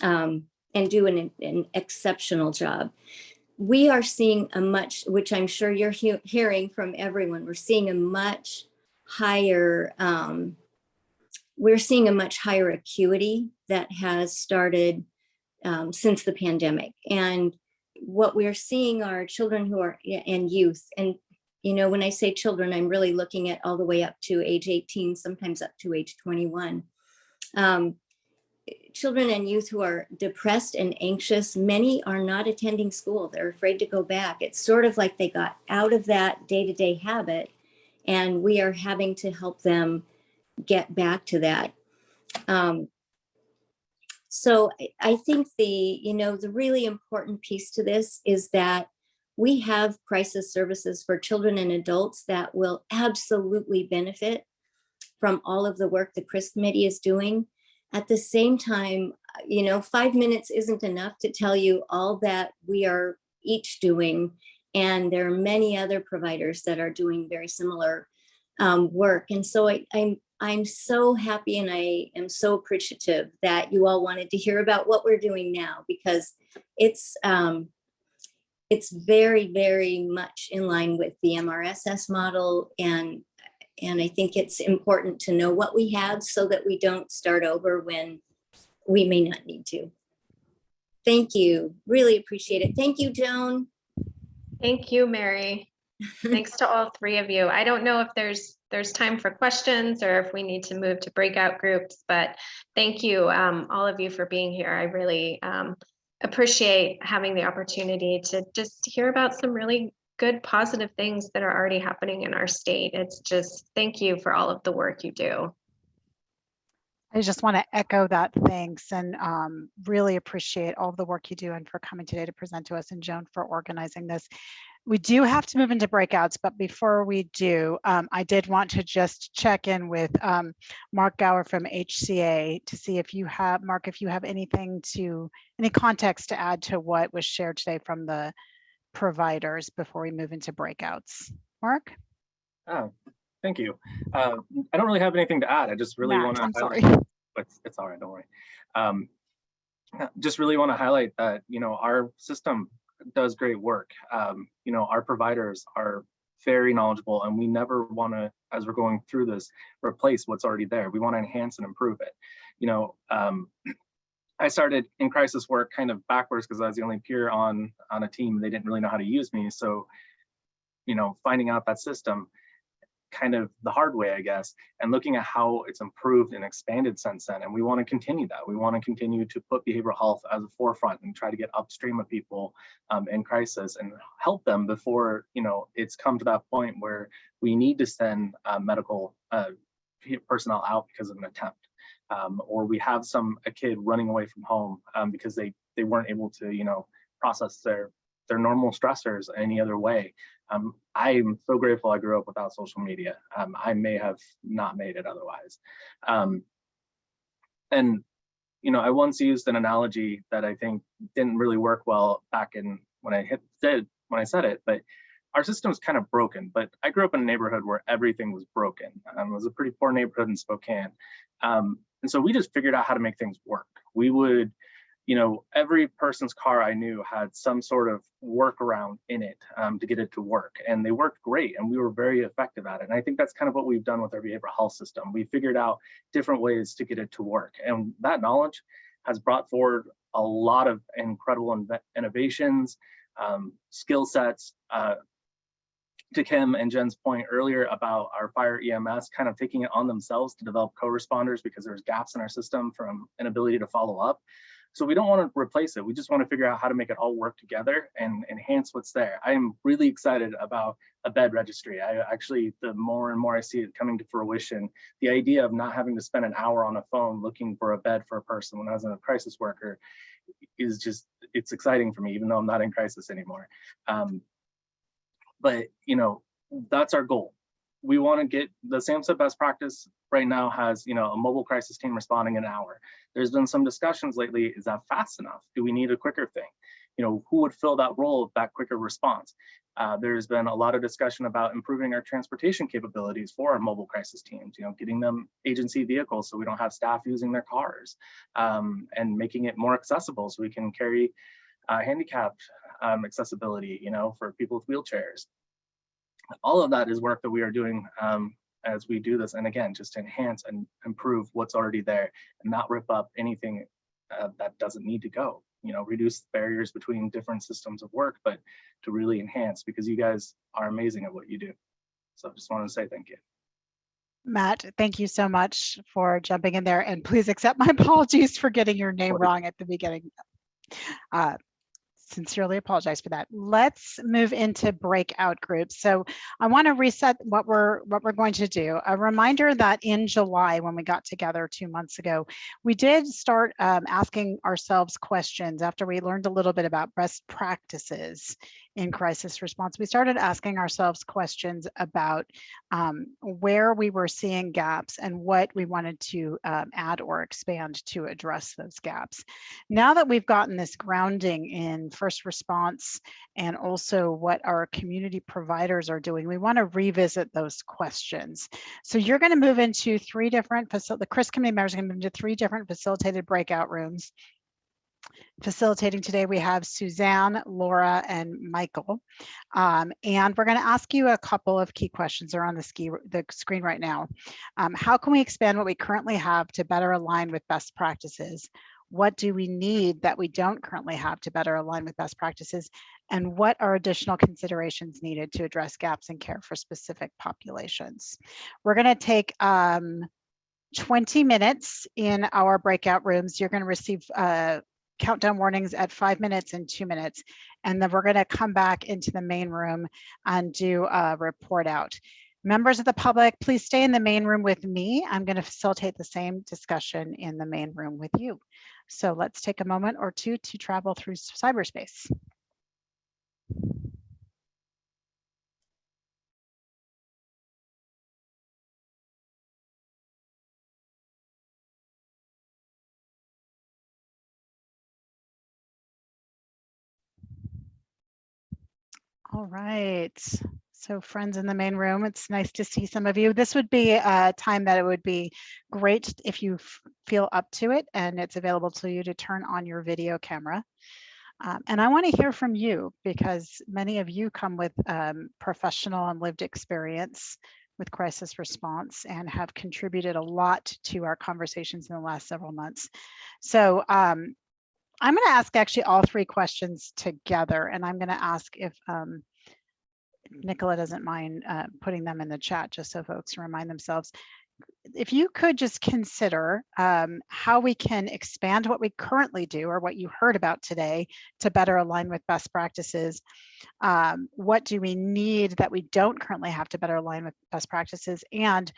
do an exceptional job. We are seeing a much, which I'm sure you're hearing from everyone, we're seeing a much higher, acuity that has started since the pandemic. And what we're seeing are children who are, and youth. And, you know, when I say children, I'm really looking at all the way up to age 18, sometimes up to age 21. Children and youth who are depressed and anxious, many are not attending school. They're afraid to go back. It's sort of like they got out of that day-to-day habit, and we are having to help them get back to that. So I think the really important piece to this is that we have crisis services for children and adults that will absolutely benefit from all of the work the CRIS committee is doing. At the same time, 5 minutes isn't enough to tell you all that we are each doing. And there are many other providers that are doing very similar work. And so I'm so happy and I am so appreciative that you all wanted to hear about what we're doing now, because it's very, very much in line with the MRSS model. And I think it's important to know what we have so that we don't start over when we may not need to. Thank you. Really appreciate it. Thank you, Joan. Thank you, Mary. Thanks to all three of you. I don't know if there's time for questions or if we need to move to breakout groups, but thank you, all of you, for being here. I really appreciate having the opportunity to just hear about some really good, positive things that are already happening in our state. It's just, thank you for all of the work you do. I just want to echo that thanks and really appreciate all of the work you do and for coming today to present to us, and Joan for organizing this. We do have to move into breakouts, but before we do, I did want to just check in with Mark Gower from HCA to see if you have, Mark, if you have any context to add to what was shared today from the providers before we move into breakouts. Mark? Oh, thank you. I don't really have anything to add. I just really want to highlight, but it's all right, don't worry. Just really want to highlight that, our system does great work. Our providers are very knowledgeable, and we never want to, as we're going through this, replace what's already there. We want to enhance and improve it. I started in crisis work kind of backwards because I was the only peer on a team. They didn't really know how to use me. So, finding out that system kind of the hard way, I guess, and looking at how it's improved and expanded since then. And we want to continue that. We want to continue to put behavioral health as a forefront and try to get upstream of people in crisis and help them before, it's come to that point where we need to send medical personnel out because of an attempt. Or we have a kid running away from home because they weren't able to, process their normal stressors any other way. I'm so grateful I grew up without social media. I may have not made it otherwise. And, you know, I once used an analogy that I think didn't really work well back in when I said it, but our system is kind of broken. But I grew up in a neighborhood where everything was broken. It was a pretty poor neighborhood in Spokane. And so we just figured out how to make things work. We would, you know, every person's car I knew had some sort of workaround in it to get it to work. And they worked great, and we were very effective at it. And I think that's kind of what we've done with our behavioral health system. We figured out different ways to get it to work. And that knowledge has brought forward a lot of incredible innovations, skill sets. To Kim and Jen's point earlier about our fire EMS kind of taking it on themselves to develop co-responders because there's gaps in our system from inability to follow up. So we don't want to replace it. We just want to figure out how to make it all work together and enhance what's there. I am really excited about a bed registry. I actually, the more and more I see it coming to fruition, the idea of not having to spend an hour on a phone looking for a bed for a person when I was a crisis worker is just, it's exciting for me, even though I'm not in crisis anymore. But, you know, that's our goal. We want to get the SAMHSA best practice right now has, you know, a mobile crisis team responding in an hour. There's been some discussions lately, is that fast enough? Do we need a quicker thing? You know, who would fill that role of that quicker response? There's been a lot of discussion about improving our transportation capabilities for our mobile crisis teams, you know, getting them agency vehicles so we don't have staff using their cars, and making it more accessible so we can carry handicapped accessibility, you know, for people with wheelchairs. All of that is work that we are doing as we do this. And again, just to enhance and improve what's already there and not rip up anything that doesn't need to go, you know, reduce barriers between different systems of work, but to really enhance, because you guys are amazing at what you do. So I just want to say thank you. Matt, thank you so much for jumping in there, and please accept my apologies for getting your name wrong at the beginning. Sincerely apologize for that. Let's move into breakout groups. So I want to reset what we're going to do. A reminder that in July, when we got together 2 months ago, we did start asking ourselves questions after we learned a little bit about best practices in crisis response. We started asking ourselves questions about where we were seeing gaps and what we wanted to add or expand to address those gaps. Now that we've gotten this grounding in first response and also what our community providers are doing, we want to revisit those questions. So you're going to move into three different the CRIS committee members are going to move into three different facilitated breakout rooms. Facilitating today, we have Suzanne, Laura, and Michael. And we're going to ask you a couple of key questions. They're on the screen right now. How can we expand what we currently have to better align with best practices? What do we need that we don't currently have to better align with best practices? And what are additional considerations needed to address gaps in care for specific populations? We're going to take 20 minutes in our breakout rooms. You're going to receive countdown warnings at 5 minutes and 2 minutes. And then we're going to come back into the main room and do a report out. Members of the public, please stay in the main room with me. I'm going to facilitate the same discussion in the main room with you. So let's take a moment or two to travel through cyberspace. All right. So friends in the main room, it's nice to see some of you. This would be a time that it would be great if you feel up to it and it's available to you to turn on your video camera. And I want to hear from you because many of you come with professional and lived experience with crisis response and have contributed a lot to our conversations in the last several months. So I'm going to ask actually all three questions together, and I'm going to ask if Nicola doesn't mind putting them in the chat just so folks remind themselves. If you could just consider how we can expand what we currently do or what you heard about today to better align with best practices. What do we need that we don't currently have to better align with best practices? And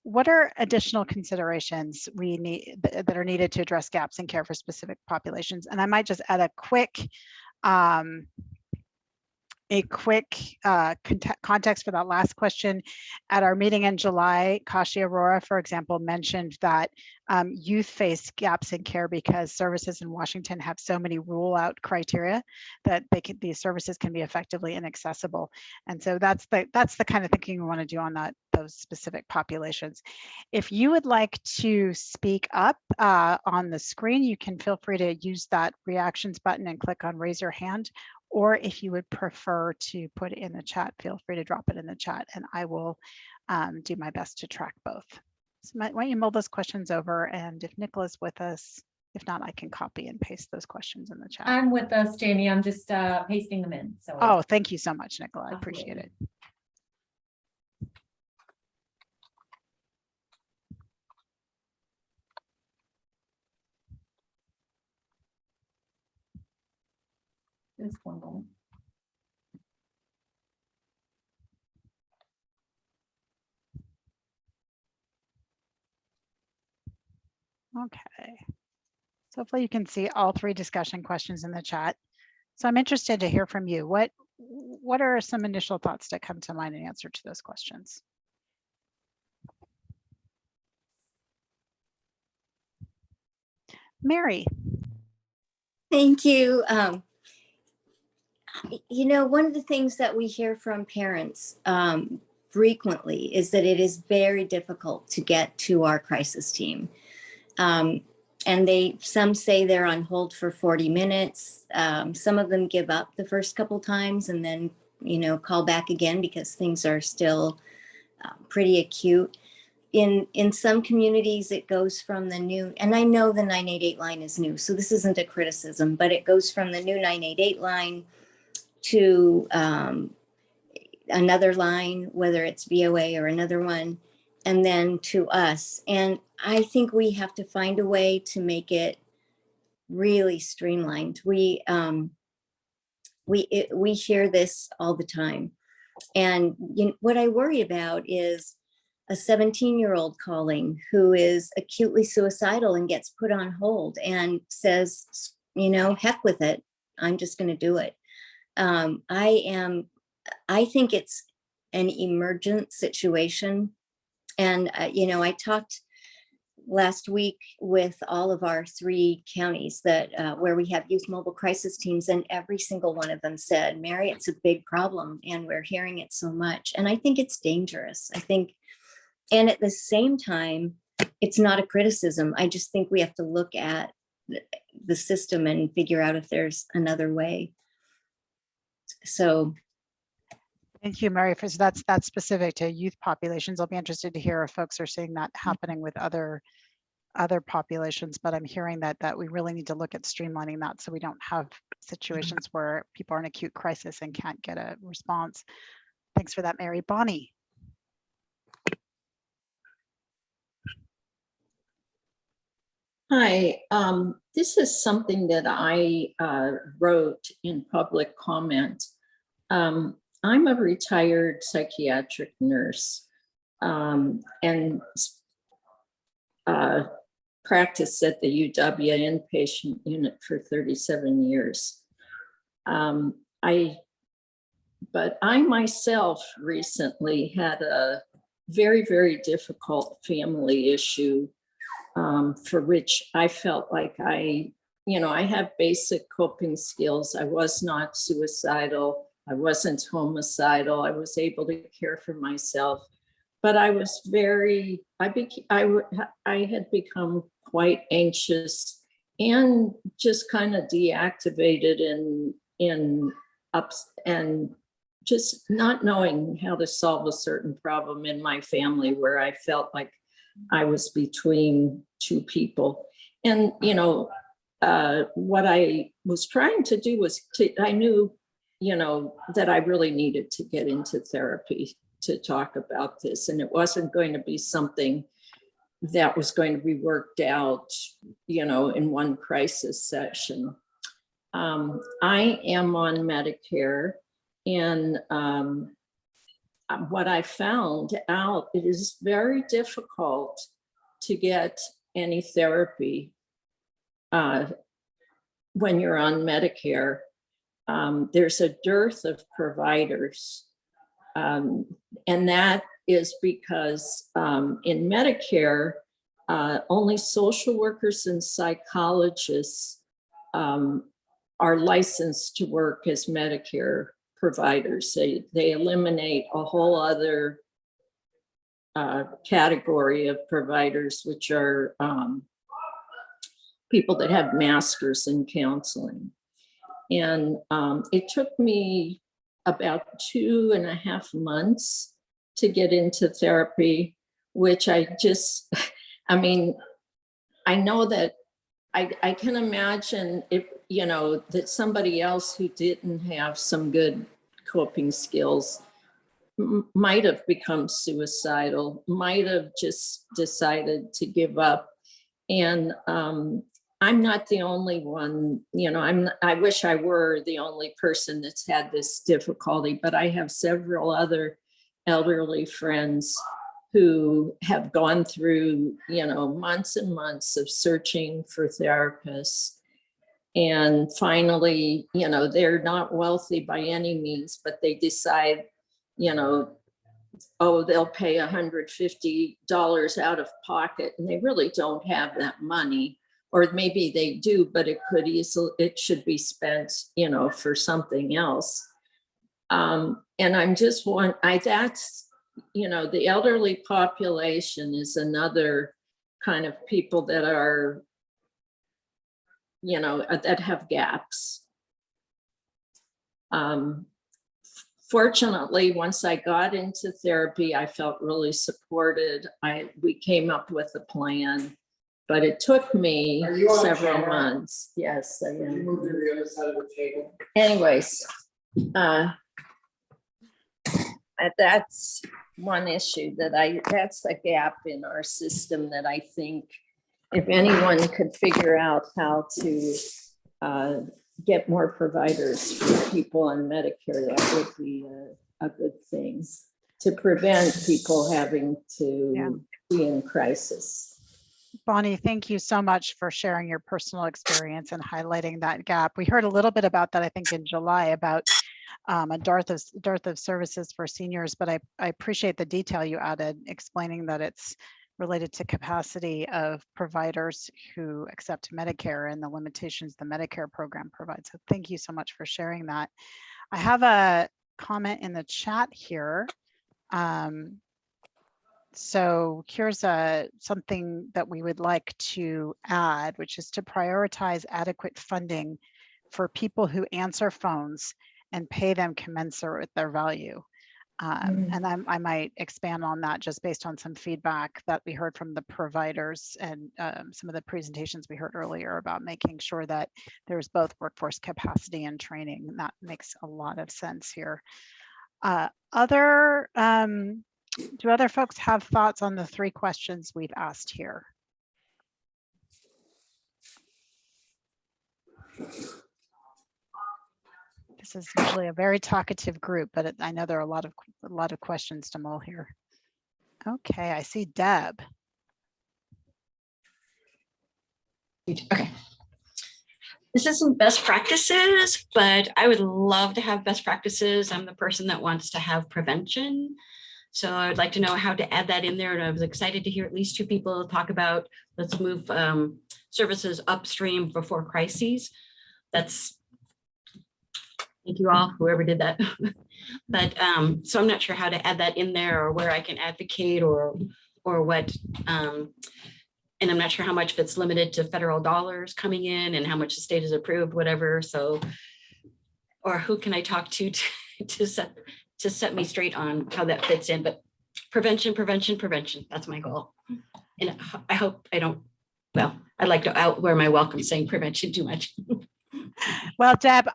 what are additional considerations we need that are needed to address gaps in care for specific populations? And I might just add a quick a quick context for that last question. At our meeting in July, Kashi Arora, for example, mentioned that youth face gaps in care because services in Washington have so many rule out criteria that these services can be effectively inaccessible. And so that's the kind of thinking we want to do on those specific populations. If you would like to speak up on the screen, you can feel free to use that reactions button and click on raise your hand. Or if you would prefer to put it in the chat, feel free to drop it in the chat and I will do my best to track both. So why don't you mull those questions over, and if Nicola's with us, if not, I can copy and paste those questions in the chat. I'm with us, Jamie. I'm just pasting them in. So. Oh, thank you so much, Nicola. I appreciate it. This one. Okay. So hopefully you can see all three discussion questions in the chat. So I'm interested to hear from you. What are some initial thoughts that come to mind in answer to those questions? Mary. Thank you. You know, one of the things that we hear from parents frequently is that it is very difficult to get to our crisis team. And some say they're on hold for 40 minutes. Some of them give up the first couple times and then, you know, call back again because things are still pretty acute. In some communities, it goes from the new, and I know the 988 line is new, so this isn't a criticism, but it goes from the new 988 line to another line, whether it's VOA or another one, and then to us. And I think we have to find a way to make it really streamlined. We hear this all the time. And what I worry about is a 17-year-old calling who is acutely suicidal and gets put on hold and says, you know, heck with it, I'm just going to do it. I think it's an emergent situation. And, you know, I talked last week with all of our 3 counties that where we have youth mobile crisis teams, and every single one of them said, Mary, it's a big problem and we're hearing it so much. And I think it's dangerous. I think, and at the same time, it's not a criticism. I just think we have to look at the system and figure out if there's another way. So. Thank you, Mary. So that's specific to youth populations. I'll be interested to hear if folks are seeing that happening with other populations, but I'm hearing that we really need to look at streamlining that so we don't have situations where people are in acute crisis and can't get a response. Thanks for that, Mary. Bonnie. Hi, this is something that I wrote in public comment. I'm a retired psychiatric nurse and practiced at the UW inpatient unit for 37 years. But I myself recently had a very, very difficult family issue for which I felt like I have basic coping skills. I was not suicidal. I wasn't homicidal. I was able to care for myself, but I was I had become quite anxious and just kind of deactivated in ups and just not knowing how to solve a certain problem in my family where I felt like I was between 2 people. And, what I was trying to do was I knew, that I really needed to get into therapy to talk about this. And it wasn't going to be something that was going to be worked out, in one crisis session. I am on Medicare, and what I found out, it is very difficult to get any therapy when you're on Medicare. there's a dearth of providers. And that is because in Medicare, only social workers and psychologists are licensed to work as Medicare providers. They eliminate a whole other category of providers, which are people that have masters in counseling. And it took me about 2.5 months to get into therapy, which I mean, I know that I can imagine if, you know, that somebody else who didn't have some good coping skills might have become suicidal, might have just decided to give up. And I'm not the only one, you know, I wish I were the only person that's had this difficulty, but I have several other elderly friends who have gone through, you know, months and months of searching for therapists. And finally, you know, they're not wealthy by any means, but they decide, you know, oh, they'll pay $150 out of pocket, and they really don't have that money. Or maybe they do, but it should be spent, you know, for something else. And I'm just that's, you know, the elderly population is another kind of people that are, you know, that have gaps. Fortunately, once I got into therapy, I felt really supported. We came up with a plan, but it took me several months. Yes, I am. Move to the other side of the table. Anyways, that's one issue that's a gap in our system that I think if anyone could figure out how to get more providers for people on Medicare, that would be a good thing to prevent people having to be in crisis. Bonnie, thank you so much for sharing your personal experience and highlighting that gap. We heard a little bit about that, I think, in July about a dearth of services for seniors, but I appreciate the detail you added, explaining that it's related to capacity of providers who accept Medicare and the limitations the Medicare program provides. So thank you so much for sharing that. I have a comment in the chat here. So here's something that we would like to add, which is to prioritize adequate funding for people who answer phones and pay them commensurate with their value. And I might expand on that just based on some feedback that we heard from the providers and some of the presentations we heard earlier about making sure that there's both workforce capacity and training. And that makes a lot of sense here. Do other folks have thoughts on the 3 questions we've asked here? This is usually a very talkative group, but I know there are a lot of questions to mull here. Okay, I see Deb. Okay. This isn't best practices, but I would love to have best practices. I'm the person that wants to have prevention. So I would like to know how to add that in there. And I was excited to hear at least 2 people talk about, let's move services upstream before crises. Thank you all, whoever did that. But so I'm not sure how to add that in there or where I can advocate or what. And I'm not sure how much of it's limited to federal dollars coming in and how much the state has approved, whatever. So, or who can I talk to set me straight on how that fits in? But prevention, that's my goal. And I hope I don't, well, I'd like to outwear my welcome saying prevention too much. Well, Deb,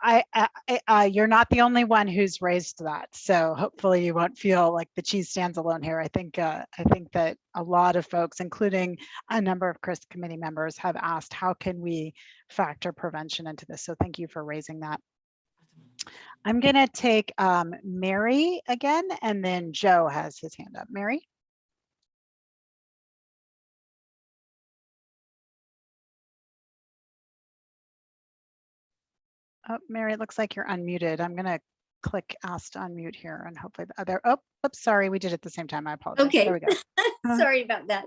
you're not the only one who's raised that. So hopefully you won't feel like the cheese stands alone here. I think that a lot of folks, including a number of CRIS committee members, have asked how can we factor prevention into this? So thank you for raising that. I'm going to take Mary again, and then Joe has his hand up. Mary? Oh, Mary, it looks like you're unmuted. I'm going to click ask to unmute here and hopefully the other, oh, oops, sorry, we did it at the same time. I apologize. Okay. There we go. Sorry about that.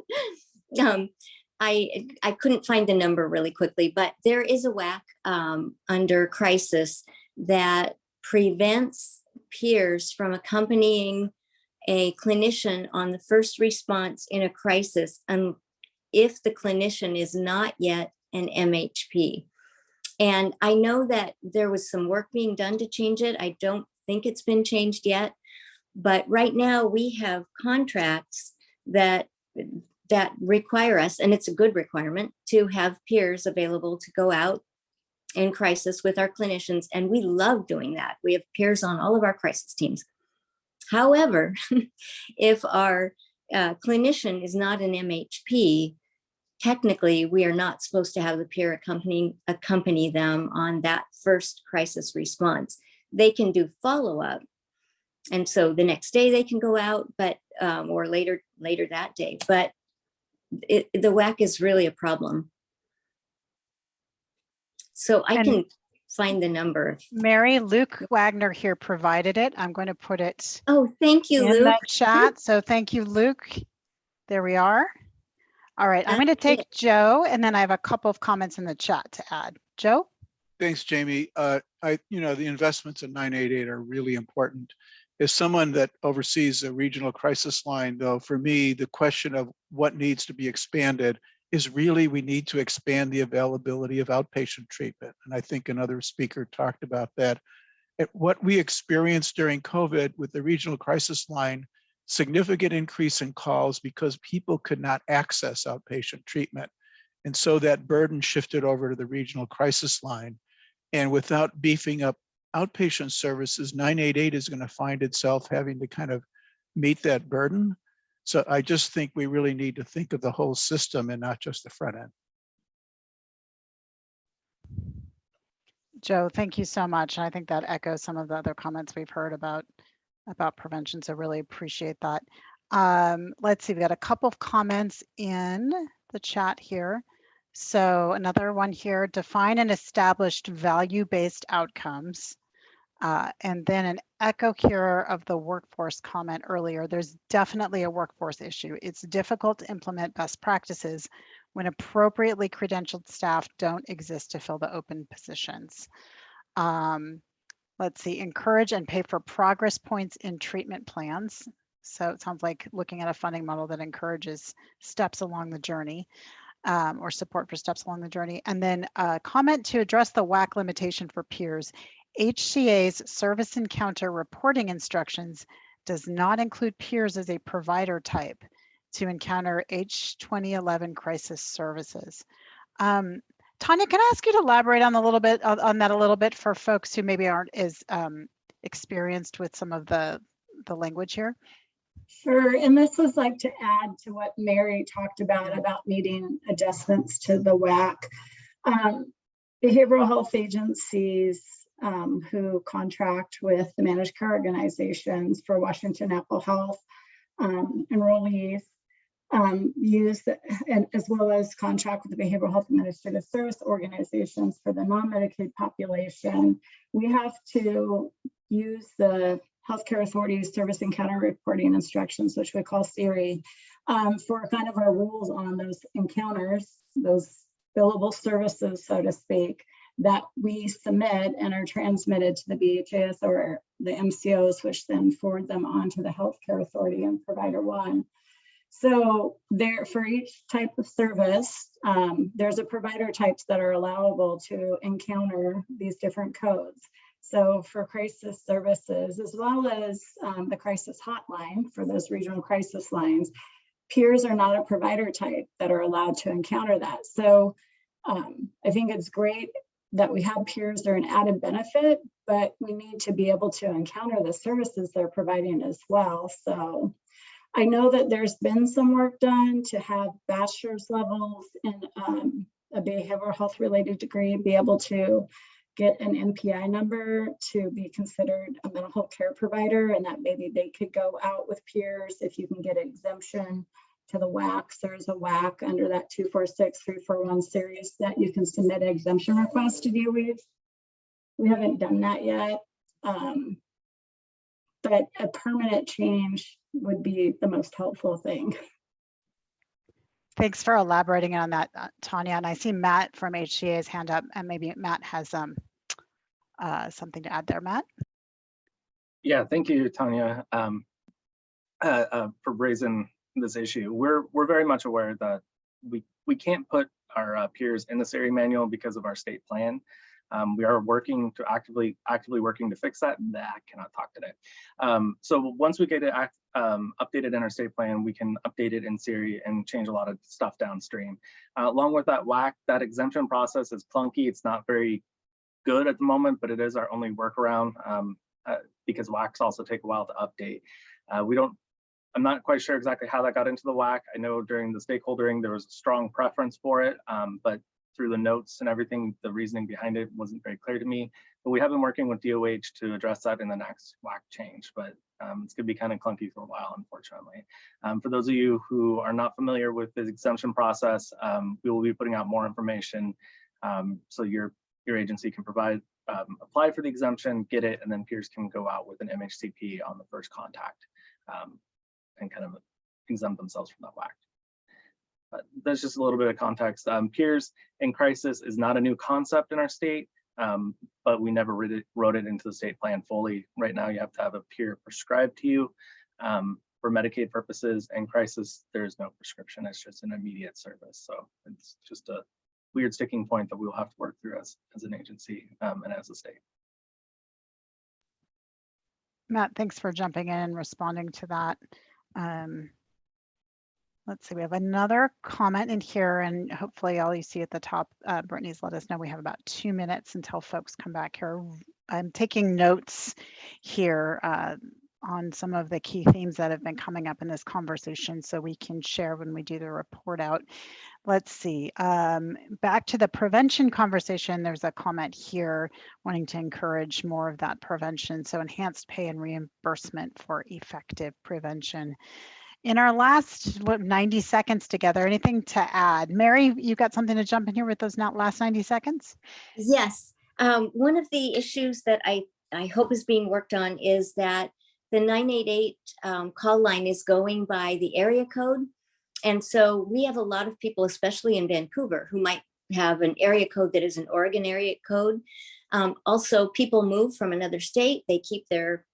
I couldn't find the number really quickly, but there is a WAC under crisis that prevents peers from accompanying a clinician on the first response in a crisis if the clinician is not yet an MHP. And I know that there was some work being done to change it. I don't think it's been changed yet, but right now we have contracts that require us, and it's a good requirement, to have peers available to go out in crisis with our clinicians. And we love doing that. We have peers on all of our crisis teams. However, if our clinician is not an MHP, technically we are not supposed to have the peer accompany them on that first crisis response. They can do follow-up. And so the next day they can go out, but or later that day. But the WAC is really a problem. So I can find the number. Mary, Luke Wagner here provided it. I'm going to put it thank you, in Luke. the chat. So thank you, Luke. There we are. All right, I'm going to take Joe, and then I have a couple of comments in the chat to add. Joe? Thanks, Jamie. The investments in 988 are really important. As someone that oversees a regional crisis line, though, for me, the question of what needs to be expanded is really we need to expand the availability of outpatient treatment. And I think another speaker talked about that. What we experienced during COVID with the regional crisis line, significant increase in calls because people could not access outpatient treatment. And so that burden shifted over to the regional crisis line. And without beefing up outpatient services, 988 is going to find itself having to kind of meet that burden. So I just think we really need to think of the whole system and not just the front end. Joe, thank you so much. I think that echoes some of the other comments we've heard about prevention. So really appreciate that. Let's see, we got a couple of comments in the chat here. So another one here, define and established value-based outcomes. And then an echo here of the workforce comment earlier. There's definitely a workforce issue. It's difficult to implement best practices when appropriately credentialed staff don't exist to fill the open positions. Let's see, encourage and pay for progress points in treatment plans. So it sounds like looking at a funding model that encourages steps along the journey. Or support for steps along the journey. And then comment to address the WAC limitation for peers. HCA's service encounter reporting instructions does not include peers as a provider type to encounter H2011 crisis services. Tanya, can I ask you to elaborate on that a little bit for folks who maybe aren't as experienced with some of the language here? Sure, and this is like to add to what Mary talked about needing adjustments to the WAC. Behavioral health agencies who contract with the managed care organizations for Washington Apple Health enrollees use, and as well as contract with the behavioral health administrative service organizations for the non-Medicaid population. We have to use the Healthcare Authority's Service Encounter Reporting Instructions, which we call SERI, for kind of our rules on those encounters, those billable services, so to speak, that we submit and are transmitted to the BHAS or the MCOs, which then forward them on to the Healthcare Authority and Provider One. So there, for each type of service, there's a provider types that are allowable to encounter these different codes. So for crisis services, as well as the crisis hotline for those regional crisis lines, peers are not a provider type that are allowed to encounter that. So I think it's great that we have peers. They're an added benefit, but we need to be able to encounter the services they're providing as well. So I know that there's been some work done to have bachelor's levels in a behavioral health related degree, be able to get an NPI number to be considered a mental health care provider, and that maybe they could go out with peers if you can get an exemption to the WACs. There's a WAC under that 246-341 series that you can submit an exemption request to DOE We haven't done that yet. But a permanent change would be the most helpful thing. Thanks for elaborating on that, Tanya. And I see Matt from HCA's hand up, and maybe Matt has something to add there. Matt? Yeah, thank you, Tanya, for raising this issue. We're very much aware that we can't put our peers in this area manual because of our state plan. We are working to actively working to fix that. Nah, I cannot talk today. So once we get it updated in our state plan, we can update it in Siri and change a lot of stuff downstream. Along with that WAC, that exemption process is clunky. It's not very good at the moment, but it is our only workaround because WACs also take a while to update. I'm not quite sure exactly how that got into the WAC. I know during the stakeholdering, there was a strong preference for it, but through the notes and everything, the reasoning behind it wasn't very clear to me. But we have been working with DOH to address that in the next WAC change, but it's gonna be kind of clunky for a while, unfortunately. For those of you who are not familiar with the exemption process, we will be putting out more information so your agency can apply for the exemption, get it, and then peers can go out with an MHCP on the first contact and kind of exempt themselves from that WAC. But that's just a little bit of context. Peers in crisis is not a new concept in our state, but we never wrote it into the state plan fully. Right now, you have to have a peer prescribed to you for Medicaid purposes. And crisis, there's no prescription. It's just an immediate service. So it's just a weird sticking point that we'll have to work through as an agency and as a state. Matt, thanks for jumping in and responding to that. Let's see, we have another comment in here, and hopefully all you see at the top, Brittany's let us know we have about 2 minutes until folks come back here. I'm taking notes here on some of the key themes that have been coming up in this conversation so we can share when we do the report out. Let's see, back to the prevention conversation, there's a comment here wanting to encourage more of that prevention. So enhanced pay and reimbursement for effective prevention. In our last 90 seconds together, anything to add? Mary, you got something to jump in here with those last 90 seconds? Yes. One of the issues that I hope is being worked on is that the 988 call line is going by the area code. And so we have a lot of people, especially in Vancouver, who might have an area code that is an Oregon area code. Also, people move from another state, they keep their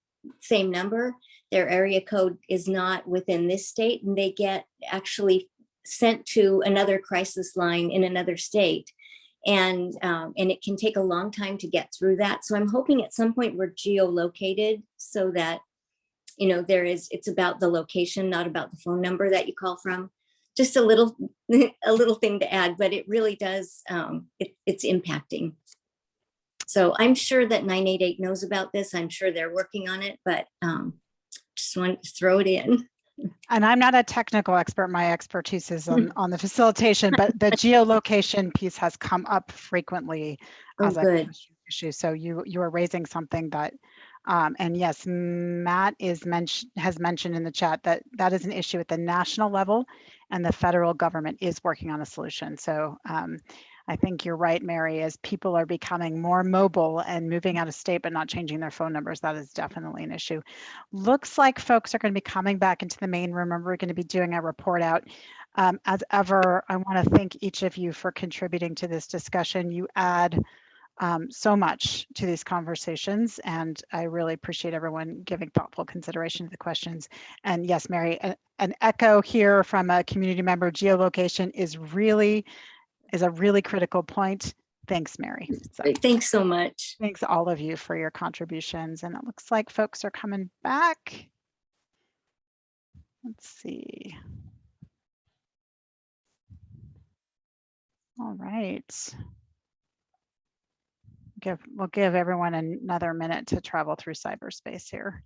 same number. Their area code is not within this state, and they get actually sent to another crisis line in another state. And it can take a long time to get through that. So I'm hoping at some point we're geolocated so that, you know, it's about the location, not about the phone number that you call from. Just a little thing to add, but it really does, it's impacting. So I'm sure that 988 knows about this. I'm sure they're working on it, but just wanted to throw it in. And I'm not a technical expert. My expertise is on the facilitation, but the geolocation piece has come up frequently as an issue. So you are raising something that, and yes, Matt has mentioned in the chat that that is an issue at the national level, and the federal government is working on a solution. So I think you're right, Mary, as people are becoming more mobile and moving out of state but not changing their phone numbers, that is definitely an issue. Looks like folks are going to be coming back into the main room, and we're going to be doing a report out. As ever, I want to thank each of you for contributing to this discussion. You add so much to these conversations, and I really appreciate everyone giving thoughtful consideration to the questions. And yes, Mary, an echo here from a community member, geolocation is a really critical point. Thanks, Mary. So, thanks so much. Thanks all of you for your contributions. And it looks like folks are coming back. Let's see. All right. We'll give everyone another minute to travel through cyberspace here.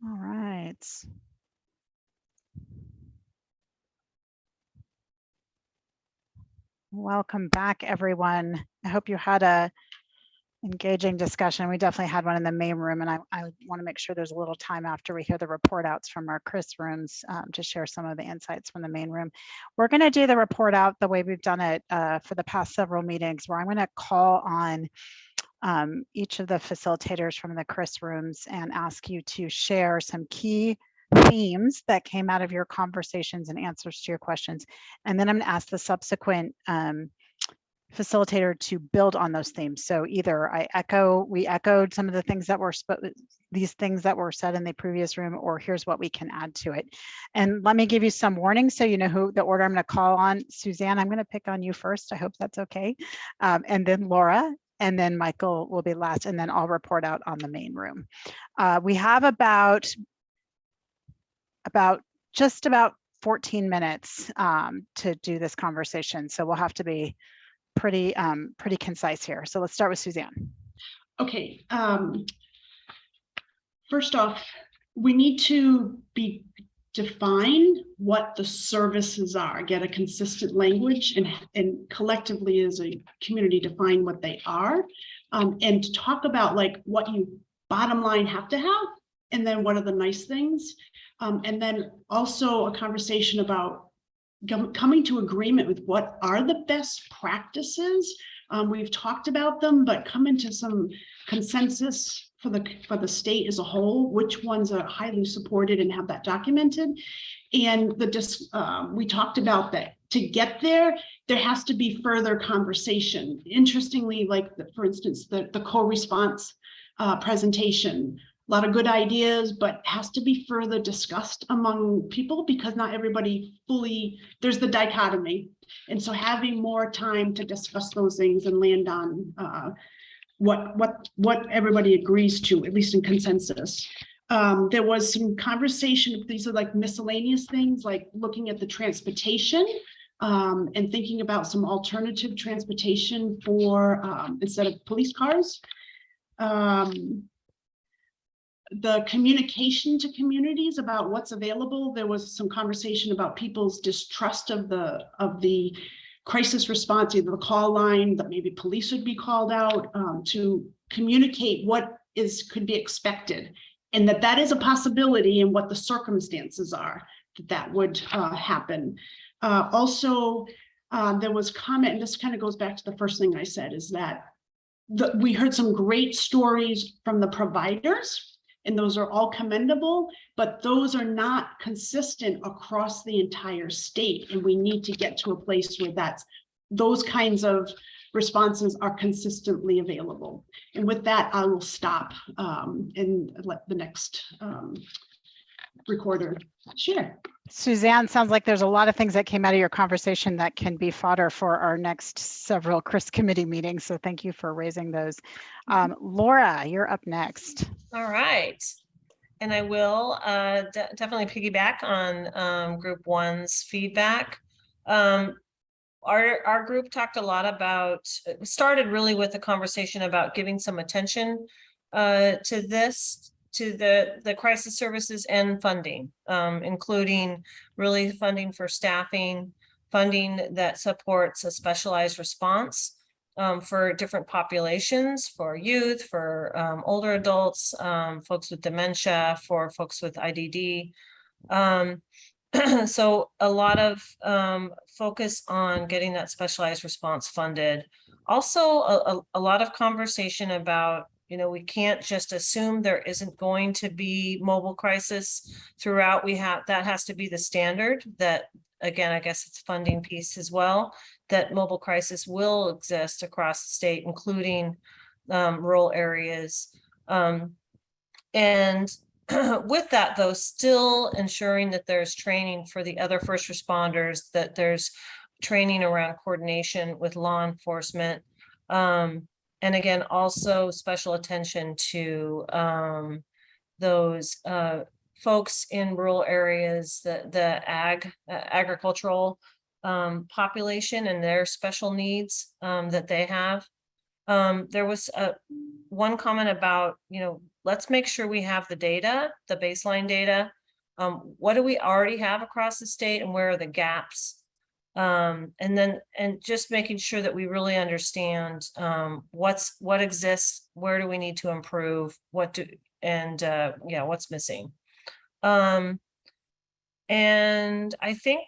All right. Welcome back, everyone. I hope you had a Engaging discussion. We definitely had one in the main room, and I want to make sure there's a little time after we hear the report outs from our CRIS rooms to share some of the insights from the main room. We're going to do the report out the way we've done it for the past several meetings, where I'm going to call on each of the facilitators from the CRIS rooms and ask you to share some key themes that came out of your conversations and answers to your questions. And then I'm going to ask the subsequent facilitator to build on those themes. So either we echoed some of the things that were these things that were said in the previous room, or here's what we can add to it. And let me give you some warnings so you know who the order I'm going to call on. Suzanne, I'm going to pick on you first. I hope that's okay. And then Laura, and then Michael will be last, and then I'll report out on the main room. We have about just about 14 minutes to do this conversation. So we'll have to be pretty concise here. So let's start with Suzanne. Okay. First off, we need to define what the services are, get a consistent language, and collectively as a community define what they are, and to talk about like what you bottom line have to have, and then what are the nice things, and then also a conversation about coming to agreement with what are the best practices. We've talked about them, but coming to some consensus for the state as a whole, which ones are highly supported and have that documented. And we talked about that to get there has to be further conversation. Interestingly, like for instance, the co-response presentation, a lot of good ideas, but has to be further discussed among people because not everybody there's the dichotomy. And so having more time to discuss those things and land on what everybody agrees to, at least in consensus. There was some conversation, these are like miscellaneous things, like looking at the transportation and thinking about some alternative transportation for instead of police cars. The communication to communities about what's available. There was some conversation about people's distrust of the crisis response, either the call line, that maybe police would be called out to communicate what could be expected, and that is a possibility and what the circumstances are that would happen. Also, there was comment, and this kind of goes back to the first thing I said, is that we heard some great stories from the providers, and those are all commendable, but those are not consistent across the entire state. And we need to get to a place where those kinds of responses are consistently available. And with that, I will stop and let the next recorder share. Suzanne, sounds like there's a lot of things that came out of your conversation that can be fodder for our next several CRIS committee meetings. So thank you for raising those. Laura, you're up next. All right. And I will definitely piggyback on group one's feedback. Our group talked a lot about, it started really with a conversation about giving some attention to the crisis services and funding, including really funding for staffing, funding that supports a specialized response for different populations, for youth, for older adults, folks with dementia, for folks with IDD. So a lot of focus on getting that specialized response funded. Also, a lot of conversation about, we can't just assume there isn't going to be mobile crisis throughout. That has to be the standard. That, again, I guess it's funding piece as well, that mobile crisis will exist across the state, including rural areas. And with that, though, still ensuring that there's training for the other first responders, that there's training around coordination with law enforcement. And again, also special attention to those folks in rural areas, the agricultural population and their special needs that they have. There was one comment about, let's make sure we have the data, the baseline data. What do we already have across the state, and where are the gaps And just making sure that we really understand what exists, where do we need to improve, yeah, what's missing. And I think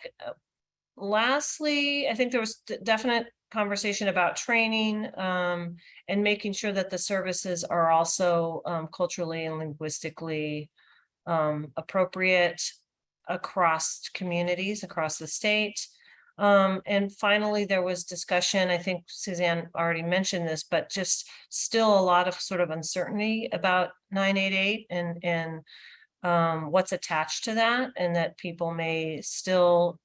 lastly, I think there was definite conversation about training and making sure that the services are also culturally and linguistically appropriate across communities, across the state. And finally, there was discussion, I think Suzanne already mentioned this, but just still a lot of sort of uncertainty about 988 and what's attached to that, and that people may still,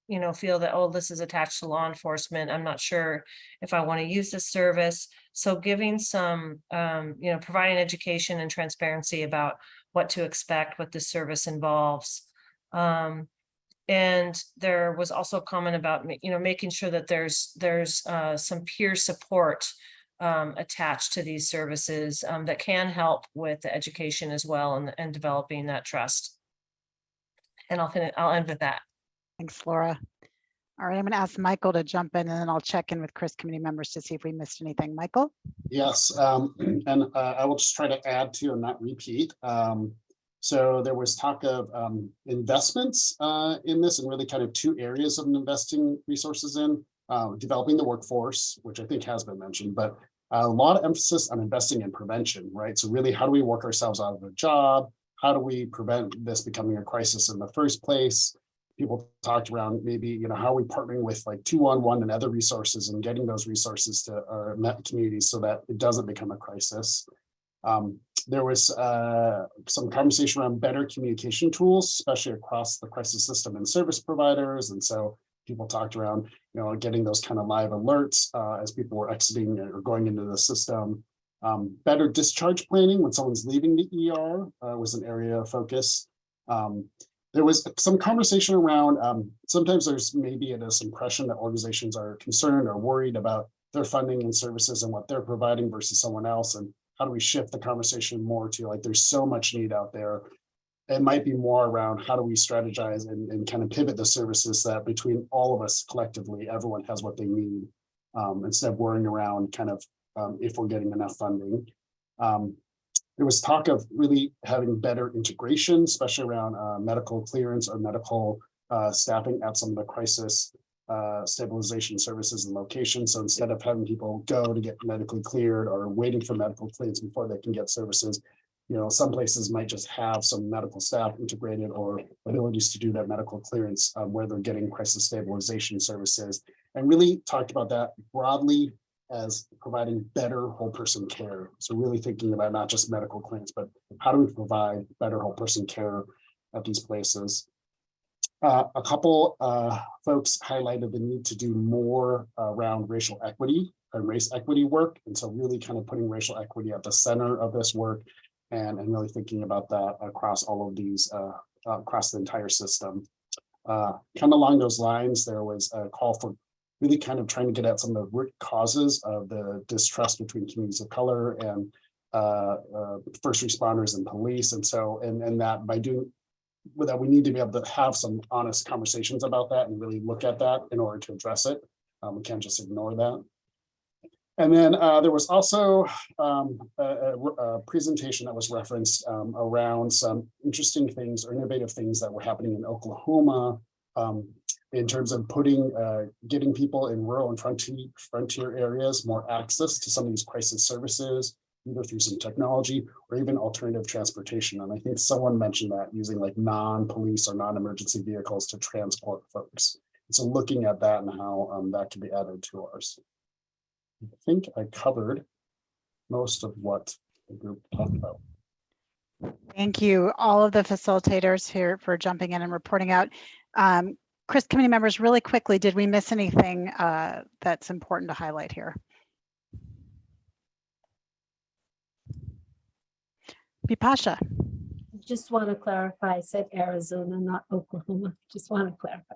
you know, feel that, oh, this is attached to law enforcement. I'm not sure if I want to use this service. So giving some, you know, providing education and transparency about what to expect, what this service involves. And there was also a comment about, you know, making sure that there's some peer support attached to these services that can help with the education as well, and developing that trust. And I'll end with that. Thanks, Laura. All right, I'm going to ask Michael to jump in, and then I'll check in with CRIS committee members to see if we missed anything. Michael? Yes, and I will just try to add to and not repeat. So there was talk of investments in this, and really kind of two areas of investing resources in, developing the workforce, which I think has been mentioned, but a lot of emphasis on investing in prevention, right? So really, how do we work ourselves out of a job? How do we prevent this becoming a crisis in the first place? People talked around maybe, you know, how are we partnering with like 211 and other resources and getting those resources to our communities so that it doesn't become a crisis. There was some conversation around better communication tools, especially across the crisis system and service providers. And so people talked around, you know, getting those kind of live alerts as people were exiting or going into the system. Better discharge planning when someone's leaving the ER was an area of focus. There was some conversation around, sometimes there's maybe this impression that organizations are concerned or worried about their funding and services and what they're providing versus someone else. And how do we shift the conversation more to like, there's so much need out there. It might be more around how do we strategize and kind of pivot the services that between all of us collectively, everyone has what they need, instead of worrying around kind of if we're getting enough funding. There was talk of really having better integration, especially around medical clearance or medical staffing at some of the crisis stabilization services and locations. So instead of having people go to get medically cleared or waiting for medical clearance before they can get services, you know, some places might just have some medical staff integrated or abilities to do that medical clearance where they're getting crisis stabilization services, and really talked about that broadly as providing better whole person care. So really thinking about not just medical clearance, but how do we provide better whole person care at these places? A couple folks highlighted the need to do more around racial equity and race equity work. And so really kind of putting racial equity at the center of this work and really thinking about that across all of these, across the entire system. Kind of along those lines, there was a call for really kind of trying to get at some of the root causes of the distrust between communities of color and first responders and police. And so, and that by doing that, we need to be able to have some honest conversations about that and really look at that in order to address it. We can't just ignore that. And then there was also a presentation that was referenced around some interesting things or innovative things that were happening in Oklahoma in terms of getting people in rural and frontier areas more access to some of these crisis services, either through some technology or even alternative transportation. And I think someone mentioned that using like non-police or non-emergency vehicles to transport folks. And so looking at that and how that can be added to ours. I think I covered most of what the group talked about. Thank you, all of the facilitators here for jumping in and reporting out. CRIS committee members, really quickly, did we miss anything that's important to highlight here? Bipasha. Just want to clarify, I said Arizona, not Oklahoma. Just want to clarify.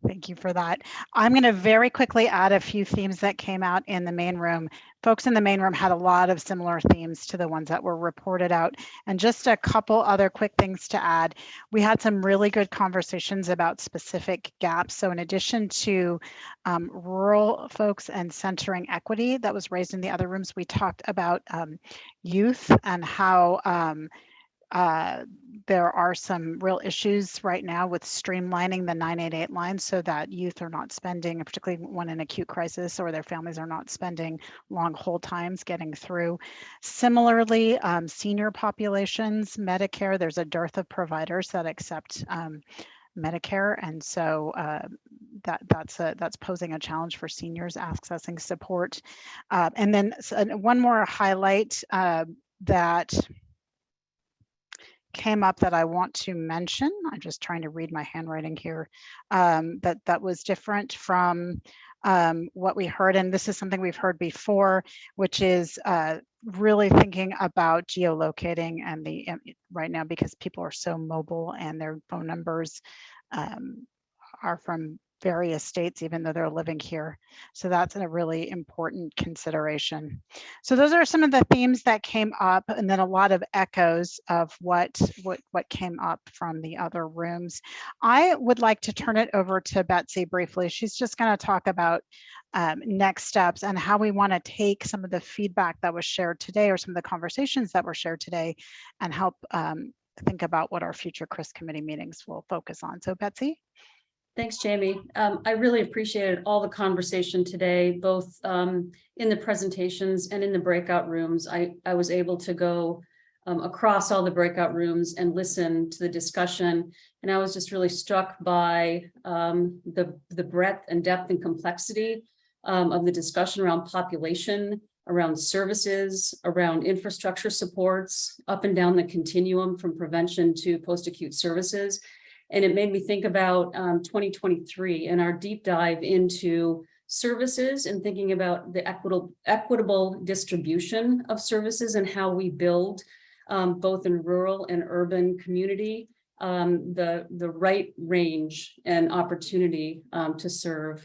Thank you for that. I'm going to very quickly add a few themes that came out in the main room. Folks in the main room had a lot of similar themes to the ones that were reported out. And just a couple other quick things to add. We had some really good conversations about specific gaps. So in addition to rural folks and centering equity that was raised in the other rooms, we talked about youth and how there are some real issues right now with streamlining the 988 line so that youth are not spending, particularly when in acute crisis, or their families are not spending long hold times getting through. Similarly, senior populations, Medicare, there's a dearth of providers that accept Medicare, and so that's posing a challenge for seniors accessing support. And then one more highlight that came up that I want to mention. I'm just trying to read my handwriting here. That was different from what we heard, and this is something we've heard before, which is really thinking about geolocating and right now, because people are so mobile and their phone numbers are from various states, even though they're living here. So that's a really important consideration. So those are some of the themes that came up, and then a lot of echoes of what came up from the other rooms. I would like to turn it over to Betsy briefly. She's just going to talk about next steps and how we want to take some of the feedback that was shared today, or some of the conversations that were shared today, and help think about what our future CRIS committee meetings will focus on. So Betsy. Thanks, Jamie. I really appreciated all the conversation today, both in the presentations and in the breakout rooms. I was able to go across all the breakout rooms and listen to the discussion. And I was just really struck by the breadth and depth and complexity of the discussion around population, around services, around infrastructure supports, up and down the continuum from prevention to post-acute services. And it made me think about 2023 and our deep dive into services and thinking about the equitable distribution of services and how we build both in rural and urban community, the right range and opportunity to serve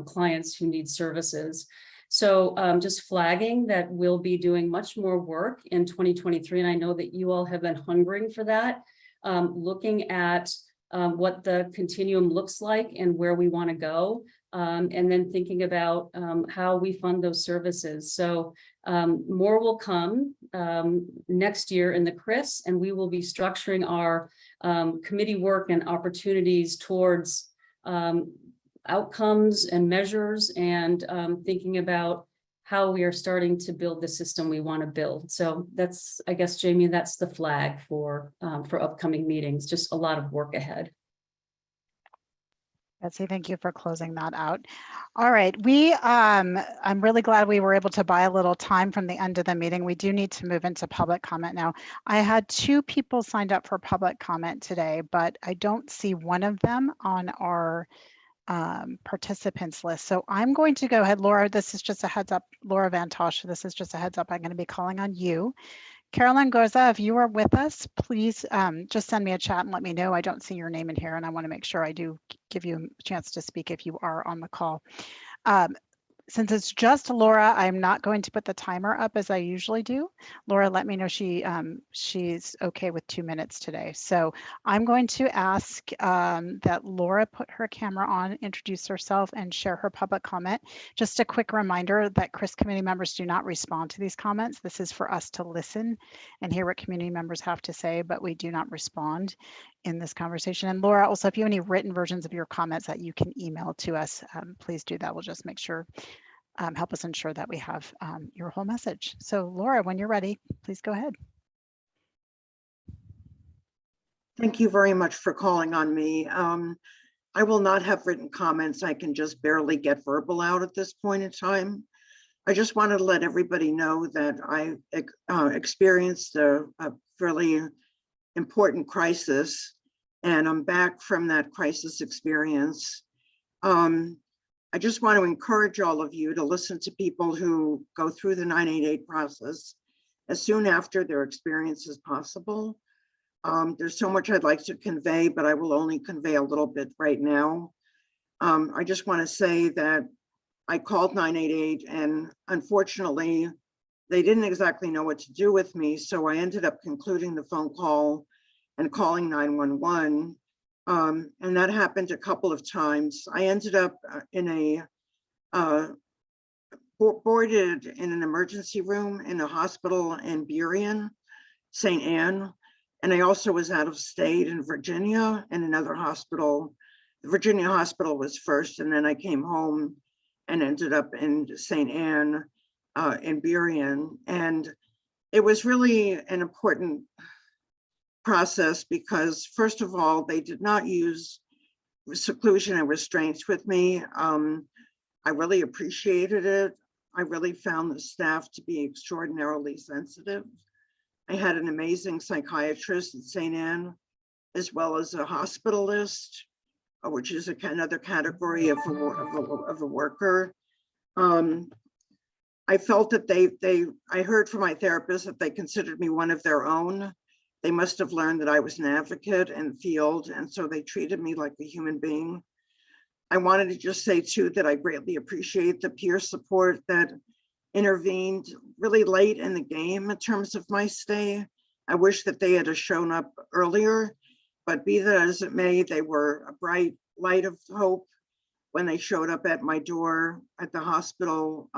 clients who need services. So just flagging that we'll be doing much more work in 2023. And I know that you all have been hungering for that, looking at what the continuum looks like and where we want to go, and then thinking about how we fund those services. So more will come next year in the CRIS, and we will be structuring our committee work and opportunities towards outcomes and measures, and thinking about how we are starting to build the system we want to build. So that's, I guess, Jamie, that's the flag for upcoming meetings, just a lot of work ahead. Betsy, thank you for closing that out. All right, I'm really glad we were able to buy a little time from the end of the meeting. We do need to move into public comment now. I had 2 people signed up for public comment today, but I don't see one of them on our participants list. So I'm going to go ahead. Laura, this is just a heads up. Laura Van Tosh, this is just a heads up. I'm going to be calling on you. Carolyn Garza, if you are with us, please just send me a chat and let me know. I don't see your name in here, and I want to make sure I do give you a chance to speak if you are on the call. Since it's just Laura, I'm not going to put the timer up as I usually do. Laura let me know she's okay with 2 minutes today. So I'm going to ask that Laura put her camera on, introduce herself, and share her public comment. Just a quick reminder that CRIS committee members do not respond to these comments. This is for us to listen and hear what community members have to say, but we do not respond in this conversation. And Laura, also, if you have any written versions of your comments that you can email to us, please do that. We'll just make sure, help us ensure that we have your whole message. So Laura, when you're ready, please go ahead. Thank you very much for calling on me. I will not have written comments. I can just barely get verbal out at this point in time. I just wanted to let everybody know that I experienced a fairly important crisis, and I'm back from that crisis experience. I just want to encourage all of you to listen to people who go through the 988 process as soon after their experience as possible. There's so much I'd like to convey, but I will only convey a little bit right now. I just want to say that I called 988 and unfortunately, they didn't exactly know what to do with me. So I ended up concluding the phone call and calling 911. And that happened a couple of times. I ended up in a boarded in an emergency room in a hospital in Burien, St. Anne. And I also was out of state in Virginia in another hospital. The Virginia hospital was first, and then I came home and ended up in St. Anne in Burien. And it was really an important process because, first of all, they did not use seclusion and restraints with me. I really appreciated it. I really found the staff to be extraordinarily sensitive. I had an amazing psychiatrist at St. Anne, as well as a hospitalist, which is another category of a worker. I felt that I heard from my therapist that they considered me one of their own. They must have learned that I was an advocate in the field, and so they treated me like a human being. I wanted to just say too that I greatly appreciate the peer support that intervened really late in the game in terms of my stay. I wish that they had shown up earlier, but be that as it may, they were a bright light of hope when they showed up at my door at the hospital,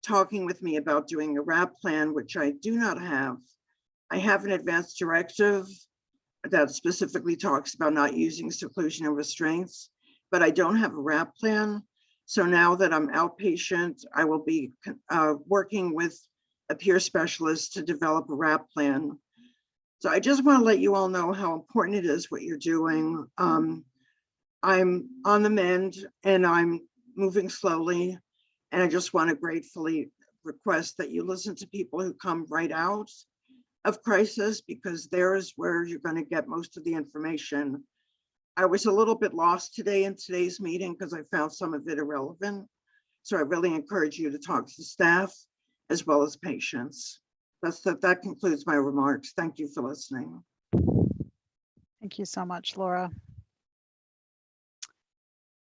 talking with me about doing a RAP plan, which I do not have. I have an advanced directive that specifically talks about not using seclusion and restraints, but I don't have a RAP plan. So now that I'm outpatient, I will be working with a peer specialist to develop a RAP plan. So I just want to let you all know how important it is what you're doing. I'm on the mend and I'm moving slowly. And I just want to gratefully request that you listen to people who come right out of crisis, because there is where you're going to get most of the information. I was a little bit lost today in today's meeting because I found some of it irrelevant. So I really encourage you to talk to staff as well as patients. That concludes my remarks. Thank you for listening. Thank you so much, Laura.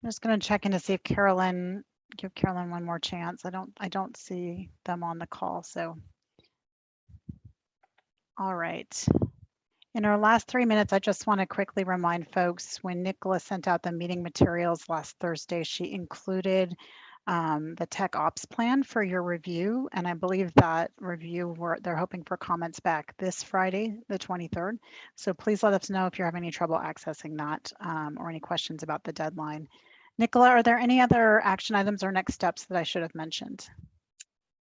I'm just going to check in to see if give Carolyn one more chance. I don't see them on the call, so. All right. In our last 3 minutes, I just want to quickly remind folks, when Nicola sent out the meeting materials last Thursday, she included the tech ops plan for your review. And I believe that review, they're hoping for comments back this Friday, the 23rd. So please let us know if you're having any trouble accessing that or any questions about the deadline. Nicola, are there any other action items or next steps that I should have mentioned?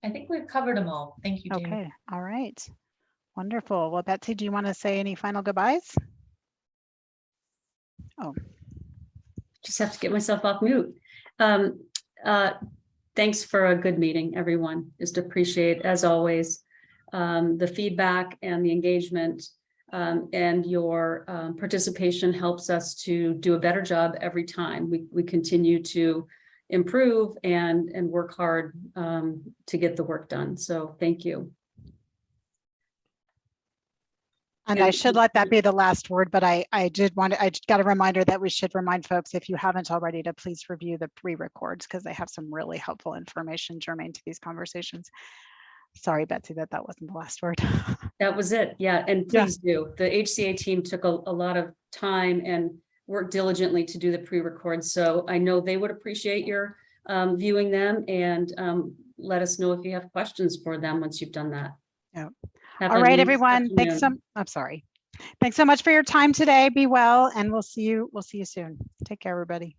I think we've covered them all. Thank you, Jamie. Okay, all right. Wonderful. Well, Betsy, do you want to say any final goodbyes? Oh. Just have to get myself off mute. Thanks for a good meeting, everyone. Just appreciate, as always, the feedback and the engagement, and your participation helps us to do a better job every time. We continue to improve and work hard to get the work done. So thank you. And I should let that be the last word, but I got a reminder that we should remind folks, if you haven't already, to please review the pre-records because they have some really helpful information germane to these conversations. Sorry, Betsy, that wasn't the last word. That was it. Yeah. And please do. The HCA team took a lot of time and worked diligently to do the pre-records. So I know they would appreciate your viewing them, and let us know if you have questions for them once you've done that. Yeah. Have All a right, nice everyone. afternoon. I'm sorry. Thanks so much for your time today. Be well, and we'll see you soon. Take care, everybody.